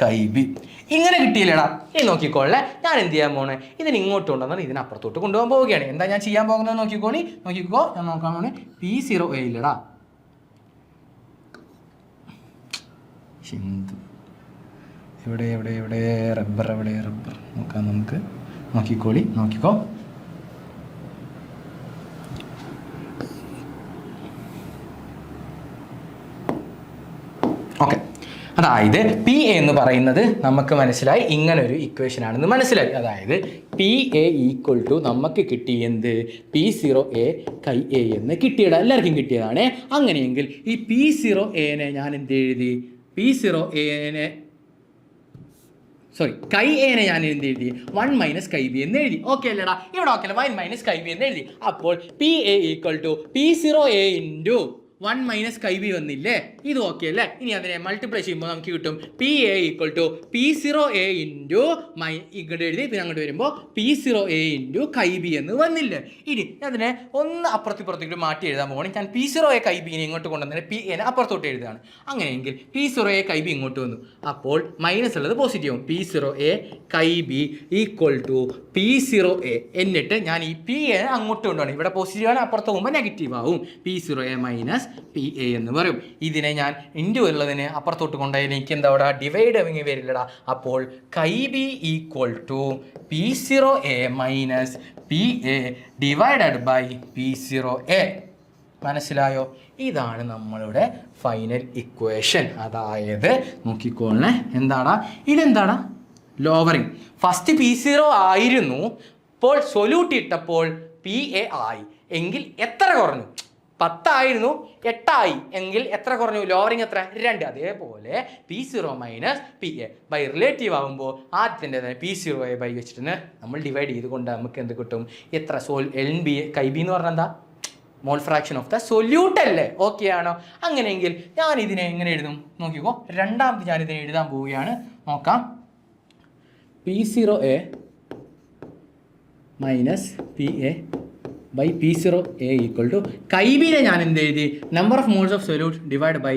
chi B. ഇങ്ങനെ കിട്ടിയില്ലടാ. ഇനി നോക്കിക്കോളെ, ഞാൻ എന്ത് ചെയ്യാൻ പോണേ, ഇതിന് ഇങ്ങോട്ട് കൊണ്ടുവന്നാൽ ഇതിനപ്പുറത്തോട്ട് കൊണ്ടുപോകാൻ പോവുകയാണ്. എന്താ ഞാൻ ചെയ്യാൻ പോകുന്നത് നോക്കിക്കോ. ഞാൻ നോക്കാൻ പോണേ P0A ഇല്ലടാ. എവിടെ റബ്ബർ നോക്കാം നമുക്ക്. നോക്കിക്കോ. ഓക്കെ, അതായത് പി എ എന്ന് പറയുന്നത് നമുക്ക് മനസ്സിലായി ഇങ്ങനൊരു ഇക്വേഷൻ ആണെന്ന് മനസ്സിലായി. അതായത് PA ഈക്വൽ ടു നമുക്ക് കിട്ടി എന്ത്, P0A കൈ എ എന്ന് കിട്ടിയടാ. എല്ലാവർക്കും കിട്ടിയതാണ്. അങ്ങനെയെങ്കിൽ ഈ P0A ഞാൻ എന്ത് എഴുതി, കൈ എനെ ഞാൻ എന്ത് എഴുതി, 1 മൈനസ് കൈ ബി എന്ന് എഴുതി. ഓക്കെ അല്ലേടാ, ഇവിടെ ഓക്കെ അല്ലേ, 1 മൈനസ് കൈ ബി എന്ന് എഴുതി. അപ്പോൾ PA equal to P0A into 1 minus chi B വന്നില്ലേ, ഇത് ഓക്കെ അല്ലേ. ഇനി അതിനെ മൾട്ടിപ്ലൈ ചെയ്യുമ്പോൾ നമുക്ക് കിട്ടും PA equal to P0A into ഇങ്ങോട്ട് എഴുതി, പിന്നെ അങ്ങോട്ട് വരുമ്പോൾ P0A ഇൻറ്റു കൈ ബി എന്ന് വന്നില്ലേ. ഇനി അതിനെ ഒന്ന് അപ്പുറത്തേക്ക് മാറ്റി എഴുതാൻ പോകണം. ഞാൻ P0A കൈ ബിനെ ഇങ്ങോട്ട് കൊണ്ടുവന്നിട്ട് PA അപ്പുറത്തോട്ട് എഴുതുകയാണ്. അങ്ങനെയെങ്കിൽ P0A കൈ ബി ഇങ്ങോട്ട് വന്നു. അപ്പോൾ മൈനസ് ഉള്ളത് പോസിറ്റീവ് ആവും. P0A കൈ ബി ഈക്വൽ ടു P0A. എന്നിട്ട് ഞാൻ ഈ PA അങ്ങോട്ട് കൊണ്ടുപോകണം. ഇവിടെ പോസിറ്റീവ് ആണ്, അപ്പുറത്ത് പോകുമ്പോൾ നെഗറ്റീവ് ആവും. P0A മൈനസ് PA എന്ന് പറയും. ഇതിനെ ഞാൻ ഇൻറ്റു ഉള്ളതിനെ അപ്പുറത്തോട്ട് കൊണ്ടുപോയാൽ എനിക്ക് എന്താ അവിടെ ഡിവൈഡ് ഇങ്ങനെ വരില്ലടാ. അപ്പോൾ chi B equal to P0A minus PA divided by P0A. മനസ്സിലായോ? ഇതാണ് നമ്മളുടെ ഫൈനൽ ഇക്വേഷൻ. അതായത് നോക്കിക്കോളേ, ഇതെന്താടാ ലോവറിങ്. ഫസ്റ്റ് P0 ആയിരുന്നു, ഇപ്പോൾ സൊല്യൂട്ട് ഇട്ടപ്പോൾ PA ആയി. എങ്കിൽ എത്ര കുറഞ്ഞു? 10 ആയിരുന്നു, 8 ആയി. എങ്കിൽ എത്ര കുറഞ്ഞു? ലോവറിങ് എത്ര? 2. അതേപോലെ P0 minus PA by relative ആകുമ്പോൾ ആദ്യത്തിൻ്റെ P0A ബൈ വെച്ചിട്ട് നമ്മൾ ഡിവൈഡ് ചെയ്തുകൊണ്ട് നമുക്ക് എന്ത് കിട്ടും? എത്ര LB കൈ ബി എന്ന് പറഞ്ഞാൽ എന്താ? മോൾ ഫ്രാക്ഷൻ ഓഫ് ദ സൊല്യൂട്ട് അല്ലേ? ഓക്കെ ആണോ? അങ്ങനെയെങ്കിൽ ഞാൻ ഇതിനെ എങ്ങനെ എഴുതും നോക്കിക്കോ. രണ്ടാമത് ഞാനിതിനെ എഴുതാൻ പോവുകയാണ്. നോക്കാം. P0A minus PA by P0A equal to chi ബിനെ ഞാൻ എന്ത് എഴുതി, number of moles of solute divide by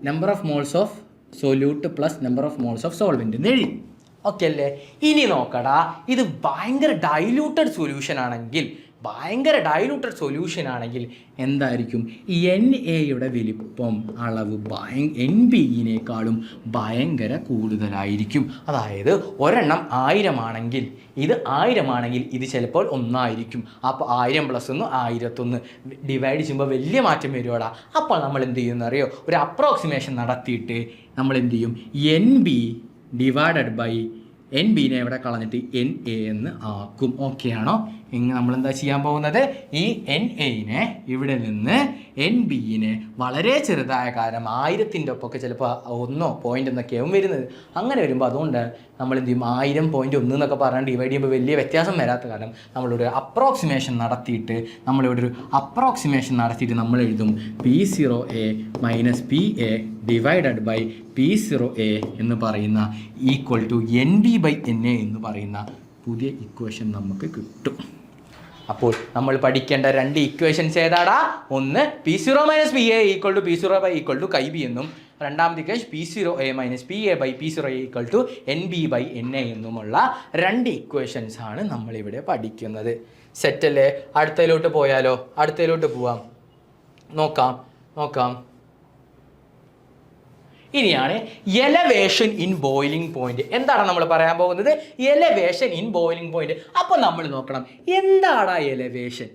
number of moles of solute plus number of moles of solvent എന്ന് എഴുതി. ഓക്കെ അല്ലേ? ഇനി നോക്കടാ, ഇത് ഭയങ്കര ഡൈല്യൂട്ടഡ് സൊല്യൂഷൻ ആണെങ്കിൽ എന്തായിരിക്കും? NAയുടെ വലിപ്പം അളവ് NBയിനേക്കാളും ഭയങ്കര കൂടുതലായിരിക്കും. അതായത് ഒരെണ്ണം 1000 ആണെങ്കിൽ ഇത് 1000 ആണെങ്കിൽ ഇത് ചിലപ്പോൾ 1 ആയിരിക്കും. അപ്പോൾ 1000 പ്ലസ് 1 1001 ഡിവൈഡ് ചെയ്യുമ്പോൾ വലിയ മാറ്റം വരുവാടാ. അപ്പോൾ നമ്മൾ എന്ത് ചെയ്യുമെന്ന് അറിയോ? ഒരു അപ്രോക്സിമേഷൻ നടത്തിയിട്ട് നമ്മൾ എന്ത് ചെയ്യും? NB ഡിവൈഡഡ് ബൈ NBനെ ഇവിടെ കളഞ്ഞിട്ട് NA എന്ന് ആക്കും. ഓക്കെ ആണോ? നമ്മളെന്താ ചെയ്യാൻ പോകുന്നത്? ഈ NAനെ ഇവിടെ നിന്ന് NBനെ വളരെ ചെറുതായ കാരണം 1000ൻ്റെ ഒപ്പമൊക്കെ ചിലപ്പോൾ 1 പോയിൻ്റ് എന്നൊക്കെയാവും വരുന്നത്. അങ്ങനെ വരുമ്പോൾ അതുകൊണ്ട് നമ്മൾ എന്ത് ചെയ്യും? 1000.1 എന്നൊക്കെ പറഞ്ഞാൽ ഡിവൈഡ് ചെയ്യുമ്പോൾ വലിയ വ്യത്യാസം വരാത്ത കാരണം നമ്മളിവിടെ അപ്രോക്സിമേഷൻ നടത്തിയിട്ട് നമ്മൾ എഴുതും P0A minus PA divided by P0A എന്ന് പറയുന്ന equal to NB by NA എന്ന് പറയുന്ന പുതിയ ഇക്വേഷൻ നമുക്ക് കിട്ടും. അപ്പോൾ നമ്മൾ പഠിക്കേണ്ട 2 ഇക്വേഷൻസ് ഏതാടാ? ഒന്ന് P0 minus PA equal to P0 by equal to chi B എന്നും, രണ്ടാമത്തെ equation P0A minus PA by P0A equal to NB by NA എന്നുമുള്ള 2 ഇക്വേഷൻസ് ആണ് നമ്മളിവിടെ പഠിക്കുന്നത്. സെറ്റല്ലേ? അടുത്തതിലോട്ട് പോയാലോ? അടുത്തതിലോട്ട് പോവാം. നോക്കാം. ഇനിയാണ് എലവേഷൻ ഇൻ ബോയിലിംഗ് പോയിന്റ്. എന്താണ് നമ്മൾ പറയാൻ പോകുന്നത്? Elevation in boiling point. അപ്പോൾ നമ്മൾ നോക്കണം, എന്താണ് എലവേഷൻ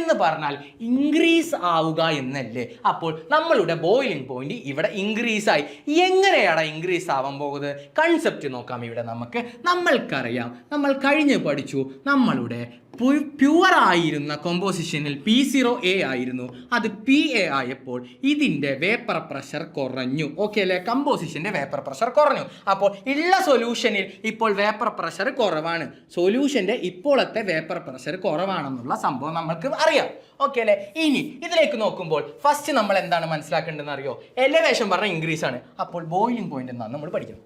എന്ന് പറഞ്ഞാൽ ഇൻക്രീസ് ആവുക എന്നല്ലേ. അപ്പോൾ നമ്മളുടെ ബോയിലിംഗ് പോയിന്റ് ഇവിടെ ഇൻക്രീസ് ആയി. എങ്ങനെയാണ് ഇൻക്രീസ് ആവാൻ പോകുന്നത്? കൺസെപ്റ്റ് നോക്കാം. ഇവിടെ നമ്മൾക്കറിയാം, നമ്മൾ കഴിഞ്ഞ് പഠിച്ചു, നമ്മളുടെ പ്യുവർ ആയിരുന്ന കോമ്പോസിഷനിൽ P0A ആയിരുന്നു, അത് PA ആയപ്പോൾ ഇതിൻ്റെ വേപ്പർ പ്രഷർ കുറഞ്ഞു. ഓക്കെ അല്ലേ? കമ്പോസിഷൻ്റെ വേപ്പർ പ്രഷർ കുറഞ്ഞു. അപ്പോൾ ഉള്ള സൊല്യൂഷനിൽ ഇപ്പോൾ വേപ്പർ പ്രഷർ കുറവാണ്. സൊല്യൂഷൻ്റെ ഇപ്പോഴത്തെ വേപ്പർ പ്രഷർ കുറവാണെന്നുള്ള സംഭവം നമ്മൾക്ക് അറിയാം. ഓക്കെ അല്ലേ? ഇനി ഇതിലേക്ക് നോക്കുമ്പോൾ ഫസ്റ്റ് നമ്മൾ എന്താണ് മനസ്സിലാക്കേണ്ടതെന്ന് അറിയോ? എലിവേഷൻ പറഞ്ഞാൽ ഇൻക്രീസ് ആണ്. അപ്പോൾ ബോയിലിംഗ് പോയിന്റ് എന്നാണ് നമ്മൾ പഠിക്കണം.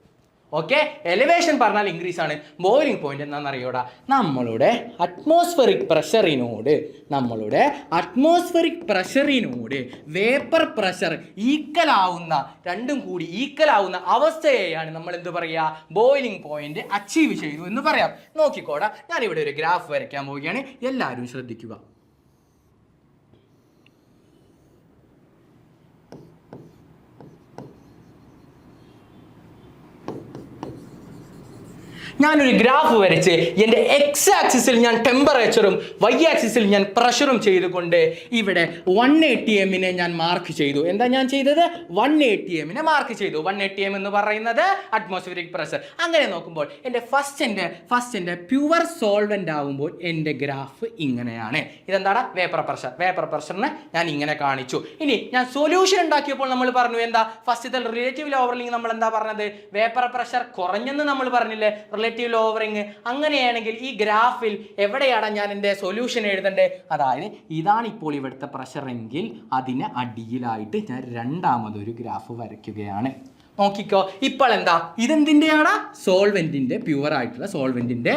ഓക്കെ, എലിവേഷൻ പറഞ്ഞാൽ ഇൻക്രീസ് ആണ്. ബോയിലിംഗ് പോയിന്റ് എന്താണെന്ന് അറിയോടാ? നമ്മളുടെ അറ്റ്മോസ്ഫെറിക് പ്രഷറിനോട് വേപ്പർ പ്രഷർ രണ്ടും കൂടി ഈക്വൽ ആവുന്ന അവസ്ഥയെയാണ് നമ്മൾ എന്ത് പറയുക? ബോയിലിംഗ് പോയിന്റ് അച്ചീവ് ചെയ്തു എന്ന് പറയാം. നോക്കിക്കോടാ, ഞാനിവിടെ ഒരു ഗ്രാഫ് വരയ്ക്കാൻ പോവുകയാണ്. എല്ലാവരും ശ്രദ്ധിക്കുക. ഞാനൊരു ഗ്രാഫ് വരച്ച് എൻ്റെ എക്സ് ആക്സിസിൽ ഞാൻ ടെമ്പറേച്ചറും വൈ ആക്സിസിൽ ഞാൻ പ്രഷറും ചെയ്തുകൊണ്ട് ഇവിടെ 180 m ഞാൻ മാർക്ക് ചെയ്തു. എന്താ ഞാൻ ചെയ്തത്? 180 m മാർക്ക് ചെയ്തു. 180 m എന്ന് പറയുന്നത് അറ്റ്മോസ്ഫിയറിക് പ്രഷർ. അങ്ങനെ നോക്കുമ്പോൾ എൻ്റെ ഫസ്റ്റിൻ്റെ പ്യുവർ സോൾവെൻ്റ് ആകുമ്പോൾ എൻ്റെ ഗ്രാഫ് ഇങ്ങനെയാണ്. ഇതെന്താണ്? Vapour pressure. വേപ്പർ പ്രഷറിനെ ഞാൻ ഇങ്ങനെ കാണിച്ചു. ഇനി ഞാൻ സൊല്യൂഷൻ ഉണ്ടാക്കിയപ്പോൾ നമ്മൾ പറഞ്ഞു എന്താ? ഫസ്റ്റത്തെ റിലേറ്റീവ് ലോവറിംഗ് നമ്മൾ എന്താ പറഞ്ഞത്? വേപ്പർ പ്രഷർ കുറഞ്ഞെന്ന് നമ്മൾ പറഞ്ഞില്ലേ? Relative lowering. അങ്ങനെയാണെങ്കിൽ ഈ ഗ്രാഫിൽ എവിടെയാണ് ഞാൻ എൻ്റെ സൊല്യൂഷൻ എഴുതേണ്ടത്? അതായത് ഇതാണ് ഇപ്പോൾ ഇവിടുത്തെ പ്രഷർ എങ്കിൽ അതിന് അടിയിലായിട്ട് ഞാൻ രണ്ടാമതൊരു ഗ്രാഫ് വരയ്ക്കുകയാണ്. നോക്കിക്കോ, ഇപ്പോൾ എന്താ? ഇതെന്തിൻ്റെയാണ്? സോൾവെൻറ്റിൻ്റെ, പ്യുവർ ആയിട്ടുള്ള സോൾവെൻറ്റിൻ്റെ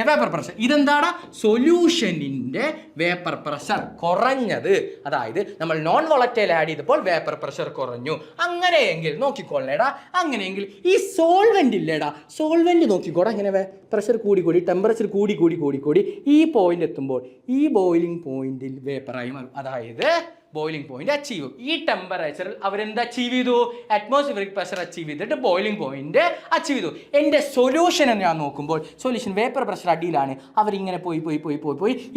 വേപ്പർ പ്രഷർ. ഇതെന്താണ്? സൊല്യൂഷനിൻ്റെ വേപ്പർ പ്രഷർ കുറഞ്ഞത്. അതായത് നമ്മൾ നോൺ വോളറ്റൈൽ ആഡ് ചെയ്തപ്പോൾ വേപ്പർ പ്രഷർ കുറഞ്ഞു. അങ്ങനെയെങ്കിൽ നോക്കിക്കോളേടാ, അങ്ങനെയെങ്കിൽ ഈ സോൾവെൻ്റ് ഇല്ലേടാ, സോൾവെൻ്റ് നോക്കിക്കോടാ, ഇങ്ങനെ പ്രഷർ കൂടി ടെമ്പറേച്ചർ കൂടി ഈ പോയിന്റ് എത്തുമ്പോൾ ഈ ബോയിലിംഗ് പോയിന്റിൽ വേപ്പറായി മാറും. അതായത് ബോയിലിംഗ് പോയിന്റ് അച്ചീവ് ചെയ്യും. ഈ ടെമ്പറേച്ചറിൽ അവരെന്ത് അച്ചീവ് ചെയ്തു? അറ്റ്മോസ്ഫിയറിക് പ്രഷർ അച്ചീവ് ചെയ്തിട്ട് ബോയിലിംഗ് പോയിന്റ് അച്ചീവ് ചെയ്തു. എൻ്റെ സൊല്യൂഷൻ ഞാൻ നോക്കുമ്പോൾ സൊല്യൂഷൻ വേപ്പർ പ്രഷർ അടിയിലാണ്. അവരിങ്ങനെ പോയി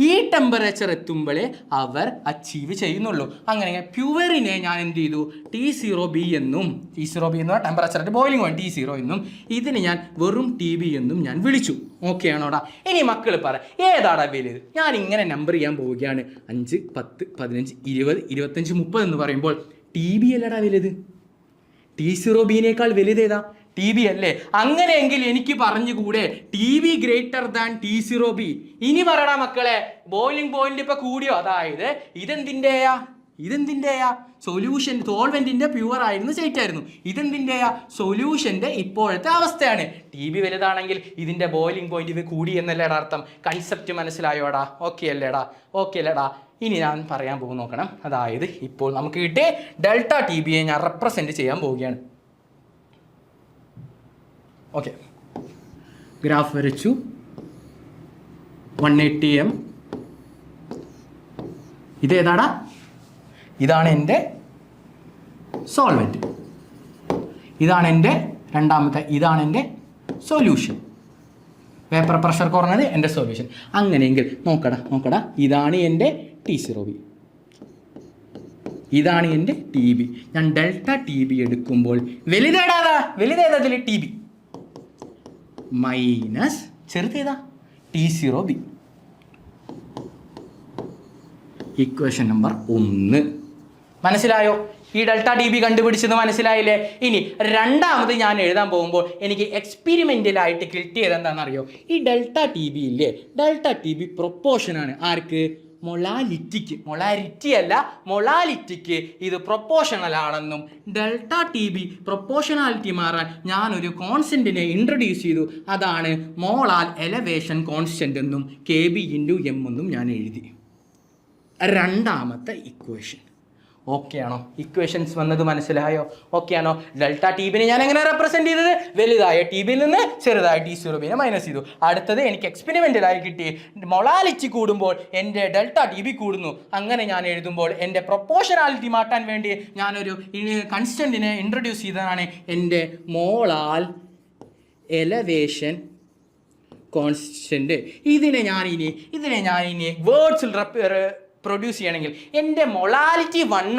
ഈ ടെമ്പറേച്ചർ എത്തുമ്പോഴേ അവർ അച്ചീവ് ചെയ്യുന്നുള്ളൂ. അങ്ങനെ പ്യുവറിനെ ഞാൻ എന്ത് ചെയ്തു? T0B എന്നും, T0B എന്ന ടെമ്പറേച്ചർ ബോയിലിംഗ് പോയിന്റ് T0 എന്നും, ഇതിന് ഞാൻ വെറും TB എന്നും ഞാൻ വിളിച്ചു. ഓക്കെ ആണോടാ? ഇനി മക്കൾ പറ, ഏതാടാ വലുത്? ഞാൻ ഇങ്ങനെ നമ്പർ ചെയ്യാൻ പോവുകയാണ്. 5, 10, 15, 20, 25, 30 എന്ന് പറയുമ്പോൾ TB അല്ലടാ വലുത്. T0B വലുതേതാ? TB അല്ലേ? അങ്ങനെയെങ്കിൽ എനിക്ക് പറഞ്ഞുകൂടെ TB ഗ്രേറ്റർ ദാൻ T0B? ഇനി പറയടാ മക്കളെ, ബോയിലിംഗ് പോയിന്റ് ഇപ്പൊ കൂടിയോ? അതായത് ഇതെന്തിൻ്റെയാ? സൊല്യൂഷൻ സോൾവെന്റിന്റെ പ്യുവർ ആയിരുന്നു, സ്റ്റേറ്റ് ആയിരുന്നു. ഇതെന്തിൻ്റെയാ? സൊല്യൂഷന്റെ ഇപ്പോഴത്തെ അവസ്ഥയാണ്. TB വലുതാണെങ്കിൽ ഇതിന്റെ ബോയിലിംഗ് പോയിന്റ് കൂടി എന്നല്ലേടാ അർത്ഥം. കൺസെപ്റ്റ് മനസ്സിലായോടാ? ഓക്കെ അല്ലേടാ? ഇനി ഞാൻ പറയാൻ പോകും, നോക്കണം. അതായത് ഇപ്പോൾ നമുക്ക് കിട്ടിയ ഡെൽറ്റ TBയെ ഞാൻ റെപ്രസെന്റ് ചെയ്യാൻ പോവുകയാണ്. ഓക്കെ, ഗ്രാഫ് വരച്ചു. 180 m. ഇതേതാടാ? ഇതാണ് എൻ്റെ സോൾവെൻറ്റ്. ഇതാണ് എൻ്റെ രണ്ടാമത്തെ, ഇതാണ് എൻ്റെ സൊല്യൂഷൻ. വേപ്പർ പ്രഷർ കുറഞ്ഞത് എൻ്റെ സൊല്യൂഷൻ. അങ്ങനെയെങ്കിൽ നോക്കടാ, ഇതാണ് എൻ്റെ T0B, ഇതാണ് എൻ്റെ TB. ഞാൻ ഡെൽറ്റ TB എടുക്കുമ്പോൾ വലുതേതാ? TB മൈനസ് ചെറുതേതാ? T0B. ഇക്വേഷൻ നമ്പർ 1 മനസ്സിലായോ? ഈ ഡെൽറ്റ TB കണ്ടുപിടിച്ചത് മനസ്സിലായില്ലേ? ഇനി രണ്ടാമത് ഞാൻ എഴുതാൻ പോകുമ്പോൾ എനിക്ക് എക്സ്പെരിമെൻ്റലായിട്ട് കിട്ടിയത് എന്താണെന്നറിയോ? ഈ ഡെൽറ്റ TB ഇല്ലേ, ഡെൽറ്റ TB പ്രൊപ്പോർഷനാണ് ആർക്ക്? മൊളാലിറ്റിക്ക് ഇത് പ്രൊപ്പോർഷണൽ ആണെന്നും, ഡെൽറ്റ TB പ്രൊപ്പോർഷണാലിറ്റി മാറാൻ ഞാനൊരു കോൺസ്റ്റന്റിനെ ഇൻട്രൊഡ്യൂസ് ചെയ്തു. അതാണ് മോളാൽ എലവേഷൻ കോൺസ്റ്റന്റ് എന്നും KB × M എന്നും ഞാൻ എഴുതി. രണ്ടാമത്തെ ഇക്വേഷൻ. ഓക്കെ ആണോ? ഇക്വേഷൻസ് വന്നത് മനസ്സിലായോ? ഓക്കെ ആണോ? ഡെൽറ്റ TBനെ ഞാൻ എങ്ങനെ റെപ്രസെന്റ് ചെയ്തത്? വലുതായ TBയിൽ നിന്ന് ചെറുതായ T0Bനെ മൈനസ് ചെയ്തു. അടുത്തത് എനിക്ക് എക്സ്പെരിമെൻ്റലായി കിട്ടി, മൊളാലിറ്റി കൂടുമ്പോൾ എൻ്റെ ഡെൽറ്റ TB കൂടുന്നു. അങ്ങനെ ഞാൻ എഴുതുമ്പോൾ എൻ്റെ പ്രൊപ്പോർഷണാലിറ്റി മാറ്റാൻ വേണ്ടി ഞാനൊരു കൺസ്റ്റന്റിനെ ഇൻട്രൊഡ്യൂസ് ചെയ്തതാണ് എൻ്റെ മോളാൽ എലവേഷൻ കോൺസ്റ്റന്റ്. ഇതിനെ ഞാൻ ഇനി വേർഡ്സിൽ പ്രൊഡ്യൂസ് ചെയ്യണമെങ്കിൽ എൻ്റെ മൊളാലിറ്റി 1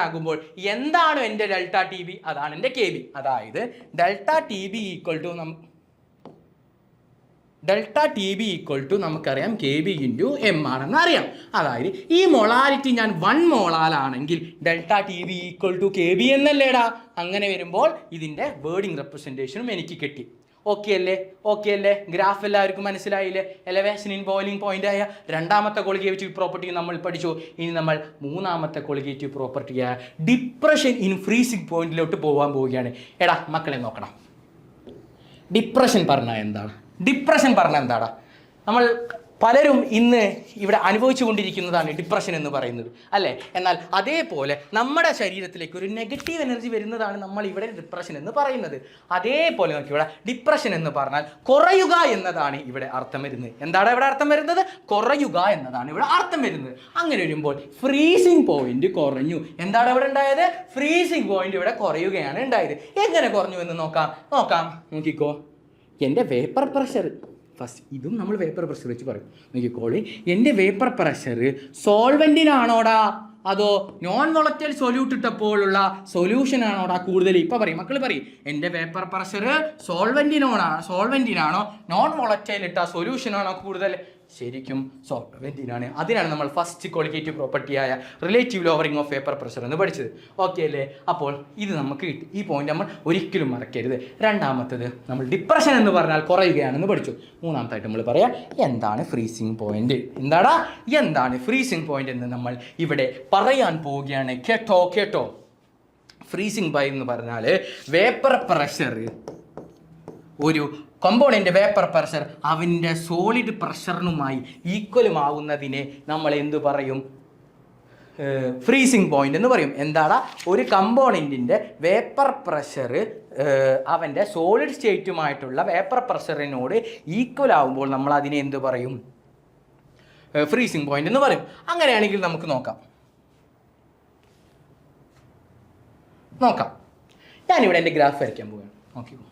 ആകുമ്പോൾ എന്താണ് എൻ്റെ ഡെൽറ്റ TB? അതാണ് എൻ്റെ KB. അതായത് delta TB equal to delta T B equal to നമുക്കറിയാം കെ ബി ഇൻറ്റു എം ആണെന്ന് അറിയാം. അതായത് ഈ മൊളാരിറ്റി ഞാൻ 1 മോളാലാണെങ്കിൽ delta T B equal to K B എന്നല്ലേടാ. അങ്ങനെ വരുമ്പോൾ ഇതിൻ്റെ വേർഡിങ് റെപ്രസെൻറ്റേഷനും എനിക്ക് കിട്ടി. ഓക്കെ അല്ലേ? ഗ്രാഫ് എല്ലാവർക്കും മനസ്സിലായില്ലേ? എലവേഷൻ ഇൻ ബോയിലിംഗ് പോയിന്റ് ആയ രണ്ടാമത്തെ കൊളിഗേറ്റീവ് പ്രോപ്പർട്ടി നമ്മൾ പഠിച്ചു. ഇനി നമ്മൾ മൂന്നാമത്തെ കൊളിഗേറ്റീവ് പ്രോപ്പർട്ടിയായ ഡിപ്രഷൻ ഇൻ ഫ്രീസിംഗ് പോയിന്റിലോട്ട് പോകാൻ പോവുകയാണ്. എടാ മക്കളെ നോക്കണം, ഡിപ്രഷൻ പറഞ്ഞാൽ എന്താടാ? നമ്മൾ പലരും ഇന്ന് ഇവിടെ അനുഭവിച്ചു കൊണ്ടിരിക്കുന്നതാണ് ഡിപ്രഷൻ എന്ന് പറയുന്നത് അല്ലേ? എന്നാൽ അതേപോലെ നമ്മുടെ ശരീരത്തിലേക്ക് ഒരു നെഗറ്റീവ് എനർജി വരുന്നതാണ് നമ്മൾ ഇവിടെ ഡിപ്രഷൻ എന്ന് പറയുന്നത്. അതേപോലെ നോക്കി, ഇവിടെ ഡിപ്രഷൻ എന്ന് പറഞ്ഞാൽ കുറയുക എന്നതാണ് ഇവിടെ അർത്ഥം വരുന്നത്. എന്താണ് ഇവിടെ അർത്ഥം വരുന്നത്? കുറയുക എന്നതാണ് ഇവിടെ അർത്ഥം വരുന്നത്. അങ്ങനെ വരുമ്പോൾ ഫ്രീസിംഗ് പോയിന്റ് കുറഞ്ഞു. എന്താണ് ഇവിടെ ഉണ്ടായത്? ഫ്രീസിംഗ് പോയിന്റ് ഇവിടെ കുറയുകയാണ് ഉണ്ടായത്. എങ്ങനെ കുറഞ്ഞു എന്ന് നോക്കിക്കോ. എൻ്റെ വേപ്പർ പ്രഷർ, ഫസ്റ്റ് ഇതും നമ്മൾ വേപ്പർ പ്രഷർ വെച്ച് പറയും. നോക്കിക്കോളി, എൻ്റെ വേപ്പർ പ്രഷർ സോൾവെൻറ്റിനാണോടാ അതോ നോൺ വോളറ്റൈൽ സൊല്യൂട്ട് ഇട്ടപ്പോഴുള്ള സൊല്യൂഷൻ ആണോടാ കൂടുതൽ? ഇപ്പം പറയും, മക്കൾ പറയും, എൻ്റെ വേപ്പർ പ്രഷർ സോൾവെൻറ്റിനാണോ നോൺ വോളറ്റൈൽ ഇട്ട സൊല്യൂഷനാണോ കൂടുതൽ? ശരിക്കും സോൾവെൻറ്റിനാണ്. അതിനാണ് നമ്മൾ ഫസ്റ്റ് ക്വാളിറ്റേറ്റീവ് പ്രോപ്പർട്ടിയായ relative lowering of vapour pressure എന്ന് പഠിച്ചത്. ഓക്കെ അല്ലേ? അപ്പോൾ ഇത് നമുക്ക് കിട്ടി. ഈ പോയിന്റ് നമ്മൾ ഒരിക്കലും മറക്കരുത്. രണ്ടാമത്തത് നമ്മൾ ഡിപ്രഷൻ എന്ന് പറഞ്ഞാൽ കുറയുകയാണെന്ന് പഠിച്ചു. മൂന്നാമത്തായിട്ട് നമ്മൾ പറയാം എന്താണ് ഫ്രീസിംഗ് പോയിന്റ്. എന്താണ് ഫ്രീസിംഗ് പോയിന്റ് എന്ന് നമ്മൾ ഇവിടെ പറയാൻ പോവുകയാണ്. കേട്ടോ. ഫ്രീസിംഗ് പോയിന്റ് എന്ന് പറഞ്ഞാൽ വേപ്പർ പ്രഷർ, ഒരു കമ്പോണൻ്റ് വേപ്പർ പ്രഷർ അവൻ്റെ സോളിഡ് പ്രഷറിനുമായി ഈക്വലുമാവുന്നതിനെ നമ്മൾ എന്തു പറയും? ഫ്രീസിംഗ് പോയിന്റ് എന്ന് പറയും. എന്താണ്? ഒരു കമ്പോണൻറ്റിൻ്റെ വേപ്പർ പ്രഷർ അവൻ്റെ സോളിഡ് സ്റ്റേറ്റുമായിട്ടുള്ള വേപ്പർ പ്രഷറിനോട് ഈക്വൽ ആവുമ്പോൾ നമ്മൾ അതിനെ എന്ത് പറയും? ഫ്രീസിംഗ് പോയിന്റ് എന്ന് പറയും. അങ്ങനെയാണെങ്കിൽ നമുക്ക് നോക്കാം. ഞാനിവിടെ എൻ്റെ ഗ്രാഫ് വരയ്ക്കാൻ പോവുകയാണ്. നോക്കിക്കോ,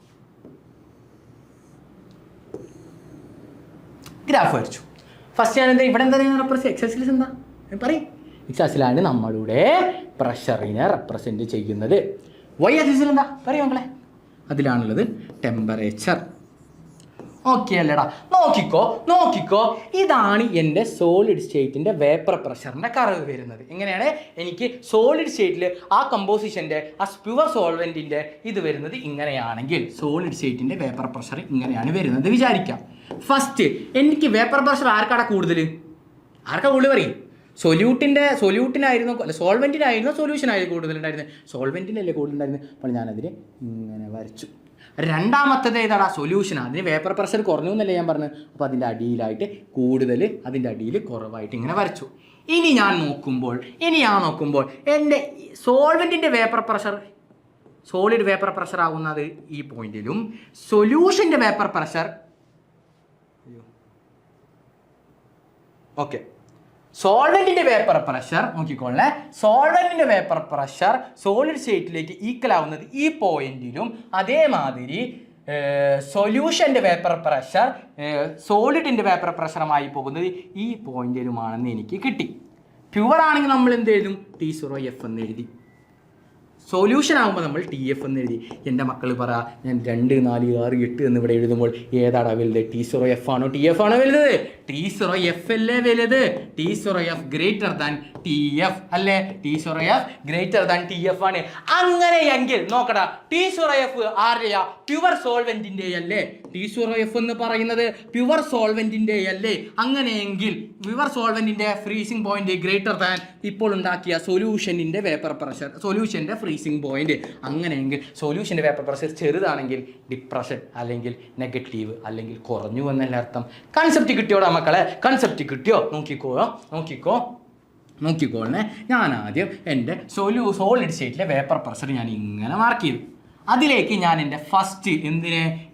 ഗ്രാഫ് വരച്ചു. ഫസ്റ്റ് ഞാൻ ഇവിടെ എന്താ എക്സസിൽ എന്താ പറയും? എക്സസിലാണ് നമ്മളുടെ പ്രഷറിനെ റെപ്രസെൻറ്റ് ചെയ്യുന്നത്. വൈ എക്സസിൽ എന്താ പറയും മക്കളെ? അതിലാണുള്ളത് ടെമ്പറേച്ചർ. ഓക്കെ അല്ലേടാ? നോക്കിക്കോ, ഇതാണ് എൻ്റെ സോളിഡ് സ്റ്റേറ്റിൻ്റെ വേപ്പർ പ്രഷറിൻ്റെ കർവ് വരുന്നത്. എങ്ങനെയാണ്? എനിക്ക് സോളിഡ് സ്റ്റേറ്റിൽ ആ കമ്പോസിഷൻ്റെ ആ പ്യുവർ സോൾവെൻറ്റിൻ്റെ ഇത് വരുന്നത് ഇങ്ങനെയാണെങ്കിൽ സോളിഡ് സ്റ്റേറ്റിൻ്റെ വേപ്പർ പ്രഷർ ഇങ്ങനെയാണ് വരുന്നത് വിചാരിക്കാം. ഫസ്റ്റ് എനിക്ക് വേപ്പർ പ്രഷർ ആർക്കാണ് കൂടുതൽ പറയും? സൊല്യൂട്ടിനായിരുന്നു അല്ല സോൾവെൻറ്റിനായിരുന്നു സൊല്യൂഷനായിരുന്നു കൂടുതലുണ്ടായിരുന്നത്? സോൾവെൻറ്റിനല്ലേ കൂടുതലുണ്ടായിരുന്നത്. അപ്പോൾ ഞാനതിന് ഇങ്ങനെ വരച്ചു. രണ്ടാമത്തത് ഏതാടാ? സൊല്യൂഷനാണ്. അതിന് വേപ്പർ പ്രഷർ കുറഞ്ഞു എന്നല്ലേ ഞാൻ പറഞ്ഞത്. അപ്പോൾ അതിൻ്റെ അടിയിലായിട്ട് കൂടുതൽ, അതിൻ്റെ അടിയിൽ കുറവായിട്ട് ഇങ്ങനെ വരച്ചു. ഇനി ഞാൻ നോക്കുമ്പോൾ എൻ്റെ സോൾവെൻറ്റിൻ്റെ vapour pressure, solid vapour pressure ആവുന്നത് ഈ പോയിന്റിലും സൊല്യൂഷൻ്റെ വേപ്പർ പ്രഷർ സോൾവെൻറ്റിൻ്റെ വേപ്പർ പ്രഷർ നോക്കിക്കോളേ, സോൾവെൻറ്റിൻ്റെ വേപ്പർ പ്രഷർ സോളിഡ് സ്റ്റേറ്റിലേക്ക് ഈക്വൽ ആവുന്നത് ഈ പോയിന്റിലും അതേമാതിരി സൊല്യൂഷൻ്റെ വേപ്പർ പ്രഷർ സോളിഡിൻ്റെ വേപ്പർ പ്രഷറുമായി പോകുന്നത് ഈ പോയിന്റിലുമാണെന്ന് എനിക്ക് കിട്ടി. പ്യുവർ ആണെങ്കിൽ നമ്മൾ എന്ത് എഴുതും? T0F എന്ന് എഴുതി. സൊല്യൂഷൻ ആകുമ്പോൾ നമ്മൾ TF എന്ന് എഴുതി. എൻ്റെ മക്കൾ പറ, ഞാൻ 2, 4, 6, 8 എന്ന് ഇവിടെ എഴുതുമ്പോൾ ഏതാണ് വലുത്? T0F ആണോ TF ആണോ വലുത്? T0F അല്ലേ വലുത്. T0F ഗ്രേറ്റർ ദാൻ TF അല്ലേ? T0F ഗ്രേറ്റർ ദാൻ TF ആണ്. അങ്ങനെയെങ്കിൽ നോക്കടാ, T0F ആരെയാ? പ്യുവർ സോൾവെൻറ്റിൻ്റെ അല്ലേ? T0F എന്ന് പറയുന്നത് പ്യുവർ സോൾവെൻറ്റിൻ്റെ അല്ലേ? അങ്ങനെയെങ്കിൽ പ്യുവർ സോൾവെൻറ്റിൻ്റെ ഫ്രീസിംഗ് പോയിന്റ് ഗ്രേറ്റർ ദാൻ ഇപ്പോൾ ഉണ്ടാക്കിയ സൊല്യൂഷനിൻ്റെ വേപ്പർ പ്രഷർ, സൊല്യൂഷൻ്റെ ഫ്രീസിംഗ് പോയിന്റ്. അങ്ങനെയെങ്കിൽ സൊല്യൂഷൻ്റെ വേപ്പർ പ്രഷർ ചെറുതാണെങ്കിൽ ഡിപ്രഷൻ അല്ലെങ്കിൽ നെഗറ്റീവ് അല്ലെങ്കിൽ കുറഞ്ഞു എന്നല്ല അർത്ഥം. കൺസെപ്റ്റ് കിട്ടിയോടാ മക്കളെ? കൺസെപ്റ്റ് കിട്ടിയോ? നോക്കിക്കോളേ. ഞാൻ ആദ്യം എൻ്റെ സോളിഡ് സ്റ്റേറ്റിലെ വേപ്പർ പ്രഷർ ഞാൻ ഇങ്ങനെ മാർക്ക് ചെയ്തു. അതിലേക്ക് ഞാൻ എൻ്റെ ഫസ്റ്റ്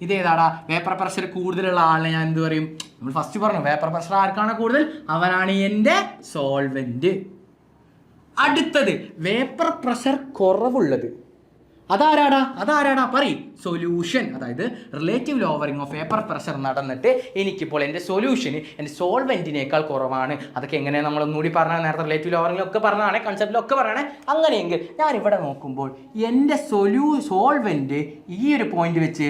ഇതേതാടാ? വേപ്പർ പ്രഷർ കൂടുതലുള്ള ആളിനെ ഞാൻ എന്ത് പറയും? നമ്മൾ ഫസ്റ്റ് പറഞ്ഞു വേപ്പർ പ്രഷർ ആർക്കാണ് കൂടുതൽ? അവനാണ് എൻ്റെ സോൾവെൻറ്റ്. അടുത്തത് വേപ്പർ പ്രഷർ കുറവുള്ളത് അതാരാടാ? പറയും. സൊല്യൂഷൻ, അതായത് relative lowering of vapour pressure നടന്നിട്ട് എനിക്കിപ്പോൾ എൻ്റെ സൊല്യൂഷന് എൻ്റെ സോൾവെൻറ്റിനേക്കാൾ കുറവാണ്. അതൊക്കെ എങ്ങനെയാണ് നമ്മളൊന്നുകൂടി പറഞ്ഞാൽ, നേരത്തെ റിലേറ്റീവ് ലോവറിങ്ങിലൊക്കെ പറഞ്ഞാണ്, കൺസെപ്റ്റിലൊക്കെ പറയണേ. അങ്ങനെയെങ്കിൽ ഞാനിവിടെ നോക്കുമ്പോൾ എൻ്റെ സോൾവെൻറ്റ് ഈ ഒരു പോയിന്റ് വെച്ച്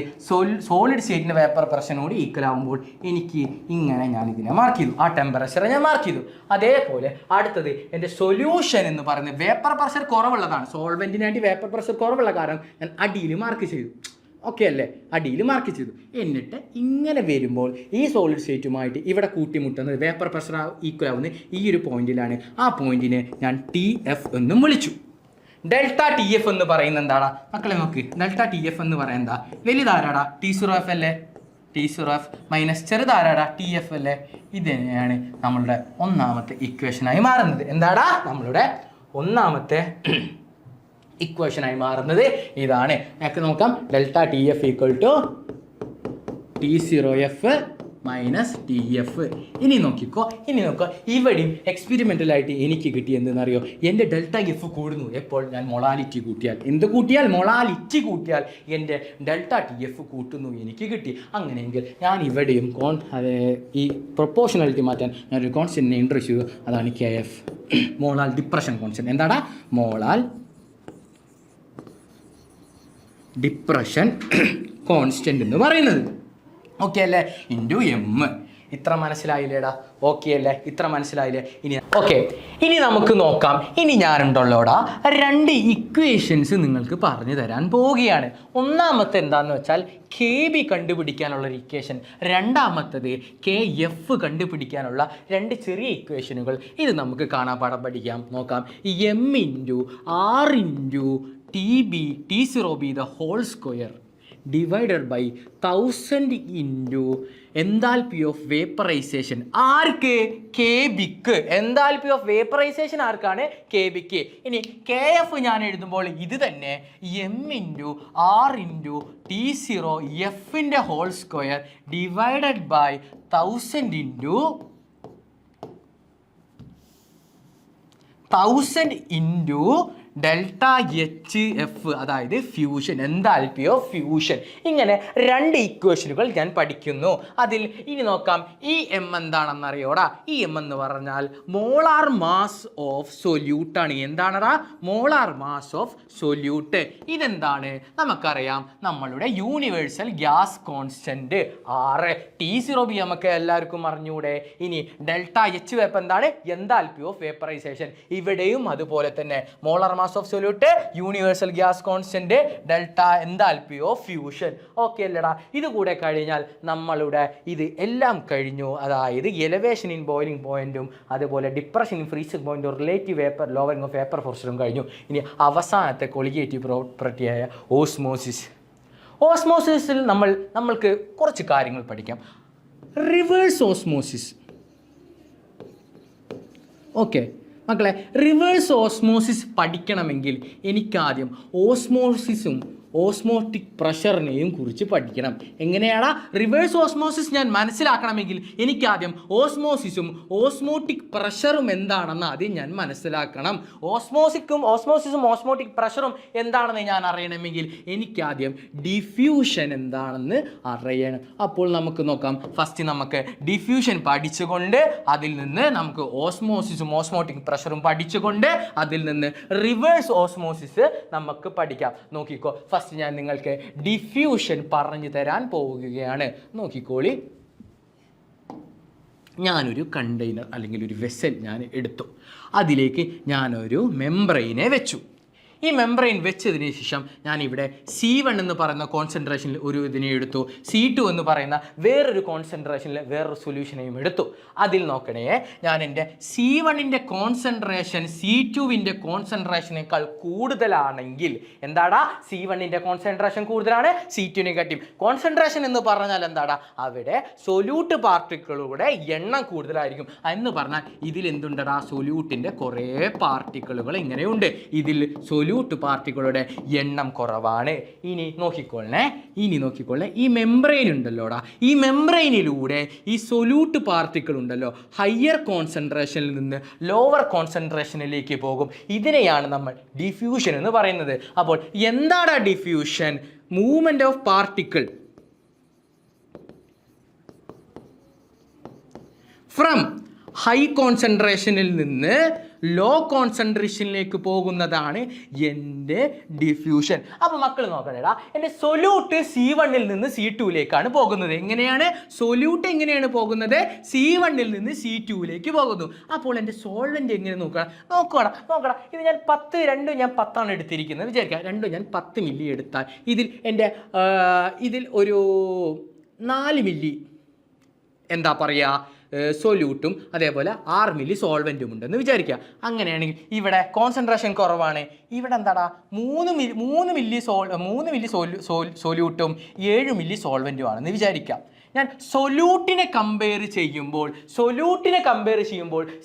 സോളിഡ് സ്റ്റേറ്റിൻ്റെ വേപ്പർ പ്രഷറിനോട് ഈക്വൽ ആകുമ്പോൾ എനിക്ക് ഇങ്ങനെ ഞാൻ ഇതിനെ മാർക്ക് ചെയ്തു, ആ ടെമ്പറേച്ചറെ ഞാൻ മാർക്ക് ചെയ്തു. അതേപോലെ അടുത്തത് എൻ്റെ സൊല്യൂഷൻ എന്ന് പറയുന്നത് വേപ്പർ പ്രഷർ കുറവുള്ളതാണ്. സോൾവെൻറ്റിനായിട്ട് വേപ്പർ പ്രഷർ കുറവുള്ള കാരണം ഞാൻ അടിയിൽ മാർക്ക് ചെയ്തു. ഓക്കെ അല്ലേ, അടിയിൽ മാർക്ക് ചെയ്തു. എന്നിട്ട് ഇങ്ങനെ വരുമ്പോൾ ഈ സോളിഡ് സ്റ്റേറ്റുമായിട്ട് ഇവിടെ കൂട്ടിമുട്ടുന്നത് വേപ്പർ പ്രഷർ ഈക്വൽ ആവുന്നത് ഈ ഒരു പോയിന്റിലാണ്. ആ പോയിന്റിനെ ഞാൻ TF എന്നും വിളിച്ചു. ഡെൽറ്റ TF എന്ന് പറയുന്നത് എന്താടാ മക്കളെ? നോക്ക്, ഡെൽറ്റ TF എന്ന് പറയുന്നത് വലുതാരാടാ? T0F അല്ലേ? T0F minus ചെറുതാരാടാ? TF അല്ലേ? ഇത് തന്നെയാണ് നമ്മളുടെ ഒന്നാമത്തെ ഇക്വേഷനായി മാറുന്നത്. എന്താടാ നമ്മളുടെ ഒന്നാമത്തെ ഇക്വേഷനായി മാറുന്നത്? ഇതാണ്. ഞങ്ങൾക്ക് നോക്കാം. Delta TF equal to T0F minus TF. ഇനി നോക്കിക്കോ. ഇവിടെയും എക്സ്പെരിമെൻ്റലായിട്ട് എനിക്ക് കിട്ടിയെന്തെന്നറിയോ? എൻ്റെ ഡെൽറ്റ F കൂടുന്നു എപ്പോൾ ഞാൻ മൊളാലിറ്റി കൂട്ടിയാൽ. എന്ത് കൂട്ടിയാൽ? മൊളാലിറ്റി കൂട്ടിയാൽ എൻ്റെ ഡെൽറ്റ TF കൂട്ടുന്നു എനിക്ക് കിട്ടി. അങ്ങനെയെങ്കിൽ ഞാൻ ഇവിടെയും ഈ പ്രൊപ്പോർഷണാലിറ്റി മാറ്റാൻ ഞാനൊരു കോൺസ്റ്റൻറ്റിനെ ഇൻട്രൊഡ്യൂസ് ചെയ്തു. അതാണ് KF, മോളാൽ ഡിപ്രഷൻ കോൺസ്റ്റൻറ്റ്. എന്താടാ? മോളാൽ ഡിപ്രഷൻ കോൺസ്റ്റൻ്റ് എന്ന് പറയുന്നത്. ഓക്കെ അല്ലേ? Into M. ഇത്ര മനസ്സിലായില്ലേടാ? ഓക്കെ അല്ലേ? ഇത്ര മനസ്സിലായില്ലേ? ഇനി നമുക്ക് നോക്കാം. ഇനി ഞാനുണ്ടല്ലോടാ 2 ഇക്വേഷൻസ് നിങ്ങൾക്ക് പറഞ്ഞു തരാൻ പോവുകയാണ്. ഒന്നാമത്തെ എന്താണെന്ന് വെച്ചാൽ KB കണ്ടുപിടിക്കാനുള്ള ഒരു ഇക്വേഷൻ, രണ്ടാമത്തത് KF കണ്ടുപിടിക്കാനുള്ള 2 ചെറിയ ഇക്വേഷനുകൾ. ഇത് നമുക്ക് കാണാപ്പാഠം പഠിക്കാം. നോക്കാം. M into R into T0B the whole square divided by 1000 into enthalpy of vaporisation. ആർക്ക്? KBക്ക്. എൻതാൽപ്പി ഓഫ് വേപ്പറൈസേഷൻ ആർക്കാണ്? KBക്ക്. ഇനി KF ഞാൻ എഴുതുമ്പോൾ ഇത് തന്നെ M into R into T0F whole square divided by 1000 into 1000 into delta HF, അതായത് ഫ്യൂഷൻ, എൻതാൽപ്പി ഓഫ് ഫ്യൂഷൻ. ഇങ്ങനെ 2 ഇക്വേഷനുകൾ ഞാൻ പഠിക്കുന്നു. അതിൽ ഇനി നോക്കാം. ഈ M എന്താണെന്നറിയോടാ? ഈ M എന്ന് പറഞ്ഞാൽ മോളാർ മാസ് ഓഫ് സൊല്യൂട്ടാണ്. എന്താണടാ? Molar mass of solute. ഇതെന്താണ്? നമുക്കറിയാം, നമ്മളുടെ universal gas constant R. T0B നമുക്ക് എല്ലാവർക്കും അറിഞ്ഞൂടെ? ഇനി ഡെൽറ്റ HF എന്താണ്? Enthalpy of vaporisation. ഇവിടെയും അതുപോലെ തന്നെ molar mass of solute, universal gas constant, delta enthalpy of fusion. Okay അല്ലടാ? ഇത് കൂടെ കഴിഞ്ഞാൽ നമ്മളുടെ ഇത് എല്ലാം കഴിഞ്ഞു. അതായത് എലവേഷൻ ഇൻ ബോയിലിംഗ് പോയിന്റും അതുപോലെ ഡിപ്രഷൻ ഇൻ ഫ്രീസിംഗ് പോയിന്റും relative vapour lowering of vapour പ്രഷറും കഴിഞ്ഞു. ഇനി അവസാനത്തെ കൊളിഗേറ്റീവ് പ്രോപ്പർട്ടിയായ ഓസ്മോസിസ്. ഓസ്മോസിസിൽ നമ്മൾക്ക് കുറച്ച് കാര്യങ്ങൾ പഠിക്കാം. Reverse osmosis. ഓക്കെ മക്കളെ, റിവേഴ്സ് ഓസ്മോസിസ് പഠിക്കണമെങ്കിൽ എനിക്കാദ്യം ഓസ്മോസിസും ഓസ്മോട്ടിക് പ്രഷറിനെയും കുറിച്ച് പഠിക്കണം. എങ്ങനെയാണ് റിവേഴ്സ് ഓസ്മോസിസ് ഞാൻ മനസ്സിലാക്കണമെങ്കിൽ എനിക്കാദ്യം ഓസ്മോസിസും ഓസ്മോട്ടിക് പ്രഷറും എന്താണെന്ന് ആദ്യം ഞാൻ മനസ്സിലാക്കണം. ഓസ്മോസിസും ഓസ്മോട്ടിക് പ്രഷറും എന്താണെന്ന് ഞാൻ അറിയണമെങ്കിൽ എനിക്കാദ്യം ഡിഫ്യൂഷൻ എന്താണെന്ന് അറിയണം. അപ്പോൾ നമുക്ക് നോക്കാം. ഫസ്റ്റ് നമുക്ക് ഡിഫ്യൂഷൻ പഠിച്ചുകൊണ്ട് അതിൽ നിന്ന് നമുക്ക് ഓസ്മോസിസും ഓസ്മോട്ടിക് പ്രഷറും പഠിച്ചുകൊണ്ട് അതിൽ നിന്ന് റിവേഴ്സ് ഓസ്മോസിസ് നമുക്ക് പഠിക്കാം. നോക്കിക്കോ, ഫസ്റ്റ് ഞാൻ നിങ്ങൾക്ക് ഡിഫ്യൂഷൻ പറഞ്ഞു തരാൻ പോവുകയാണ്. നോക്കിക്കോളി. ഞാനൊരു കണ്ടെയ്നർ അല്ലെങ്കിൽ ഒരു വെസൽ ഞാൻ എടുത്തു. അതിലേക്ക് ഞാനൊരു മെംബ്രെയിനെ വെച്ചു. ഈ മെംബ്രെയിൻ വെച്ചതിന് ശേഷം ഞാനിവിടെ C1 എന്ന് പറയുന്ന കോൺസെൻട്രേഷനിൽ ഒരു ഇതിനെ എടുത്തു. C2 എന്ന് പറയുന്ന വേറൊരു കോൺസെൻട്രേഷനിൽ വേറൊരു സൊല്യൂഷനെയും എടുത്തു. അതിൽ നോക്കണേ, ഞാൻ എൻ്റെ C1ൻ്റെ കോൺസെൻട്രേഷൻ C2ൻ്റെ കോൺസെൻട്രേഷനേക്കാൾ കൂടുതലാണെങ്കിൽ എന്താടാ? C1ൻ്റെ കോൺസെൻട്രേഷൻ കൂടുതലാണ്, C2നെ കാട്ടി. കോൺസെൻട്രേഷൻ എന്ന് പറഞ്ഞാൽ എന്താടാ? അവിടെ സൊല്യൂട്ട് പാർട്ടിക്കിളുകളുടെ എണ്ണം കൂടുതലായിരിക്കും എന്ന് പറഞ്ഞാൽ ഇതിൽ എന്തുണ്ടടാ? സൊല്യൂട്ടിൻ്റെ കുറേ പാർട്ടിക്കിളുകൾ ഇങ്ങനെയുണ്ട്. ഇതിൽ സൊല്യൂട്ട് പാർട്ടിക്കിളുടെ എണ്ണം കുറവാണ്. ഇനി നോക്കിക്കൊള്ളേ, ഈ മെംബ്രെയിൻ ഉണ്ടല്ലോടാ, ഈ മെംബ്രെയിനിലൂടെ ഈ സൊല്യൂട്ട് പാർട്ടിക്കിൾ ഉണ്ടല്ലോ ഹയർ കോൺസെൻട്രേഷനിൽ നിന്ന് ലോവർ കോൺസെൻട്രേഷനിലേക്ക് പോകും. ഇതിനെയാണ് നമ്മൾ ഡിഫ്യൂഷൻ എന്ന് പറയുന്നത്. അപ്പോൾ എന്താണ് diffusion? Movement of particle from high കോൺസെൻട്രേഷനിൽ നിന്ന് ലോ കോൺസെൻട്രേഷനിലേക്ക് പോകുന്നതാണ് എൻ്റെ ഡിഫ്യൂഷൻ. അപ്പോൾ മക്കൾ നോക്കണേടാ, എൻ്റെ സൊല്യൂട്ട് C1 നിന്ന് C2ലേക്കാണ് പോകുന്നത്. എങ്ങനെയാണ് സൊല്യൂട്ട് എങ്ങനെയാണ് പോകുന്നത്? C1 നിന്ന് C2ലേക്ക് പോകുന്നു. അപ്പോൾ എൻ്റെ സോൾവെൻ്റ് എങ്ങനെ നോക്കടാ ഇത് ഞാൻ 10 ഞാൻ 10 എടുത്തിരിക്കുന്നത് വിചാരിക്കുക. രണ്ടും ഞാൻ 10 മില്ലി എടുത്താൽ ഇതിൽ ഒരു 4 മില്ലി എന്താ പറയുക സൊല്യൂട്ടും അതേപോലെ 6 മില്ലി സോൾവെൻറ്റും ഉണ്ടെന്ന് വിചാരിക്കുക. അങ്ങനെയാണെങ്കിൽ ഇവിടെ കോൺസെൻട്രേഷൻ കുറവാണ്. ഇവിടെ എന്താടാ 3 മില്ലി സൊല്യൂട്ടും 7 മില്ലി സോൾവെൻറ്റും ആണെന്ന് വിചാരിക്കാം. ഞാൻ സൊല്യൂട്ടിനെ കമ്പയർ ചെയ്യുമ്പോൾ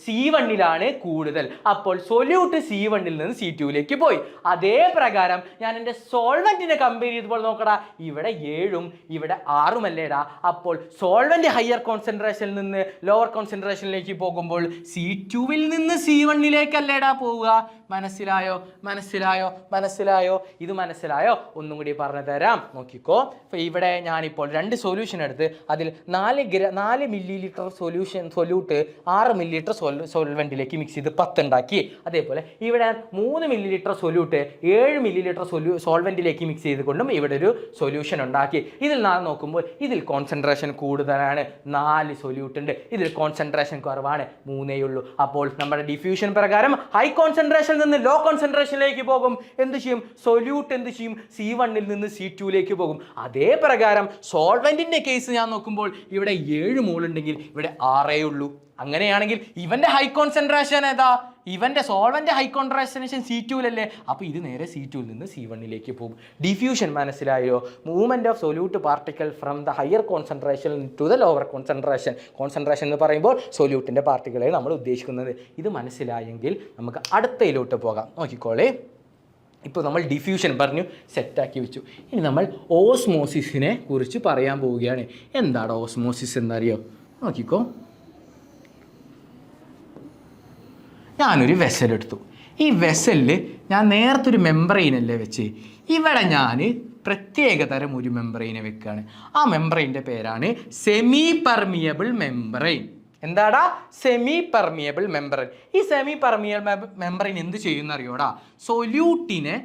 C1 കൂടുതൽ. അപ്പോൾ സൊല്യൂട്ട് C1 നിന്ന് C2ലേക്ക് പോയി. അതേ പ്രകാരം ഞാൻ എൻ്റെ സോൾവെൻറ്റിനെ കമ്പയർ ചെയ്തപ്പോൾ നോക്കടാ, ഇവിടെ 7ഉം ഇവിടെ 6ഉം അല്ലേടാ. അപ്പോൾ സോൾവെൻറ്റ് ഹയർ കോൺസെൻട്രേഷനിൽ നിന്ന് ലോവർ കോൺസെൻട്രേഷനിലേക്ക് പോകുമ്പോൾ C2 നിന്ന് C1 അല്ലേടാ പോവുക. മനസ്സിലായോ? ഇത് മനസ്സിലായോ? ഒന്നും കൂടി പറഞ്ഞു തരാം, നോക്കിക്കോ. അപ്പോൾ ഇവിടെ ഞാനിപ്പോൾ 2 സൊല്യൂഷൻ എടുത്ത് അതിൽ 4 millilitre solute 6 millilitre സോൾവെൻറ്റിലേക്ക് മിക്സ് ചെയ്ത് 10 ഉണ്ടാക്കി. അതേപോലെ ഇവിടെ 3 millilitre solute 7 millilitre സോൾവെൻറ്റിലേക്ക് മിക്സ് ചെയ്തുകൊണ്ടും ഇവിടെ ഒരു സൊല്യൂഷൻ ഉണ്ടാക്കി. ഇതിൽ നാം നോക്കുമ്പോൾ ഇതിൽ കോൺസെൻട്രേഷൻ കൂടുതലാണ്, 4 സൊല്യൂട്ട് ഉണ്ട്. ഇതിൽ കോൺസെൻട്രേഷൻ കുറവാണ്, 3 ഉള്ളൂ. അപ്പോൾ നമ്മുടെ ഡിഫ്യൂഷൻ പ്രകാരം ഹൈ കോൺസെൻട്രേഷൻ നിന്ന് ലോ കോൺസെൻട്രേഷനിലേക്ക് പോകും. എന്ത് ചെയ്യും? സൊല്യൂട്ട് എന്ത് ചെയ്യും? C1 നിന്ന് C2ലേക്ക് പോകും. അതേ പ്രകാരം സോൾവെന്റിന്റെ കേസ് ഞാൻ നോക്കുമ്പോൾ ഇവിടെ 7 മോൾ ഉണ്ടെങ്കിൽ ഇവിടെ 6 ഉള്ളൂ. അങ്ങനെയാണെങ്കിൽ ഇവന്റെ ഹൈ കോൺസെൻട്രേഷൻ ഏതാ? ഇവന്റെ സോൾവെന്റ് ഹൈ കോൺസെൻട്രേഷൻ C2 അപ്പോൾ ഇത് നേരെ C2 നിന്ന് C1 പോകും. ഡിഫ്യൂഷൻ മനസ്സിലായോ? Movement of solute particle from the higher concentration to the lower concentration എന്ന് പറയുമ്പോൾ സൊല്യൂട്ടിന്റെ പാർട്ടിക്കിളെ നമ്മൾ ഉദ്ദേശിക്കുന്നത്. ഇത് മനസ്സിലായെങ്കിൽ നമുക്ക് അടുത്തയിലോട്ട് പോകാം. നോക്കിക്കോളേ, ഇപ്പോൾ നമ്മൾ ഡിഫ്യൂഷൻ പറഞ്ഞു സെറ്റാക്കി വെച്ചു. ഇനി നമ്മൾ ഓസ്മോസിസിനെ കുറിച്ച് പറയാൻ പോവുകയാണ്. എന്താണ് ഓസ്മോസിസ് എന്നറിയോ? നോക്കിക്കോ, ഞാനൊരു വെസലെടുത്തു. ഈ വെസലിൽ ഞാൻ നേരത്തെ ഒരു മെംബ്രെയിനല്ലേ വെച്ച്, ഇവിടെ ഞാൻ പ്രത്യേകതരം ഒരു മെംബ്രെയിനെ വെക്കുകയാണ്. ആ മെംബ്രെയിൻ്റെ പേരാണ് സെമി പെർമിയബിൾ മെംബ്രെയിൻ. എന്താടാ? Semi permeable membrane. ഈ സെമി പെർമിയബിൾ മെംബ്രെയിൻ എന്ത് ചെയ്യുന്ന അറിയോടാ? സൊല്യൂട്ടിനെ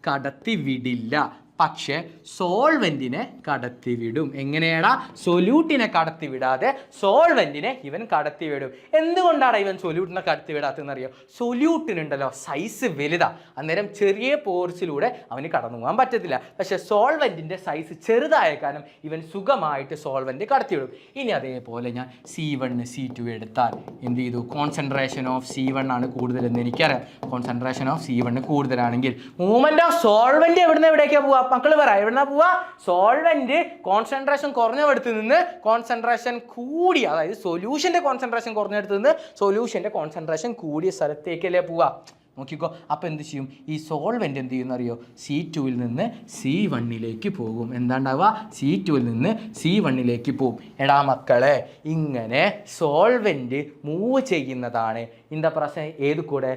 കടത്തി വിടില്ല, പക്ഷേ സോൾവെന്റിനെ കടത്തിവിടും. എങ്ങനെയാടാ? സൊല്യൂട്ടിനെ കടത്തിവിടാതെ സോൾവെന്റിനെ ഇവൻ കടത്തിവിടും. എന്തുകൊണ്ടാണ് ഇവൻ സൊല്യൂട്ടിനെ കടത്തിവിടാത്തതെന്ന് അറിയോ? സൊല്യൂട്ടിനുണ്ടല്ലോ സൈസ് വലുതാ, അന്നേരം ചെറിയ പോർസിലൂടെ അവന് കടന്നു പോകാൻ പറ്റത്തില്ല. പക്ഷേ സോൾവെന്റിന്റെ സൈസ് ചെറുതായ കാരണം ഇവൻ സുഖമായിട്ട് സോൾവെന്റ് കടത്തിവിടും. ഇനി അതേപോലെ ഞാൻ C1 C2 എടുത്താൽ എന്ത് ചെയ്തു? കോൺസെൻട്രേഷൻ ഓഫ് C1 ആണ് കൂടുതലെന്ന് എനിക്കറിയാം. കോൺസെൻട്രേഷൻ ഓഫ് C1 കൂടുതലാണെങ്കിൽ മൂവ്മെന്റ് ഓഫ് സോൾവെന്റ് എവിടേക്കാ പോവാ? മക്കൾ പറ, എവിടുന്നാ പോവാ? സോൾവെന്റ് കോൺസെൻട്രേഷൻ കുറഞ്ഞെടുത്ത് നിന്ന് കോൺസെൻട്രേഷൻ കൂടി, അതായത് സൊല്യൂഷന്റെ കോൺസെൻട്രേഷൻ കുറഞ്ഞെടുത്ത് നിന്ന് സൊല്യൂഷന്റെ കോൺസെൻട്രേഷൻ കൂടിയ സ്ഥലത്തേക്കല്ലേ പോവാ? നോക്കിക്കോ. അപ്പോൾ എന്ത് ചെയ്യും? ഈ സോൾവെന്റ് എന്ത് ചെയ്യുന്ന അറിയോ? C2 നിന്ന് C1 പോകും. എന്താണ്ടാവുക? C2 നിന്ന് C1 പോകും. എടാ മക്കളെ, ഇങ്ങനെ സോൾവെന്റ് മൂവ് ചെയ്യുന്നതാണ് ഇന്ന പ്രശ്നം ഏത് കൂടെ?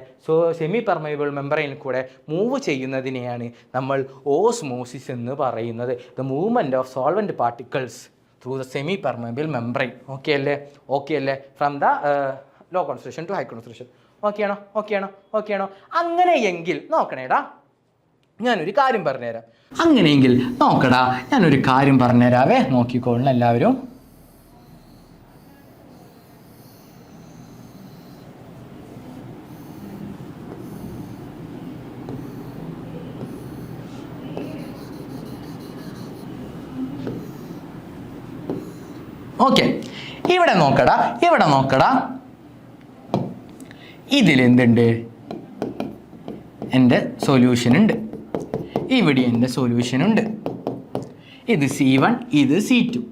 സെമി പെർമേബിൾ മെംബ്രെയിനിൽ കൂടെ മൂവ് ചെയ്യുന്നതിനെയാണ് നമ്മൾ ഓസ്മോസിസ് എന്ന് പറയുന്നത്. The movement of solvent particles through the semi permeable membrane. Okay അല്ലേ? From the low concentration to high concentration. Okay ആണോ? അങ്ങനെയെങ്കിൽ നോക്കണേടാ, ഞാനൊരു കാര്യം പറഞ്ഞുതരാം. അങ്ങനെയെങ്കിൽ നോക്കടാ, ഞാനൊരു കാര്യം പറഞ്ഞുതരാവേ, നോക്കിക്കോളണം എല്ലാവരും. ഓക്കെ, ഇവിടെ നോക്കടാ, ഇതിലെന്തുണ്ട്? എൻ്റെ സൊല്യൂഷൻ ഉണ്ട്. ഇവിടെ എൻ്റെ സൊല്യൂഷൻ ഉണ്ട്. ഇത് C1, ഇത് C2.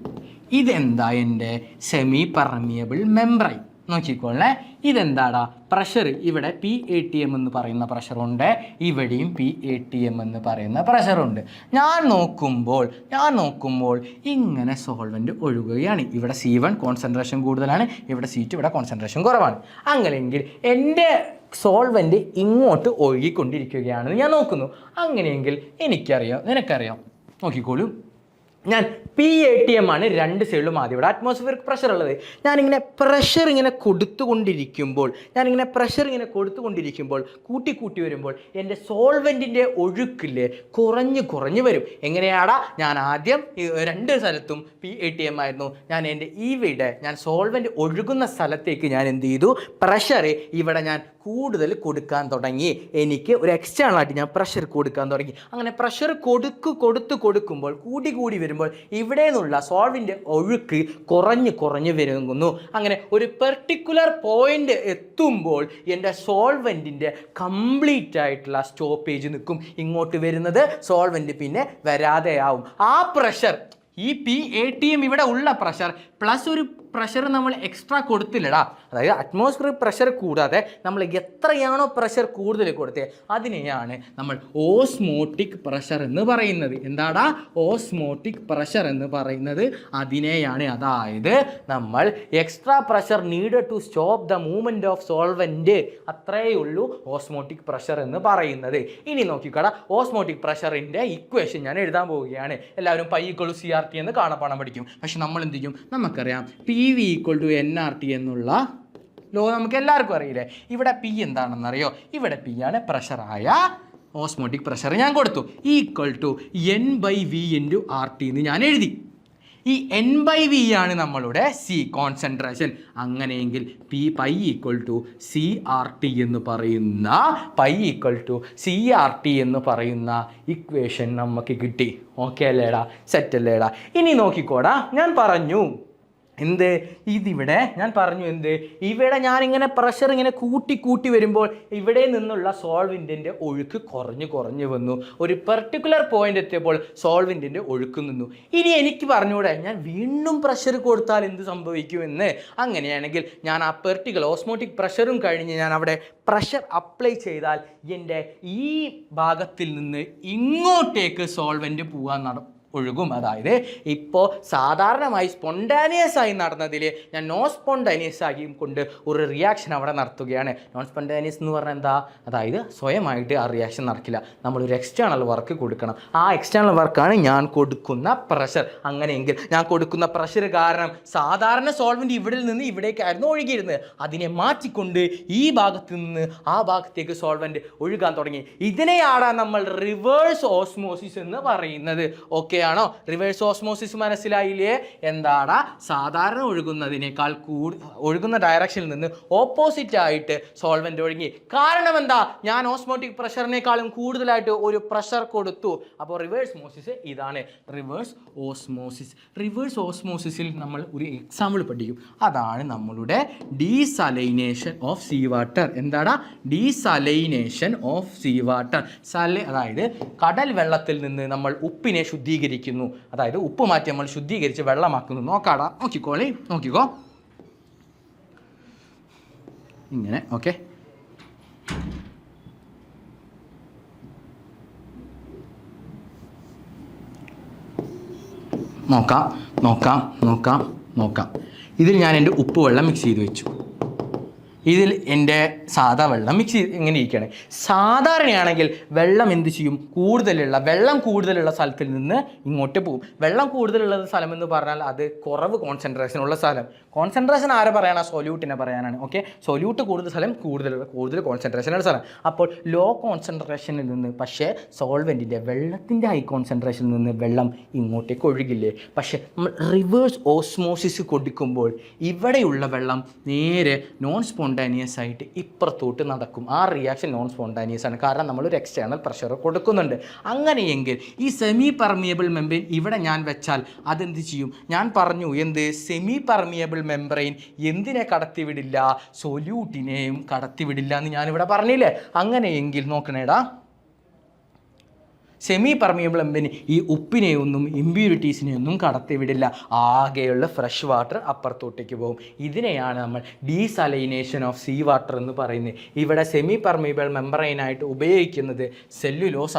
ഇതെന്താ? എൻ്റെ സെമി പെർമിയബിൾ മെംബ്രെയിൻ. നോക്കിക്കോളേ, ഇതെന്താടാ? പ്രഷർ ഇവിടെ PATM എന്ന് പറയുന്ന പ്രഷറുണ്ട്, ഇവിടെയും PATM എന്ന് പറയുന്ന പ്രഷറുണ്ട്. ഞാൻ നോക്കുമ്പോൾ ഇങ്ങനെ സോൾവെന്റ് ഒഴുകുകയാണ്. ഇവിടെ C1 കോൺസെൻട്രേഷൻ കൂടുതലാണ്, ഇവിടെ C2 ഇവിടെ കോൺസെൻട്രേഷൻ കുറവാണ്. അങ്ങനെയെങ്കിൽ എൻ്റെ സോൾവെൻ്റ് ഇങ്ങോട്ട് ഒഴുകിക്കൊണ്ടിരിക്കുകയാണെന്ന് ഞാൻ നോക്കുന്നു. അങ്ങനെയെങ്കിൽ എനിക്കറിയാം, നിനക്കറിയാം, നോക്കിക്കോളൂ. ഞാൻ PATM ആണ് രണ്ട് സൈഡിലും ആദ്യം ഇവിടെ അറ്റ്മോസ്ഫിയറിക് പ്രഷർ ഉള്ളത്. ഞാനിങ്ങനെ പ്രഷർ ഇങ്ങനെ കൊടുത്തുകൊണ്ടിരിക്കുമ്പോൾ കൂട്ടി വരുമ്പോൾ എൻ്റെ സോൾവെൻറ്റിൻ്റെ ഒഴുക്കില്ലേ കുറഞ്ഞ് വരും. എങ്ങനെയാടാ? ഞാൻ ആദ്യം രണ്ട് സ്ഥലത്തും PATM ആയിരുന്നു. ഞാൻ സോൾവെൻറ്റ് ഒഴുകുന്ന സ്ഥലത്തേക്ക് ഞാൻ എന്ത് ചെയ്തു? പ്രഷർ ഇവിടെ ഞാൻ കൂടുതൽ കൊടുക്കാൻ തുടങ്ങി. എനിക്ക് ഒരു എക്സ്റ്റേണൽ ആയിട്ട് ഞാൻ പ്രഷർ കൊടുക്കാൻ തുടങ്ങി. അങ്ങനെ പ്രഷർ കൊടുക്കുമ്പോൾ കൂടി വരുമ്പോൾ ഇവിടെ നിന്നുള്ള സോൾവിൻ്റെ ഒഴുക്ക് കുറഞ്ഞ് വരുന്നു. അങ്ങനെ ഒരു പെർട്ടിക്കുലർ പോയിന്റ് എത്തുമ്പോൾ എൻ്റെ സോൾവെൻറ്റിൻ്റെ കംപ്ലീറ്റ് ആയിട്ടുള്ള സ്റ്റോപ്പേജ് നിൽക്കും. ഇങ്ങോട്ട് വരുന്നത് സോൾവെൻറ്റ് പിന്നെ വരാതെയാവും. ആ പ്രഷർ, ഈ PATM ഇവിടെ ഉള്ള പ്രഷർ പ്ലസ് ഒരു പ്രഷർ നമ്മൾ എക്സ്ട്രാ കൊടുത്തില്ലടാ. അതായത് അറ്റ്മോസ്ഫിയറിക് പ്രഷർ കൂടാതെ നമ്മൾ എത്രയാണോ പ്രഷർ കൂടുതൽ കൊടുത്തത് അതിനെയാണ് നമ്മൾ ഓസ്മോട്ടിക് പ്രഷർ എന്ന് പറയുന്നത്. എന്താടാ? ഓസ്മോട്ടിക് പ്രഷർ എന്ന് പറയുന്നത് അതിനെയാണ്. അതായത് നമ്മൾ extra pressure needed to stop the movement of solvent, അത്രയേ ഉള്ളൂ ഓസ്മോട്ടിക് പ്രഷർ എന്ന് പറയുന്നത്. ഇനി നോക്കിക്കടാ, ഓസ്മോട്ടിക് പ്രഷറിൻ്റെ ഇക്വേഷൻ ഞാൻ എഴുതാൻ പോവുകയാണ്. എല്ലാവരും π=CRT എന്ന് കാണാപ്പാഠം പഠിക്കും. പക്ഷെ നമ്മൾ എന്ത് ചെയ്യും? നമുക്കറിയാം PV = nRT എന്നുള്ള ലോ നമുക്ക് എല്ലാവർക്കും അറിയില്ലേ. ഇവിടെ P എന്താണെന്നറിയോ? ഇവിടെ P ആണ് പ്രഷറായ ഓസ്മോട്ടിക് പ്രഷർ ഞാൻ കൊടുത്തു. =N/V × RT എന്ന് ഞാൻ എഴുതി. ഈ N/V ആണ് നമ്മളുടെ C കോൺസെൻട്രേഷൻ. അങ്ങനെയെങ്കിൽ π=CRT എന്ന് പറയുന്ന π=CRT എന്ന് പറയുന്ന ഇക്വേഷൻ നമുക്ക് കിട്ടി. ഓക്കെ അല്ലേടാ? സെറ്റ് അല്ലേടാ? ഇനി നോക്കിക്കോടാ, ഞാൻ പറഞ്ഞു ഇവിടെ ഞാനിങ്ങനെ പ്രഷർ ഇങ്ങനെ കൂട്ടി വരുമ്പോൾ ഇവിടെ നിന്നുള്ള സോൾവെൻറ്റിൻ്റെ ഒഴുക്ക് കുറഞ്ഞു വന്നു. ഒരു പെർട്ടിക്കുലർ പോയിന്റ് എത്തിയപ്പോൾ സോൾവെൻറ്റിൻ്റെ ഒഴുക്ക് നിന്നു. ഇനി എനിക്ക് പറഞ്ഞൂടെ ഞാൻ വീണ്ടും പ്രഷർ കൊടുത്താൽ എന്ത് സംഭവിക്കുമെന്ന്? അങ്ങനെയാണെങ്കിൽ ഞാൻ ആ പെർട്ടിക്കുലർ ഓസ്മോട്ടിക് പ്രഷറും കഴിഞ്ഞ് ഞാൻ അവിടെ പ്രഷർ അപ്ലൈ ചെയ്താൽ എൻ്റെ ഈ ഭാഗത്തിൽ നിന്ന് ഇങ്ങോട്ടേക്ക് സോൾവെൻറ്റ് ഒഴുകും. അതായത് ഇപ്പോൾ സാധാരണമായി സ്പോണ്ടാനിയസ് ആയി നടന്നതിൽ ഞാൻ നോൺ സ്പോണ്ടാനിയസ് ആയി കൊണ്ട് ഒരു റിയാക്ഷൻ അവിടെ നടത്തുകയാണ്. നോൺ സ്പോണ്ടാനിയസ് എന്ന് പറഞ്ഞാൽ എന്താ? അതായത് സ്വയമായിട്ട് ആ റിയാക്ഷൻ നടക്കില്ല. നമ്മളൊരു എക്സ്റ്റേണൽ വർക്ക് കൊടുക്കണം. ആ എക്സ്റ്റേണൽ വർക്കാണ് ഞാൻ കൊടുക്കുന്ന പ്രഷർ. അങ്ങനെയെങ്കിൽ ഞാൻ കൊടുക്കുന്ന പ്രഷർ കാരണം സാധാരണ സോൾവെൻറ്റ് ഇവിടെ നിന്ന് ഇവിടേക്കായിരുന്നു ഒഴുകിയിരുന്നത്. അതിനെ മാറ്റിക്കൊണ്ട് ഈ ഭാഗത്ത് നിന്ന് ആ ഭാഗത്തേക്ക് സോൾവെൻറ്റ് ഒഴുകാൻ തുടങ്ങി. ഇതിനെയാണ് നമ്മൾ റിവേഴ്സ് ഓസ്മോസിസ് എന്ന് പറയുന്നത്. ഓക്കെ ആണോ? റിവേഴ്സ് ഓസ്മോസിസ് മനസ്സിലായില്ലേ? എന്താണ്? സാധാരണ ഒഴുകുന്നതിനേക്കാൾ ഒഴുകുന്ന ഡയറക്ഷനിൽ നിന്ന് ഓപ്പോസിറ്റ് ആയിട്ട് സോൾവെന്റ് ഒഴുകി. കാരണം എന്താ? ഞാൻ ഓസ്മോട്ടിക് പ്രഷറിനേക്കാളും കൂടുതലായിട്ട് ഒരു പ്രഷർ കൊടുത്തു. അപ്പോൾ റിവേഴ്സ് ഓസ്മോസിസ് ഇതാണ്. റിവേഴ്സ് ഓസ്മോസിസിൽ നമ്മൾ ഒരു എക്സാമ്പിൾ പഠിക്കും. അതാണ് നമ്മളുടെ ഡീസലൈനേഷൻ ഓഫ് സീ വാട്ടർ. എന്താടാ? Desalination of sea water. അതായത് കടൽ വെള്ളത്തിൽ നിന്ന് നമ്മൾ ഉപ്പിനെ ശുദ്ധീകരിക്കുന്നു. അതായത് ഉപ്പ് മാറ്റി നമ്മൾ ശുദ്ധീകരിച്ച് വെള്ളമാക്കുന്നു. നോക്കിക്കോ ഇങ്ങനെ. ഓക്കെ, നോക്കാം. ഇതിൽ ഞാൻ എൻ്റെ ഉപ്പ് വെള്ളം മിക്സ് ചെയ്ത് വെച്ചു. ഇതിൽ എൻ്റെ സാധാ വെള്ളം മിക്സ് ചെയ്ത് ഇങ്ങനെ ഇരിക്കുകയാണ്. സാധാരണയാണെങ്കിൽ വെള്ളം എന്ത് ചെയ്യും? വെള്ളം കൂടുതലുള്ള സ്ഥലത്തിൽ നിന്ന് ഇങ്ങോട്ട് പോകും. വെള്ളം കൂടുതലുള്ള സ്ഥലം എന്ന് പറഞ്ഞാൽ അത് കുറവ് കോൺസെൻട്രേഷൻ ഉള്ള സ്ഥലം. കോൺസെൻട്രേഷൻ ആരെ പറയാനാണ്? സൊല്യൂട്ടിനെ പറയാനാണ്. ഓക്കെ, സൊല്യൂട്ട് കൂടുതൽ സ്ഥലം കൂടുതൽ കോൺസെൻട്രേഷനുള്ള സ്ഥലം. അപ്പോൾ ലോ കോൺസെൻട്രേഷനിൽ നിന്ന് പക്ഷേ സോൾവെൻറ്റിൻ്റെ വെള്ളത്തിൻ്റെ ഹൈ കോൺസെൻട്രേഷനിൽ നിന്ന് വെള്ളം ഇങ്ങോട്ടേക്ക് ഒഴുകില്ലേ? പക്ഷേ നമ്മൾ റിവേഴ്സ് ഓസ്മോസിസ് കൊടുക്കുമ്പോൾ ഇവിടെയുള്ള വെള്ളം നേരെ നോൺ സ്പോണ്ടാനിയസ് ആയിട്ട് ഇപ്പുറത്തോട്ട് നടക്കും. ആ റിയാക്ഷൻ നോൺ സ്പോണ്ടാനിയസ് ആണ്. കാരണം നമ്മളൊരു എക്സ്റ്റേണൽ പ്രഷർ കൊടുക്കുന്നുണ്ട്. അങ്ങനെയെങ്കിൽ ഈ സെമി പെർമിയബിൾ മെംബ്രെയിൻ ഇവിടെ ഞാൻ വെച്ചാൽ അതെന്ത് ചെയ്യും? ഞാൻ പറഞ്ഞു സെമി പെർമിയബിൾ മെംബ്രെയിൻ എന്തിനെ കടത്തിവിടില്ല? സൊല്യൂട്ടിനെയും കടത്തിവിടില്ല എന്ന് ഞാനിവിടെ പറഞ്ഞില്ലേ? അങ്ങനെയെങ്കിൽ നോക്കണേടാ, സെമി പെർമിയബിൾ എന്തിന് ഈ ഉപ്പിനെയൊന്നും ഇമ്പ്യൂരിറ്റീസിനെയൊന്നും കടത്തിവിടില്ല. ആകെയുള്ള ഫ്രഷ് വാട്ടർ അപ്പുറത്തോട്ടേക്ക് പോകും. ഇതിനെയാണ് നമ്മൾ ഡീസലൈനേഷൻ ഓഫ് സീ വാട്ടർ എന്ന് പറയുന്നത്. ഇവിടെ സെമി പെർമിയബിൾ മെമ്പറൈനായിട്ട് ഉപയോഗിക്കുന്നത് സെല്ലുലോസ്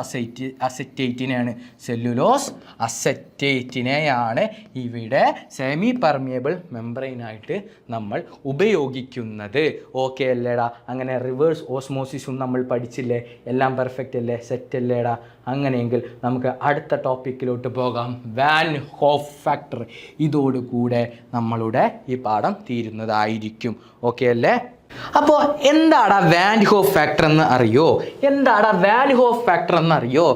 അസറ്റേറ്റിനെയാണ്. സെല്ലുലോസ് അസറ്റേറ്റിനെയാണ് ഇവിടെ സെമി പെർമിയബിൾ മെമ്പറൈനായിട്ട് നമ്മൾ ഉപയോഗിക്കുന്നത്. ഓക്കെ അല്ലേടാ? അങ്ങനെ റിവേഴ്സ് ഓസ്മോസിസും നമ്മൾ പഠിച്ചില്ലേ? എല്ലാം പെർഫെക്റ്റ് അല്ലേ? സെറ്റ് അല്ലേടാ? അങ്ങനെയെങ്കിൽ നമുക്ക് അടുത്ത ടോപ്പിക്കിലോട്ട് പോകാം. Van Hoff factor. ഇതോടുകൂടെ നമ്മളുടെ ഈ പാഠം തീരുന്നതായിരിക്കും. ഓക്കെ അല്ലേ? അപ്പോൾ എന്താടാ വാൻ ഹോഫ് ഫാക്ടർ എന്ന് അറിയോ? എന്താടാ വാൻ ഹോഫ് ഫാക്ടർ എന്നറിയോ?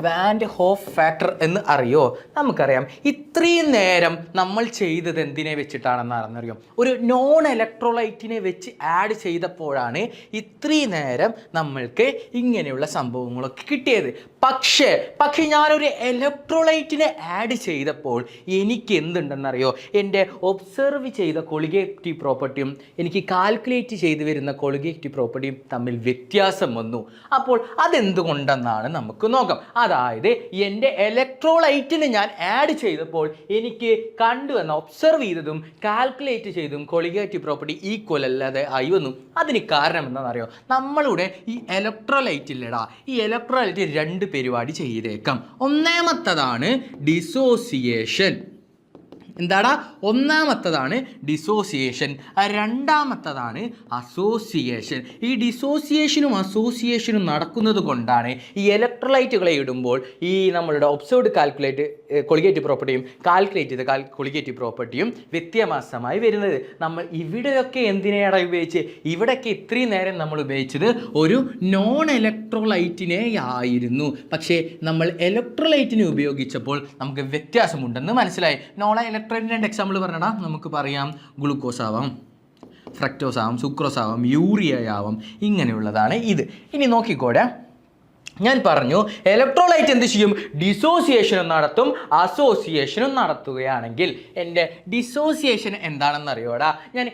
വാൻ ഹോഫ് ഫാക്ടർ എന്ന് അറിയോ? നമുക്കറിയാം ഇത്രയും നേരം നമ്മൾ ചെയ്തത് എന്തിനെ വെച്ചിട്ടാണെന്ന് അറിയാം. ഒരു നോൺ ഇലക്ട്രോലൈറ്റിനെ വെച്ച് ആഡ് ചെയ്തപ്പോഴാണ് ഇത്രയും നേരം നമ്മൾക്ക് ഇങ്ങനെയുള്ള സംഭവങ്ങളൊക്കെ കിട്ടിയത്. പക്ഷേ ഞാനൊരു ഇലക്ട്രോലൈറ്റിനെ ആഡ് ചെയ്തപ്പോൾ എനിക്ക് എന്തുണ്ടെന്നറിയോ? എൻ്റെ ഒബ്സർവ് ചെയ്ത കൊളിഗേറ്റീവ് പ്രോപ്പർട്ടിയും എനിക്ക് കാൽക്കുലേറ്റ് ചെയ്ത് വരുന്ന കൊളിഗേറ്റീവ് പ്രോപ്പർട്ടിയും തമ്മിൽ വ്യത്യാസം വന്നു. അപ്പോൾ അതെന്തുകൊണ്ടെന്നാണ് നമുക്ക് നോക്കാം. അതായത് എൻ്റെ ഇലക്ട്രോലൈറ്റിന് ഞാൻ ആഡ് ചെയ്തപ്പോൾ എനിക്ക് കണ്ടുവന്ന ഒബ്സർവ് ചെയ്തതും കാൽക്കുലേറ്റ് ചെയ്തതും കൊളിഗേറ്റീവ് പ്രോപ്പർട്ടി ഈക്വൽ അല്ലാതെ ആയി വന്നു. അതിന് കാരണം എന്താണെന്നറിയോ? നമ്മളുടെ ഈ ഇലക്ട്രോലൈറ്റില്ലടാ, ഈ ഇലക്ട്രോലൈറ്റ് രണ്ട് പരിപാടി ചെയ്തേക്കാം. ഒന്നാമത്തതാണ് ഡിസോസിയേഷൻ. എന്താടാ? ഒന്നാമത്തതാണ് ഡിസോസിയേഷൻ, രണ്ടാമത്തതാണ് അസോസിയേഷൻ. ഈ ഡിസോസിയേഷനും അസോസിയേഷനും നടക്കുന്നത് കൊണ്ടാണ് ഈ ഇലക്ട്രോലൈറ്റുകളെ ഇടുമ്പോൾ ഈ നമ്മളുടെ ഒബ്സർവ്ഡ് കൊളിഗേറ്റീവ് പ്രോപ്പർട്ടിയും കാൽക്കുലേറ്റ് ചെയ്ത കൊളിഗേറ്റീവ് പ്രോപ്പർട്ടിയും വ്യത്യാസമായി വരുന്നത്. നമ്മൾ ഇവിടെയൊക്കെ എന്തിനെയാണ് ഉപയോഗിച്ച്? ഇവിടെയൊക്കെ ഇത്രയും നേരം നമ്മൾ ഉപയോഗിച്ചത് ഒരു നോൺ ഇലക്ട്രോലൈറ്റിനെ ആയിരുന്നു. പക്ഷേ നമ്മൾ ഇലക്ട്രോലൈറ്റിനെ ഉപയോഗിച്ചപ്പോൾ നമുക്ക് വ്യത്യാസമുണ്ടെന്ന് മനസ്സിലായി. നോൺ ഇലക്ട്രോലൈറ്റിൻ്റെ എക്സാമ്പിൾ പറഞ്ഞാൽ നമുക്ക് പറയാം ഗ്ലൂക്കോസ് ആവാം, ഫ്രക്ടോസ് ആവാം, സുക്രോസ് ആവാം, യൂറിയ ആവാം. ഇങ്ങനെയുള്ളതാണ് ഇത്. ഇനി നോക്കിക്കോടെ, ഞാൻ പറഞ്ഞു ഇലക്ട്രോലൈറ്റ് എന്ത് ചെയ്യും? ഡിസോസിയേഷനും നടത്തും അസോസിയേഷനും നടത്തുകയാണെങ്കിൽ എൻ്റെ ഡിസോസിയേഷൻ എന്താണെന്നറിയോടാ? ഞാൻ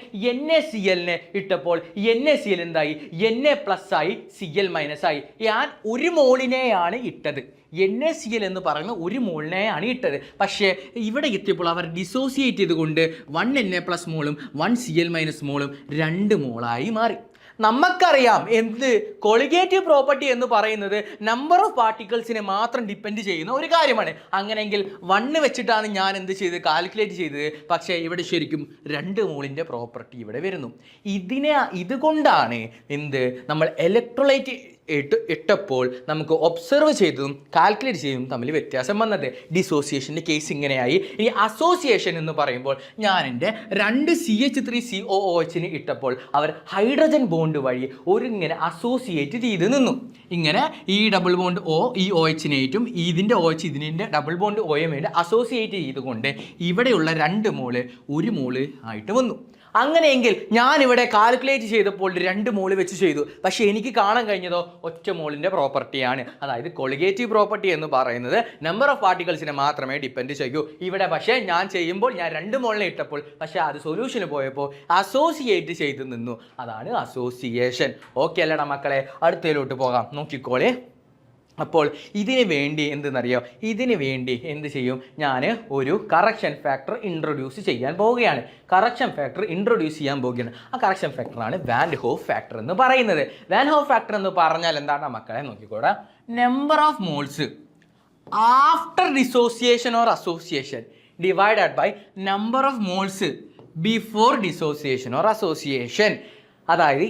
NaCl ഇട്ടപ്പോൾ NaCl എന്തായി? Na+ ആയി, Cl- ആയി. ഞാൻ ഒരു മോളിനെയാണ് ഇട്ടത്. NaCl എന്ന് പറയുന്ന ഒരു മോളിനെയാണ് ഇട്ടത്. പക്ഷേ ഇവിടെ എത്തിയപ്പോൾ അവർ ഡിസോസിയേറ്റ് ചെയ്തുകൊണ്ട് 1 Na+ മോളും 1 Cl- മോളും 2 മോളായി മാറി. നമുക്കറിയാം എന്ത്? കൊളിഗേറ്റീവ് പ്രോപ്പർട്ടി എന്ന് പറയുന്നത് നമ്പർ ഓഫ് പാർട്ടിക്കിൾസിനെ മാത്രം ഡിപ്പെൻഡ് ചെയ്യുന്ന ഒരു കാര്യമാണ്. അങ്ങനെയെങ്കിൽ 1 വെച്ചിട്ടാണ് ഞാൻ എന്ത് ചെയ്തത്? കാൽക്കുലേറ്റ് ചെയ്തത്. പക്ഷേ ഇവിടെ ശരിക്കും 2 മോളിൻ്റെ പ്രോപ്പർട്ടി ഇവിടെ വരുന്നു. ഇതുകൊണ്ടാണ് എന്ത് നമ്മൾ ഇലക്ട്രോലൈറ്റ് ഇട്ടപ്പോൾ നമുക്ക് ഒബ്സർവ് ചെയ്തതും കാൽക്കുലേറ്റ് ചെയ്തതും തമ്മിൽ വ്യത്യാസം വന്നത്. ഡിസോസിയേഷൻ്റെ കേസ് ഇങ്ങനെയായി. ഇനി അസോസിയേഷൻ എന്ന് പറയുമ്പോൾ ഞാൻ എൻ്റെ 2 CH3COOH ഇട്ടപ്പോൾ അവർ ഹൈഡ്രജൻ ബോണ്ട് വഴി ഇങ്ങനെ അസോസിയേറ്റ് ചെയ്ത് നിന്നു. ഇങ്ങനെ ഈ ഡബിൾ ബോണ്ട് ഈ OH-നേറ്റും ഇതിൻ്റെ OH ഇതിൻ്റെ ഡബിൾ ബോണ്ട് OM അസോസിയേറ്റ് ചെയ്തുകൊണ്ട് ഇവിടെയുള്ള 2 മോള് 1 മോള് ആയിട്ട് വന്നു. അങ്ങനെയെങ്കിൽ ഞാനിവിടെ കാൽക്കുലേറ്റ് ചെയ്തപ്പോൾ 2 മോള് വെച്ച് ചെയ്തു. പക്ഷേ എനിക്ക് കാണാൻ കഴിഞ്ഞതോ ഒറ്റ മോളിൻ്റെ പ്രോപ്പർട്ടിയാണ്. അതായത് കൊളിഗേറ്റീവ് പ്രോപ്പർട്ടി എന്ന് പറയുന്നത് നമ്പർ ഓഫ് പാർട്ടിക്കിൾസിനെ മാത്രമേ ഡിപ്പെൻഡ് ചെയ്യൂ. ഇവിടെ പക്ഷേ ഞാൻ ചെയ്യുമ്പോൾ ഞാൻ 2 മോളിനെ ഇട്ടപ്പോൾ പക്ഷേ അത് സൊല്യൂഷന് പോയപ്പോൾ അസോസിയേറ്റ് ചെയ്ത് നിന്നു. അതാണ് അസോസിയേഷൻ. ഓക്കെ അല്ലടാ മക്കളെ? അടുത്തതിലോട്ട് പോകാം. നോക്കിക്കോളേ. അപ്പോൾ ഇതിന് വേണ്ടി എന്തെന്നറിയോ? ഇതിന് വേണ്ടി എന്ത് ചെയ്യും? ഞാൻ ഒരു കറക്ഷൻ ഫാക്ടർ ഇൻട്രൊഡ്യൂസ് ചെയ്യാൻ പോവുകയാണ്. കറക്ഷൻ ഫാക്ടർ ഇൻട്രൊഡ്യൂസ് ചെയ്യാൻ പോവുകയാണ്. ആ കറക്ഷൻ ഫാക്ടറാണ് വാൻ ഹോഫ് ഫാക്ടർ എന്ന് പറയുന്നത്. വാൻ ഹോഫ് ഫാക്ടർ എന്ന് പറഞ്ഞാൽ എന്താണ് മക്കളെ? നോക്കിക്കോടാ. Number of moles after dissociation or association divided by number of moles before dissociation or association. അതായത്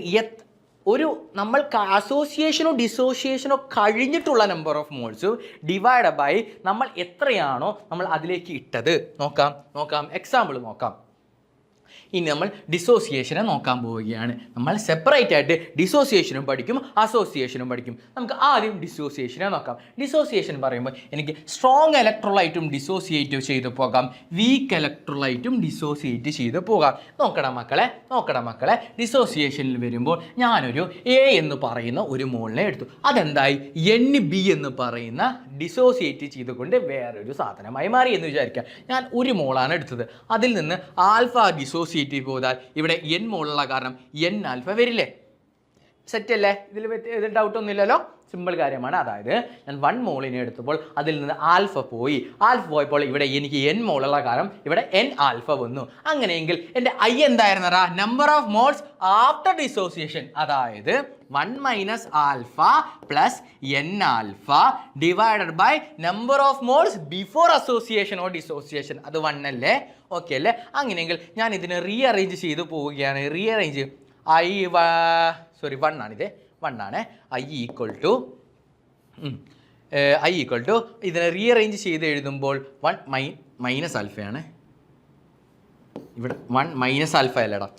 നമ്മൾ അസോസിയേഷനോ ഡിസോസിയേഷനോ കഴിഞ്ഞിട്ടുള്ള number of moles divide by നമ്മൾ എത്രയാണോ നമ്മൾ അതിലേക്ക് ഇട്ടത്. നോക്കാം എക്സാമ്പിൾ നോക്കാം. ഇനി നമ്മൾ ഡിസോസിയേഷനെ നോക്കാൻ പോവുകയാണ്. നമ്മൾ സെപ്പറേറ്റ് ആയിട്ട് ഡിസോസിയേഷനും പഠിക്കും അസോസിയേഷനും പഠിക്കും. നമുക്ക് ആദ്യം ഡിസോസിയേഷനെ നോക്കാം. ഡിസോസിയേഷൻ പറയുമ്പോൾ എനിക്ക് സ്ട്രോങ് ഇലക്ട്രോലൈറ്റും ഡിസോസിയേറ്റ് ചെയ്ത് പോകാം, വീക്ക് ഇലക്ട്രോലൈറ്റും ഡിസോസിയേറ്റ് ചെയ്ത് പോകാം. നോക്കണം മക്കളെ ഡിസോസിയേഷനിൽ വരുമ്പോൾ ഞാനൊരു A എന്ന് പറയുന്ന ഒരു മോളിനെ എടുത്തു. അതെന്തായി? NB എന്ന് പറയുന്ന ഡിസോസിയേറ്റ് ചെയ്തുകൊണ്ട് വേറൊരു സാധനമായി മാറി എന്ന് വിചാരിക്കാം. ഞാൻ 1 മോളാണ് എടുത്തത്. അതിൽ നിന്ന് ആൽഫ ഡിസോസിയേറ്റ് പോയാൽ ഇവിടെ N മോളുള്ള കാരണം N ആൽഫ വരില്ലേ? സെറ്റ് അല്ലേ? ഇതിൽ ഡൗട്ട് ഒന്നുമില്ലല്ലോ. സിമ്പിൾ കാര്യമാണ്. അതായത് ഞാൻ 1 മോളിനെ എടുത്തപ്പോൾ അതിൽ നിന്ന് ആൽഫ പോയപ്പോൾ ഇവിടെ എനിക്ക് n മോളുള്ള കാരണം ഇവിടെ n ആൽഫ വന്നു. അങ്ങനെയെങ്കിൽ എൻ്റെ ഐ എന്തായിരുന്നടാ? Number of moles after dissociation. അതായത് 1 minus alpha plus n alpha divided by number of moles before association or dissociation. അത് 1 അല്ലേ? ഓക്കെ അല്ലേ? അങ്ങനെയെങ്കിൽ ഞാൻ ഇതിനെ റീഅറേഞ്ച് ചെയ്ത് പോവുകയാണ്. റീഅറേഞ്ച് വൺ ആണിത്, 1 ആണ്. ഐ ഈക്വൽ ടു ഇതിനെ റീഅറേഞ്ച് ചെയ്ത് എഴുതുമ്പോൾ 1 മൈനസ് ആൽഫയാണ്. ഇവിടെ 1 മൈനസ് ആൽഫ അല്ലേടാ,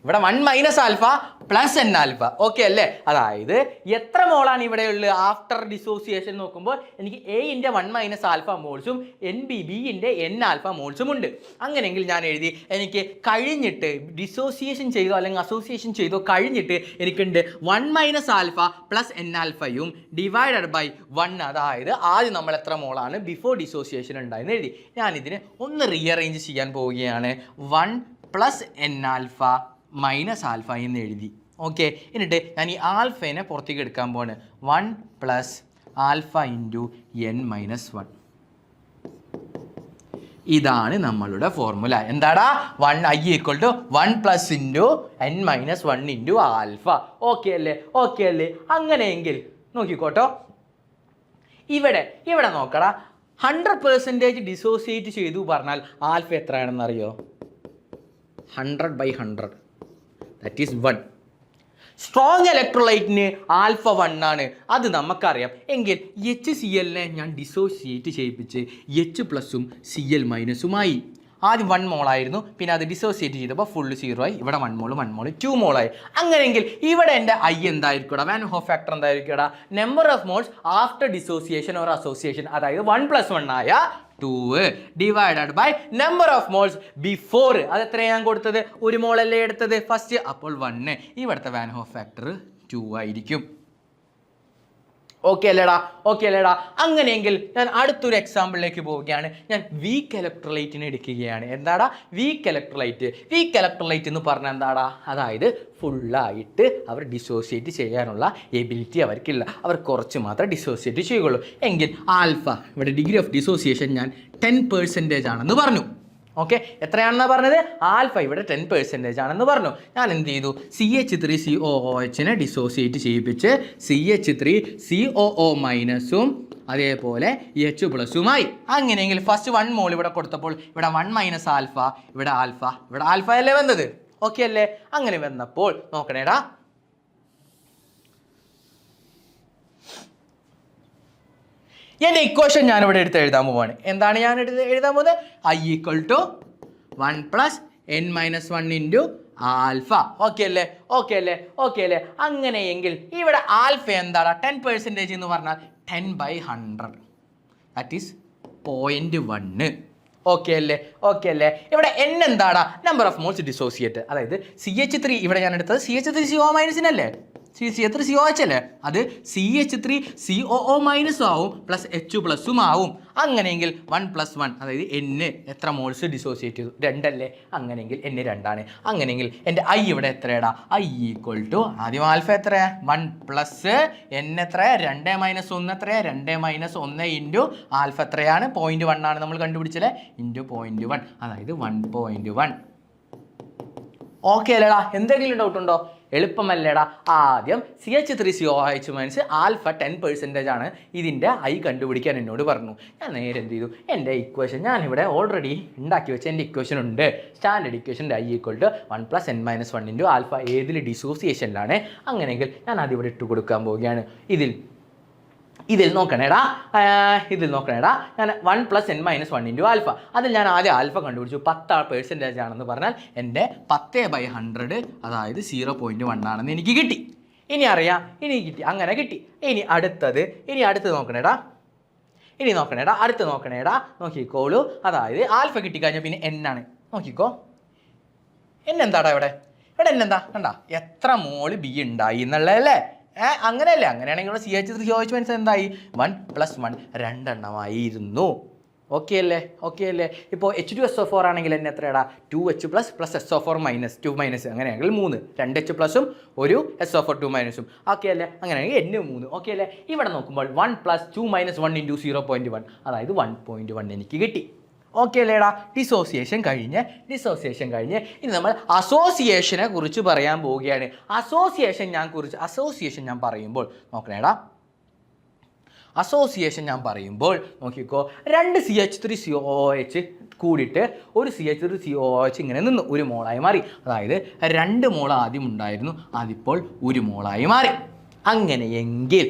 ഇവിടെ 1 minus alpha plus n alpha. Okay അല്ലേ? അതായത് എത്ര മോളാണ് ഇവിടെ ഉള്ളത് ആഫ്റ്റർ ഡിസോസിയേഷൻ നോക്കുമ്പോൾ എനിക്ക് എന്റെ 1 മൈനസ് ആൽഫ മോൾസും ബിന്റെ n ആൽഫ മോൾസും ഉണ്ട്. അങ്ങനെയെങ്കിൽ ഞാൻ എഴുതി എനിക്ക് കഴിഞ്ഞിട്ട് ഡിസോസിയേഷൻ ചെയ്തോ അല്ലെങ്കിൽ അസോസിയേഷൻ ചെയ്തോ കഴിഞ്ഞിട്ട് എനിക്കുണ്ട് 1 മൈനസ് ആൽഫ പ്ലസ് n ആൽഫയും ഡിവൈഡഡ് ബൈ 1. അതായത് ആദ്യം നമ്മൾ എത്ര മോളാണ് ബിഫോർ ഡിസോസിയേഷൻ ഉണ്ടായെന്ന് എഴുതി. ഞാനിതിനെ ഒന്ന് റീഅറേഞ്ച് ചെയ്യാൻ പോവുകയാണ്. 1 plus n alpha minus alpha എന്ന് എഴുതി. ഓക്കെ, എന്നിട്ട് ഞാൻ ഈ ആൽഫേനെ പുറത്തേക്ക് എടുക്കാൻ പോവാണ്. 1 plus alpha into n minus 1. ഇതാണ് നമ്മളുടെ ഫോർമുല. എന്താടാ? I equal to 1 plus into n minus 1 into alpha. Okay അല്ലേ? അങ്ങനെയെങ്കിൽ നോക്കിക്കോട്ടോ, ഇവിടെ നോക്കടാ, 100% ഡിസോസിയേറ്റ് ചെയ്തു പറഞ്ഞാൽ ആൽഫ എത്രയാണെന്ന് അറിയോ? 100/100, that is 1. സ്ട്രോങ് ഇലക്ട്രോലൈറ്റിന് ആൽഫ 1 ആണ്, അത് നമുക്കറിയാം. എങ്കിൽ HCl-നെ ഞാൻ ഡിസോസിയേറ്റ് ചെയ്യിപ്പിച്ച് H+ഉം Cl- മൈനസുമായി. ആദ്യം 1 മോളായിരുന്നു, പിന്നെ അത് ഡിസോസിയേറ്റ് ചെയ്തപ്പോൾ ഫുള്ള് 0 ആയി. ഇവിടെ 1 മോൾ 2 മോളായി. അങ്ങനെയെങ്കിൽ ഇവിടെ എൻ്റെ ഐ എന്തായിരിക്കും? വാൻ ഹോഫ് ഫാക്ടർ എന്തായിരിക്കും? Number of moles after dissociation or association. അതായത് 1 + 1 ആയ 2 divided by number of moles before. അത് എത്രയാണ് ഞാൻ കൊടുത്തത്? 1 മോളല്ലേ എടുത്തത് ഫസ്റ്റ്, അപ്പോൾ 1. ഇവിടുത്തെ വാൻ ഹോഫ് ഫാക്ടർ 2 ആയിരിക്കും. ഓക്കെ അല്ലേടാ? അങ്ങനെയെങ്കിൽ ഞാൻ അടുത്തൊരു എക്സാമ്പിളിലേക്ക് പോവുകയാണ്. ഞാൻ വീക്ക് ഇലക്ട്രോലൈറ്റിനെ എടുക്കുകയാണ്. എന്താടാ വീക്ക് ഇലക്ട്രോലൈറ്റ് എന്ന് പറഞ്ഞാൽ എന്താടാ? അതായത് ഫുള്ളായിട്ട് അവർ ഡിസോസിയേറ്റ് ചെയ്യാനുള്ള എബിലിറ്റി അവർക്കില്ല, അവർ കുറച്ച് മാത്രമേ ഡിസോസിയേറ്റ് ചെയ്യുകയുള്ളൂ. എങ്കിൽ ആൽഫ ഇവിടെ ഡിഗ്രി ഓഫ് ഡിസോസിയേഷൻ ഞാൻ 10% ആണെന്ന് പറഞ്ഞു. ഓക്കെ, എത്രയാണെന്നാണ് പറഞ്ഞത്? ആൽഫ ഇവിടെ 10% ആണെന്ന് പറഞ്ഞു. ഞാൻ എന്ത് ചെയ്തു? CH3COOHനെ ഡിസോസിയേറ്റ് ചെയ്യിപ്പിച്ച് CH3COO മൈനസും അതേപോലെ H+ഉമായി. അങ്ങനെയെങ്കിൽ ഫസ്റ്റ് 1 മോൾ ഇവിടെ കൊടുത്തപ്പോൾ ഇവിടെ 1 മൈനസ് ആൽഫ, ഇവിടെ ആൽഫ അല്ലേ വന്നത്? ഓക്കെ അല്ലേ? അങ്ങനെ വന്നപ്പോൾ നോക്കണേടാ, എൻ്റെ ഇക്വേഷൻ ഞാനിവിടെ എടുത്ത് എഴുതാൻ പോവാണ്. എന്താണ് ഞാൻ എഴുതാൻ പോകുന്നത്? I equal to 1 plus n minus 1 into alpha. Okay അല്ലേ? അങ്ങനെയെങ്കിൽ ഇവിടെ ആൽഫ എന്താണ്? 10% എന്ന് പറഞ്ഞാൽ 10/100, ദാറ്റ് ഈസ് 0.1. ഓക്കെ അല്ലേ? ഇവിടെ n എന്താടാ? Number of moles dissociate. അതായത് CH3 ഇവിടെ ഞാൻ എടുത്തത് CH3CO മൈനസിനല്ലേ? CH3COH അല്ലേ? അത് CH3COO മൈനസും ആവും പ്ലസ് H+ഉം ആവും. അങ്ങനെയെങ്കിൽ 1 + 1, അതായത് n എത്ര മോൾസ് ഡിസോസിയേറ്റ് ചെയ്തു? 2 അല്ലേ? അങ്ങനെയെങ്കിൽ n 2 ആണ്. അങ്ങനെയെങ്കിൽ എൻ്റെ ഐ ഇവിടെ എത്രയാടാ? ഐ ഈക്വൽ ടു ആദ്യം ആൽഫ എത്രയാ? 1 പ്ലസ് n എത്രയാ? 2 - 1 എത്രയാ? 2 - 1 ഇൻറ്റു ആൽഫ എത്രയാണ്? 0.1 ആണ് നമ്മൾ കണ്ടുപിടിച്ചല്ലേ? ഇൻറ്റു 0.1, അതായത് 1.1. ഓക്കെ അല്ലേടാ? എന്തെങ്കിലും ഡൗട്ട് ഉണ്ടോ? എളുപ്പമല്ലേടാ? ആദ്യം CH3COOH മൈനസ് ആൽഫ 10% ആണ്, ഇതിൻ്റെ ഐ കണ്ടുപിടിക്കാൻ എന്നോട് പറഞ്ഞു. ഞാൻ നേരെ എന്ത് ചെയ്തു? എൻ്റെ ഇക്വേഷൻ ഞാനിവിടെ ഓൾറെഡി ഉണ്ടാക്കി വെച്ച എൻ്റെ ഇക്വേഷൻ ഉണ്ട്. സ്റ്റാൻഡേർഡ് ഇക്വേഷൻ്റെ i equal to 1 + n - 1 into alpha. ഏതിൽ? ഡിസോസിയേഷനിലാണ്. അങ്ങനെയെങ്കിൽ ഞാൻ അതിവിടെ ഇട്ട് കൊടുക്കാൻ പോവുകയാണ്. ഇതിൽ നോക്കണേടാ, ഞാൻ 1 + n - 1 ഇൻറ്റു ആൽഫ. അതിൽ ഞാൻ ആദ്യം ആൽഫ കണ്ടുപിടിച്ചു. 10% ആണെന്ന് പറഞ്ഞാൽ എൻ്റെ 10/100, അതായത് 0.1 ആണെന്ന് എനിക്ക് കിട്ടി. അങ്ങനെ കിട്ടി. ഇനി അടുത്ത് നോക്കണേടാ. നോക്കിക്കോളൂ. അതായത് ആൽഫ കിട്ടിക്കഴിഞ്ഞാൽ പിന്നെ n ആണ്. നോക്കിക്കോ, n എന്താടാ? ഇവിടെ n എന്താ? കണ്ടാ എത്ര മോള് ബി ഉണ്ടായി എന്നുള്ളതല്ലേ? അങ്ങനെയല്ലേ? അങ്ങനെയാണെങ്കിൽ CH3COH മൈനസ് എന്തായി? 1 + 1 2 എണ്ണമായിരുന്നു. ഓക്കെ അല്ലേ? ഓക്കെ അല്ലേ? ഇപ്പോൾ H2SO4 ആണെങ്കിൽ എന്നെ എത്രയാടാ? 2H plus plus SO4 minus 2 minus, അങ്ങനെയാണെങ്കിൽ 3, 2H പ്ലസും ഒരു SO4 2 മൈനസും. ഓക്കെ അല്ലേ? അങ്ങനെയാണെങ്കിൽ N 3. ഓക്കെ അല്ലേ? ഇവിടെ നോക്കുമ്പോൾ 1 പ്ലസ് 2 മൈനസ് 1 ഇൻറ്റു 0.1, അതായത് 1.1 എനിക്ക് കിട്ടി. ഓക്കെ അല്ലേടാ? ഡിസോസിയേഷൻ കഴിഞ്ഞ് ഇനി നമ്മൾ അസോസിയേഷനെ കുറിച്ച് പറയാൻ പോവുകയാണ്. അസോസിയേഷൻ ഞാൻ പറയുമ്പോൾ നോക്കണേടാ, അസോസിയേഷൻ ഞാൻ പറയുമ്പോൾ നോക്കിക്കോ, 2 CH3COOH കൂടിയിട്ട് ഒരു CH3COOH ഇങ്ങനെ നിന്നു, 1 മോളായി മാറി. അതായത് 2 മോൾ ആദ്യം ഉണ്ടായിരുന്നു, അതിപ്പോൾ 1 മോളായി മാറി. അങ്ങനെയെങ്കിൽ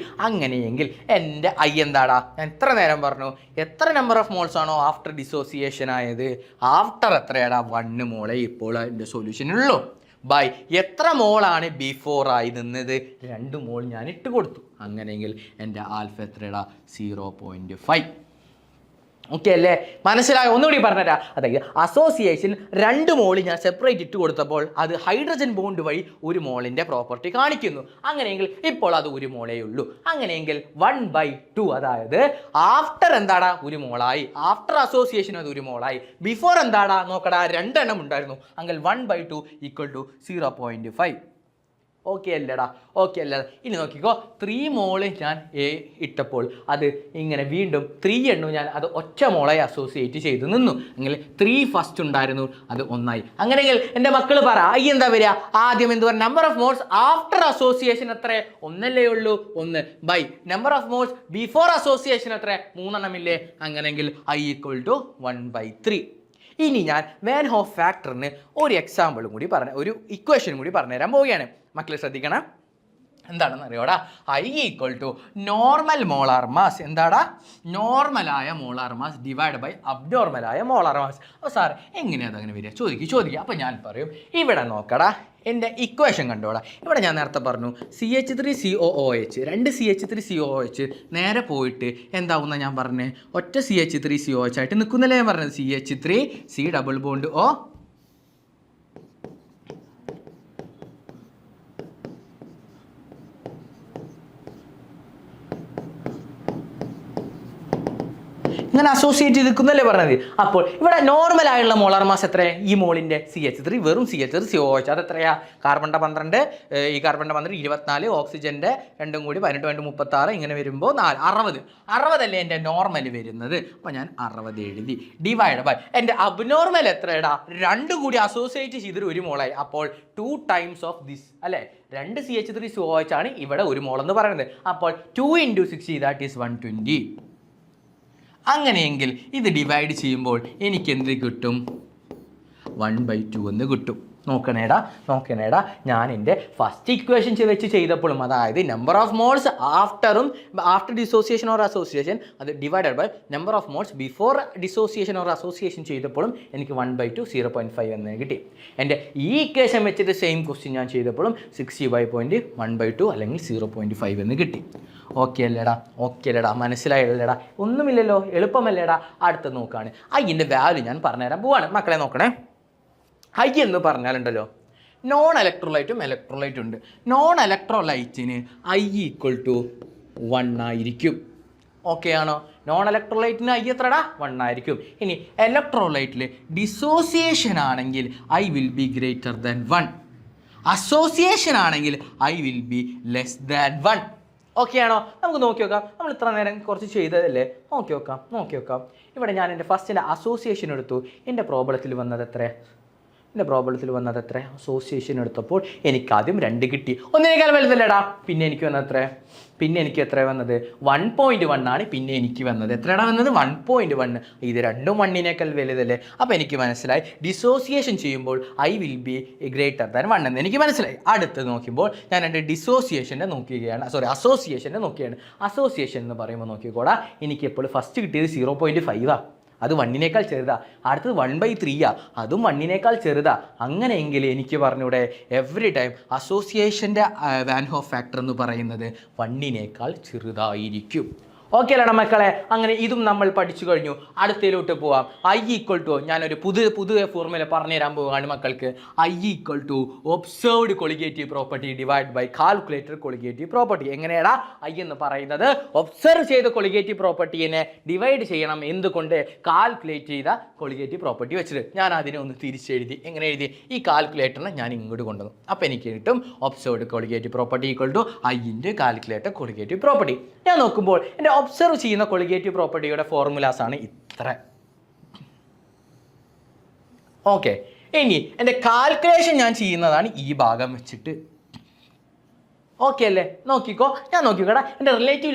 എൻ്റെ എന്താടാ? ഞാൻ എത്ര നേരം പറഞ്ഞു, എത്ര നമ്പർ ഓഫ് മോൾസ് ആണോ ആഫ്റ്റർ ഡിസോസിയേഷൻ ആയത്, ആഫ്റ്റർ എത്രയാടാ? 1 മോളെ ഇപ്പോൾ എൻ്റെ സൊല്യൂഷനുള്ളൂ. ബൈ എത്ര മോളാണ് ബിഫോർ ആയി നിന്നത്? 2 മോൾ ഞാൻ ഇട്ട് കൊടുത്തു. അങ്ങനെയെങ്കിൽ എൻ്റെ ആൽഫ എത്രയാടാ? 0.5. ഓക്കെ അല്ലേ? മനസ്സിലായോ? ഒന്നുകൂടി പറഞ്ഞുതരാം. അതായത് അസോസിയേഷൻ 2 മോൾ ഞാൻ സെപ്പറേറ്റ് ഇട്ട് കൊടുത്തപ്പോൾ അത് ഹൈഡ്രജൻ ബോണ്ട് വഴി 1 മോളിൻ്റെ പ്രോപ്പർട്ടി കാണിക്കുന്നു. അങ്ങനെയെങ്കിൽ ഇപ്പോൾ അത് 1 മോളേ ഉള്ളൂ. അങ്ങനെയെങ്കിൽ 1/2, അതായത് ആഫ്റ്റർ എന്താടാ? 1 മോളായി. ആഫ്റ്റർ അസോസിയേഷൻ അത് 1 മോളായി. ബിഫോർ എന്താടാ? നോക്കടാ, 2 എണ്ണം ഉണ്ടായിരുന്നു. അങ്ങനെ 1/2 = 0.5. ഓക്കെ അല്ലേടാ? ഓക്കെ അല്ലേ? ഇനി നോക്കിക്കോ, 3 മോള് ഞാൻ ഇട്ടപ്പോൾ അത് ഇങ്ങനെ വീണ്ടും 3 എണ്ണു ഞാൻ അത് ഒറ്റ മോളെ അസോസിയേറ്റ് ചെയ്ത് നിന്നു. അങ്ങനെ 3 ഫസ്റ്റ് ഉണ്ടായിരുന്നു, അത് 1 ആയി. അങ്ങനെയെങ്കിൽ എൻ്റെ മക്കൾ പറ, എന്താ വരിക? ആദ്യം എന്ത് പറയുക? Number of moles after association എത്ര? 1 അല്ലേ ഉള്ളൂ? 1 by number of moles before association എത്ര? 3 എണ്ണമില്ലേ? അങ്ങനെയെങ്കിൽ I = 1/3. ഇനി ഞാൻ വാൻ ഹോഫ് ഫാക്ടറിന് ഒരു എക്സാമ്പിളും കൂടി ഒരു ഇക്വേഷനും കൂടി പറഞ്ഞുതരാൻ പോവുകയാണ്. മക്കളെ ശ്രദ്ധിക്കണം, എന്താണെന്ന് അറിയോടാ? I = normal molar mass. എന്താടാ? നോർമലായ മോളാർ മാസ് ഡിവൈഡ് ബൈ അബ്നോർമലായ മോളാർ മാസ്. അപ്പോൾ സാർ എങ്ങനെയാണ് അങ്ങനെ വരിക? ചോദിക്കുക. അപ്പോൾ ഞാൻ പറയും, ഇവിടെ നോക്കടാ, എൻ്റെ ഇക്വേഷൻ കണ്ടോടാ. ഇവിടെ ഞാൻ നേരത്തെ പറഞ്ഞു CH3COOH, 2 CH3COOH നേരെ പോയിട്ട് എന്താവുന്ന ഞാൻ പറഞ്ഞത്? ഒറ്റ CH3COOH ആയിട്ട് നിൽക്കുന്നല്ലേ ഞാൻ പറഞ്ഞത്? CH3C ഡബിൾ ബോണ്ട് O ഇങ്ങനെ അസോസിയേറ്റ് ചെയ്ത് നിൽക്കുന്നല്ലേ പറഞ്ഞത്. അപ്പോൾ ഇവിടെ നോർമൽ ആയുള്ള മോളാർ മാസ് എത്ര? ഈ മോളിൻ്റെ CH3 വെറും CH3COOH അത് എത്രയാ? കാർബണിൻ്റെ 12, ഈ കാർബണിൻ്റെ 12 24, ഓക്സിജൻ്റെ 2 കൂടി 18, 36, ഇങ്ങനെ വരുമ്പോൾ 4 60 അല്ലേ എൻ്റെ നോർമൽ വരുന്നത്. അപ്പോൾ ഞാൻ 60 എഴുതി. ഡിവൈഡ് ബൈ എൻ്റെ അബ്നോർമൽ എത്രയടാ? 2 കൂടി അസോസിയേറ്റ് ചെയ്തൊരു 1 മോളായി. അപ്പോൾ 2 ടൈംസ് ഓഫ് ദിസ് അല്ലേ? 2 CH3COOH ആണ് ഇവിടെ 1 മോൾ എന്ന് പറയുന്നത്. അപ്പോൾ 2 × 60 ദാറ്റ് ഈസ് 120. അങ്ങനെയെങ്കിൽ ഇത് ഡിവൈഡ് ചെയ്യുമ്പോൾ എനിക്ക് എന്ത് കിട്ടും? 1/2 എന്ന് കിട്ടും. നോക്കണേടാ, ഞാൻ എൻ്റെ ഫസ്റ്റ് ഇക്വേഷൻ വെച്ച് ചെയ്തപ്പോഴും, അതായത് number of moles after dissociation or association അത് divided by number of moles before dissociation or association ചെയ്തപ്പോഴും എനിക്ക് 1/2 0.5 എന്ന് കിട്ടി. എൻ്റെ ഈ ഇക്വേഷൻ വെച്ചിട്ട് സെയിം ക്വസ്റ്റ്യൻ ഞാൻ ചെയ്തപ്പോഴും 60/1/2 അല്ലെങ്കിൽ 0.5 എന്ന് കിട്ടി. ഓക്കെ അല്ലേടാ? മനസ്സിലായല്ലേടാ? ഒന്നുമില്ലല്ലോ, എളുപ്പമല്ലേടാ? അടുത്ത് നോക്കുകയാണ്. അതിൻ്റെ വാല്യൂ ഞാൻ പറഞ്ഞുതരാൻ പോവാണ്. മക്കളെ നോക്കണേ, I എന്ന് പറഞ്ഞാലുണ്ടല്ലോ, നോൺ ഇലക്ട്രോലൈറ്റും ഇലക്ട്രോലൈറ്റും ഉണ്ട്. നോൺ ഇലക്ട്രോലൈറ്റിന് I = 1 ആയിരിക്കും. ഓക്കെ ആണോ? Non ഇലക്ട്രോലൈറ്റിന് I എത്രടാ? 1 ആയിരിക്കും. ഇനി ഇലക്ട്രോലൈറ്റിൽ ഡിസോസിയേഷൻ ആണെങ്കിൽ I will be greater than 1. Association ആണെങ്കിൽ I will be less than 1. Okay ആണോ? നമുക്ക് നോക്കി നോക്കാം. നമ്മൾ ഇത്ര നേരം കുറച്ച് ചെയ്തതല്ലേ? നോക്കി നോക്കാം. ഇവിടെ ഞാൻ എൻ്റെ ഫസ്റ്റിൻ്റെ അസോസിയേഷൻ എടുത്തു. എൻ്റെ പ്രോബ്ലത്തിൽ വന്നത് എത്ര? അസോസിയേഷൻ എടുത്തപ്പോൾ എനിക്കാദ്യം 2 കിട്ടി. 1 വലുതല്ലേടാ? പിന്നെ എനിക്ക് എത്ര വന്നത്? 1.1 ആണ്. പിന്നെ എനിക്ക് വന്നത് എത്രയാണ് വന്നത്? 1.1. ഇത് രണ്ടും 1 വലുതല്ലേ? അപ്പോൾ എനിക്ക് മനസ്സിലായി ഡിസോസിയേഷൻ ചെയ്യുമ്പോൾ I will be greater than 1 എന്ന് എനിക്ക് മനസ്സിലായി. അടുത്ത് നോക്കുമ്പോൾ ഞാൻ എൻ്റെ അസോസിയേഷനെ നോക്കുകയാണ്. അസോസിയേഷൻ എന്ന് പറയുമ്പോൾ നോക്കിക്കോടാ, എനിക്ക് എപ്പോൾ ഫസ്റ്റ് കിട്ടിയത് 0.5 അത് 1 ചെറുതാ. അടുത്തത് 1/3 അതും 1 ചെറുതാ. അങ്ങനെയെങ്കിൽ എനിക്ക് പറഞ്ഞൂടെ, എവറി ടൈം അസോസിയേഷൻ്റെ വാൻ ഹോഫ് ഫാക്ടർ എന്ന് പറയുന്നത് 1 ചെറുതായിരിക്കും. ഓക്കെ അല്ലേടാ മക്കളെ? അങ്ങനെ ഇതും നമ്മൾ പഠിച്ചു കഴിഞ്ഞു. അടുത്തതിലോട്ട് പോവാം. ഐ ഈക്വൽ ടു, ഞാനൊരു പുതിയ ഫോർമുല പറഞ്ഞുതരാൻ പോവുകയാണ് മക്കൾക്ക്. I equal to observed colligative property divide by calculated colligative property. എങ്ങനെയാടാ? ഐ എന്ന് പറയുന്നത് ഒബ്സർവ് ചെയ്ത കൊളിഗേറ്റീവ് പ്രോപ്പർട്ടീനെ ഡിവൈഡ് ചെയ്യണം എന്തുകൊണ്ട്? കാൽക്കുലേറ്റ് ചെയ്ത കൊളിഗേറ്റീവ് പ്രോപ്പർട്ടി വെച്ചിട്ട്. ഞാൻ അതിനെ ഒന്ന് തിരിച്ചെഴുതി. എങ്ങനെ എഴുതി? ഈ കാൽക്കുലേറ്ററിനെ ഞാൻ ഇങ്ങോട്ട് കൊണ്ടുവന്നു. അപ്പോൾ എനിക്ക് കിട്ടും observed colligative property equal to I into calculated colligative property. ഞാൻ നോക്കുമ്പോൾ എൻ്റെ ഒബ്സർവ് ചെയ്യുന്ന കൊളിഗേറ്റീവ് പ്രോപ്പർട്ടിയുടെ ഫോർമുലാസ് ആണ് ഇത്ര. ഓക്കെ, ഇനി എൻ്റെ കാൽക്കുലേഷൻ ഞാൻ ചെയ്യുന്നതാണ് ഈ ഭാഗം വെച്ചിട്ട്. ഓക്കെ അല്ലേ? നോക്കിക്കോ, ഞാൻ നോക്കിക്കോടാ. എൻ്റെ റിലേറ്റീവ്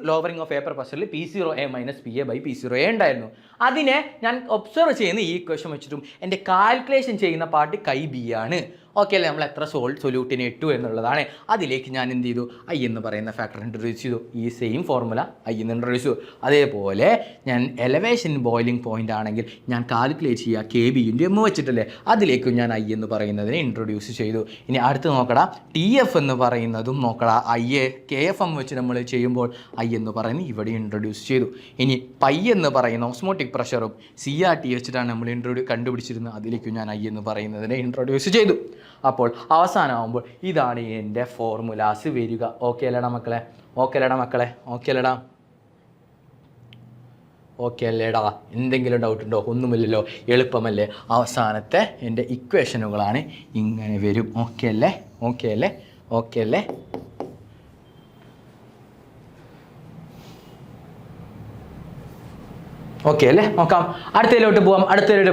ലോവറിംഗ് ഓഫ് പേപ്പർ പ്രഷറിൽ P0A minus PA by P0A ഉണ്ടായിരുന്നു. അതിനെ ഞാൻ ഒബ്സർവ് ചെയ്യുന്ന ഈ ഇക്വേഷൻ വെച്ചിട്ടും എൻ്റെ കാൽക്കുലേഷൻ ചെയ്യുന്ന പാർട്ട് കൈ ബി ആണ്. ഓക്കെ അല്ലേ? നമ്മൾ എത്ര സൊല്യൂട്ടിനെ ഇട്ടു എന്നുള്ളതാണ്. അതിലേക്ക് ഞാൻ എന്ത് ചെയ്തു? ഐ എന്ന് പറയുന്ന ഫാക്ടർ ഇൻട്രൊഡ്യൂസ് ചെയ്തു. ഈ സെയിം ഫോർമുല ഐ എന്ന് ഇൻട്രൊഡ്യൂസ് ചെയ്തു. അതേപോലെ ഞാൻ എലവേഷൻ ബോയിലിംഗ് പോയിന്റ് ആണെങ്കിൽ ഞാൻ കാൽക്കുലേറ്റ് ചെയ്യുക KB വെച്ചിട്ടല്ലേ, അതിലേക്കും ഞാൻ ഐ എന്ന് പറയുന്നതിനെ ഇൻട്രൊഡ്യൂസ് ചെയ്തു. ഇനി അടുത്ത് നോക്കടാ, TF എന്ന് പറയുന്നതും നോക്കടാ. KFM വെച്ച് നമ്മൾ ചെയ്യുമ്പോൾ ഐ എന്ന് പറയുന്നത് ഇവിടെ ഇൻട്രൊഡ്യൂസ് ചെയ്തു. ഇനി പൈ എന്ന് പറയുന്ന ഓസ്മോട്ടിക് പ്രഷറും CRT വെച്ചിട്ടാണ് നമ്മൾ കണ്ടുപിടിച്ചിരുന്നത്, അതിലേക്കും ഞാൻ ഐ എന്ന് പറയുന്നതിനെ ഇൻട്രൊഡ്യൂസ് ചെയ്തു. അപ്പോൾ അവസാനമാകുമ്പോൾ ഇതാണ് എൻ്റെ ഫോർമുലാസ് വരിക. ഓക്കെ അല്ലേടാ മക്കളെ? ഓക്കെ അല്ലേടാ മക്കളെ? ഓക്കെ അല്ലേടാ? ഓക്കെ അല്ലേടാ? എന്തെങ്കിലും ഡൗട്ട് ഉണ്ടോ? ഒന്നുമില്ലല്ലോ, എളുപ്പമല്ലേ? അവസാനത്തെ എൻ്റെ ഇക്വേഷനുകളാണ് ഇങ്ങനെ വരും. ഓക്കെ അല്ലേ? ഓക്കെ അല്ലേ? ഓക്കെ അല്ലേ? ഓക്കെ അല്ലേ? നോക്കാം, അടുത്തതിലോട്ട്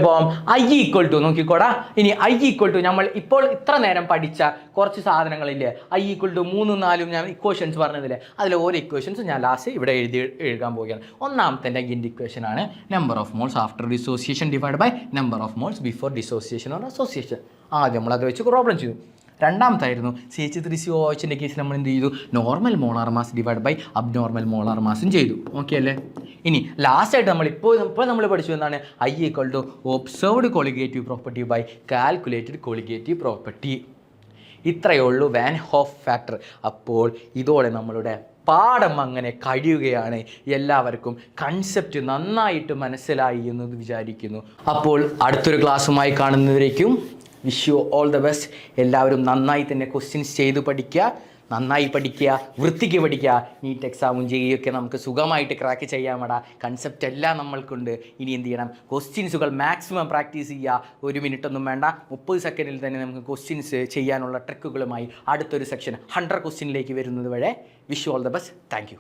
പോവാം. ഐ ഈക്വൽ ടു നോക്കിക്കോടാ. ഇനി ഐ ഈക്വൽ ടു നമ്മൾ ഇപ്പോൾ ഇത്ര നേരം പഠിച്ച കുറച്ച് സാധനങ്ങളില്ലേ, ഐ ഈക്വൽ ടു 3, 4 ഞാൻ ഇക്വേഷൻസ് പറഞ്ഞതില്ലേ, അതിൽ ഓരോ ഇക്വേഷൻസ് ഞാൻ ലാസ്റ്റ് ഇവിടെ എഴുതാൻ പോവുകയാണ്. ഒന്നാമത്തെ ലെഗിൻ്റെ ഇക്വേഷൻ ആണ് number of moles after dissociation divide by number of moles before dissociation or association. ആദ്യം നമ്മൾ അത് വെച്ച് പ്രോബ്ലം ചെയ്തു. രണ്ടാമത്തായിരുന്നു CH3COOHൻ്റെ കേസിൽ നമ്മൾ എന്ത് ചെയ്തു? Normal molar mass divide by abnormal molar മാസും ചെയ്തു. ഓക്കെ അല്ലേ? ഇനി ലാസ്റ്റായിട്ട് നമ്മൾ പഠിച്ചു എന്താണ്? I equal to observed colligative property by calculated colligative property. ഇത്രയേ ഉള്ളൂ വാൻ ഹോഫ് ഫാക്ടർ. അപ്പോൾ ഇതോടെ നമ്മളുടെ പാഠം അങ്ങനെ കഴിയുകയാണ്. എല്ലാവർക്കും കൺസെപ്റ്റ് നന്നായിട്ട് മനസ്സിലായി എന്ന് വിചാരിക്കുന്നു. അപ്പോൾ അടുത്തൊരു ക്ലാസ്സുമായി കാണുന്നവരേക്കും wish you all the best. എല്ലാവരും നന്നായി തന്നെ ക്വസ്റ്റ്യൻസ് ചെയ്ത് പഠിക്കുക, നന്നായി പഠിക്കുക, വൃത്തിക്ക് പഠിക്കുക. നീറ്റ് എക്സാമും JEE നമുക്ക് സുഖമായിട്ട് ക്രാക്ക് ചെയ്യാമടാ. കൺസെപ്റ്റ് എല്ലാം നമ്മൾക്കുണ്ട്. ഇനി എന്ത് ചെയ്യണം? ക്വസ്റ്റ്യൻസുകൾ മാക്സിമം പ്രാക്ടീസ് ചെയ്യുക. 1 മിനിറ്റൊന്നും വേണ്ട, 30 സെക്കൻഡിൽ തന്നെ നമുക്ക് ക്വസ്റ്റ്യൻസ് ചെയ്യാനുള്ള ട്രിക്കുകളുമായി അടുത്തൊരു സെക്ഷൻ 100 ക്വസ്റ്റ്യനിലേക്ക് വരുന്നത് വരെ wish you all the best. Thank you.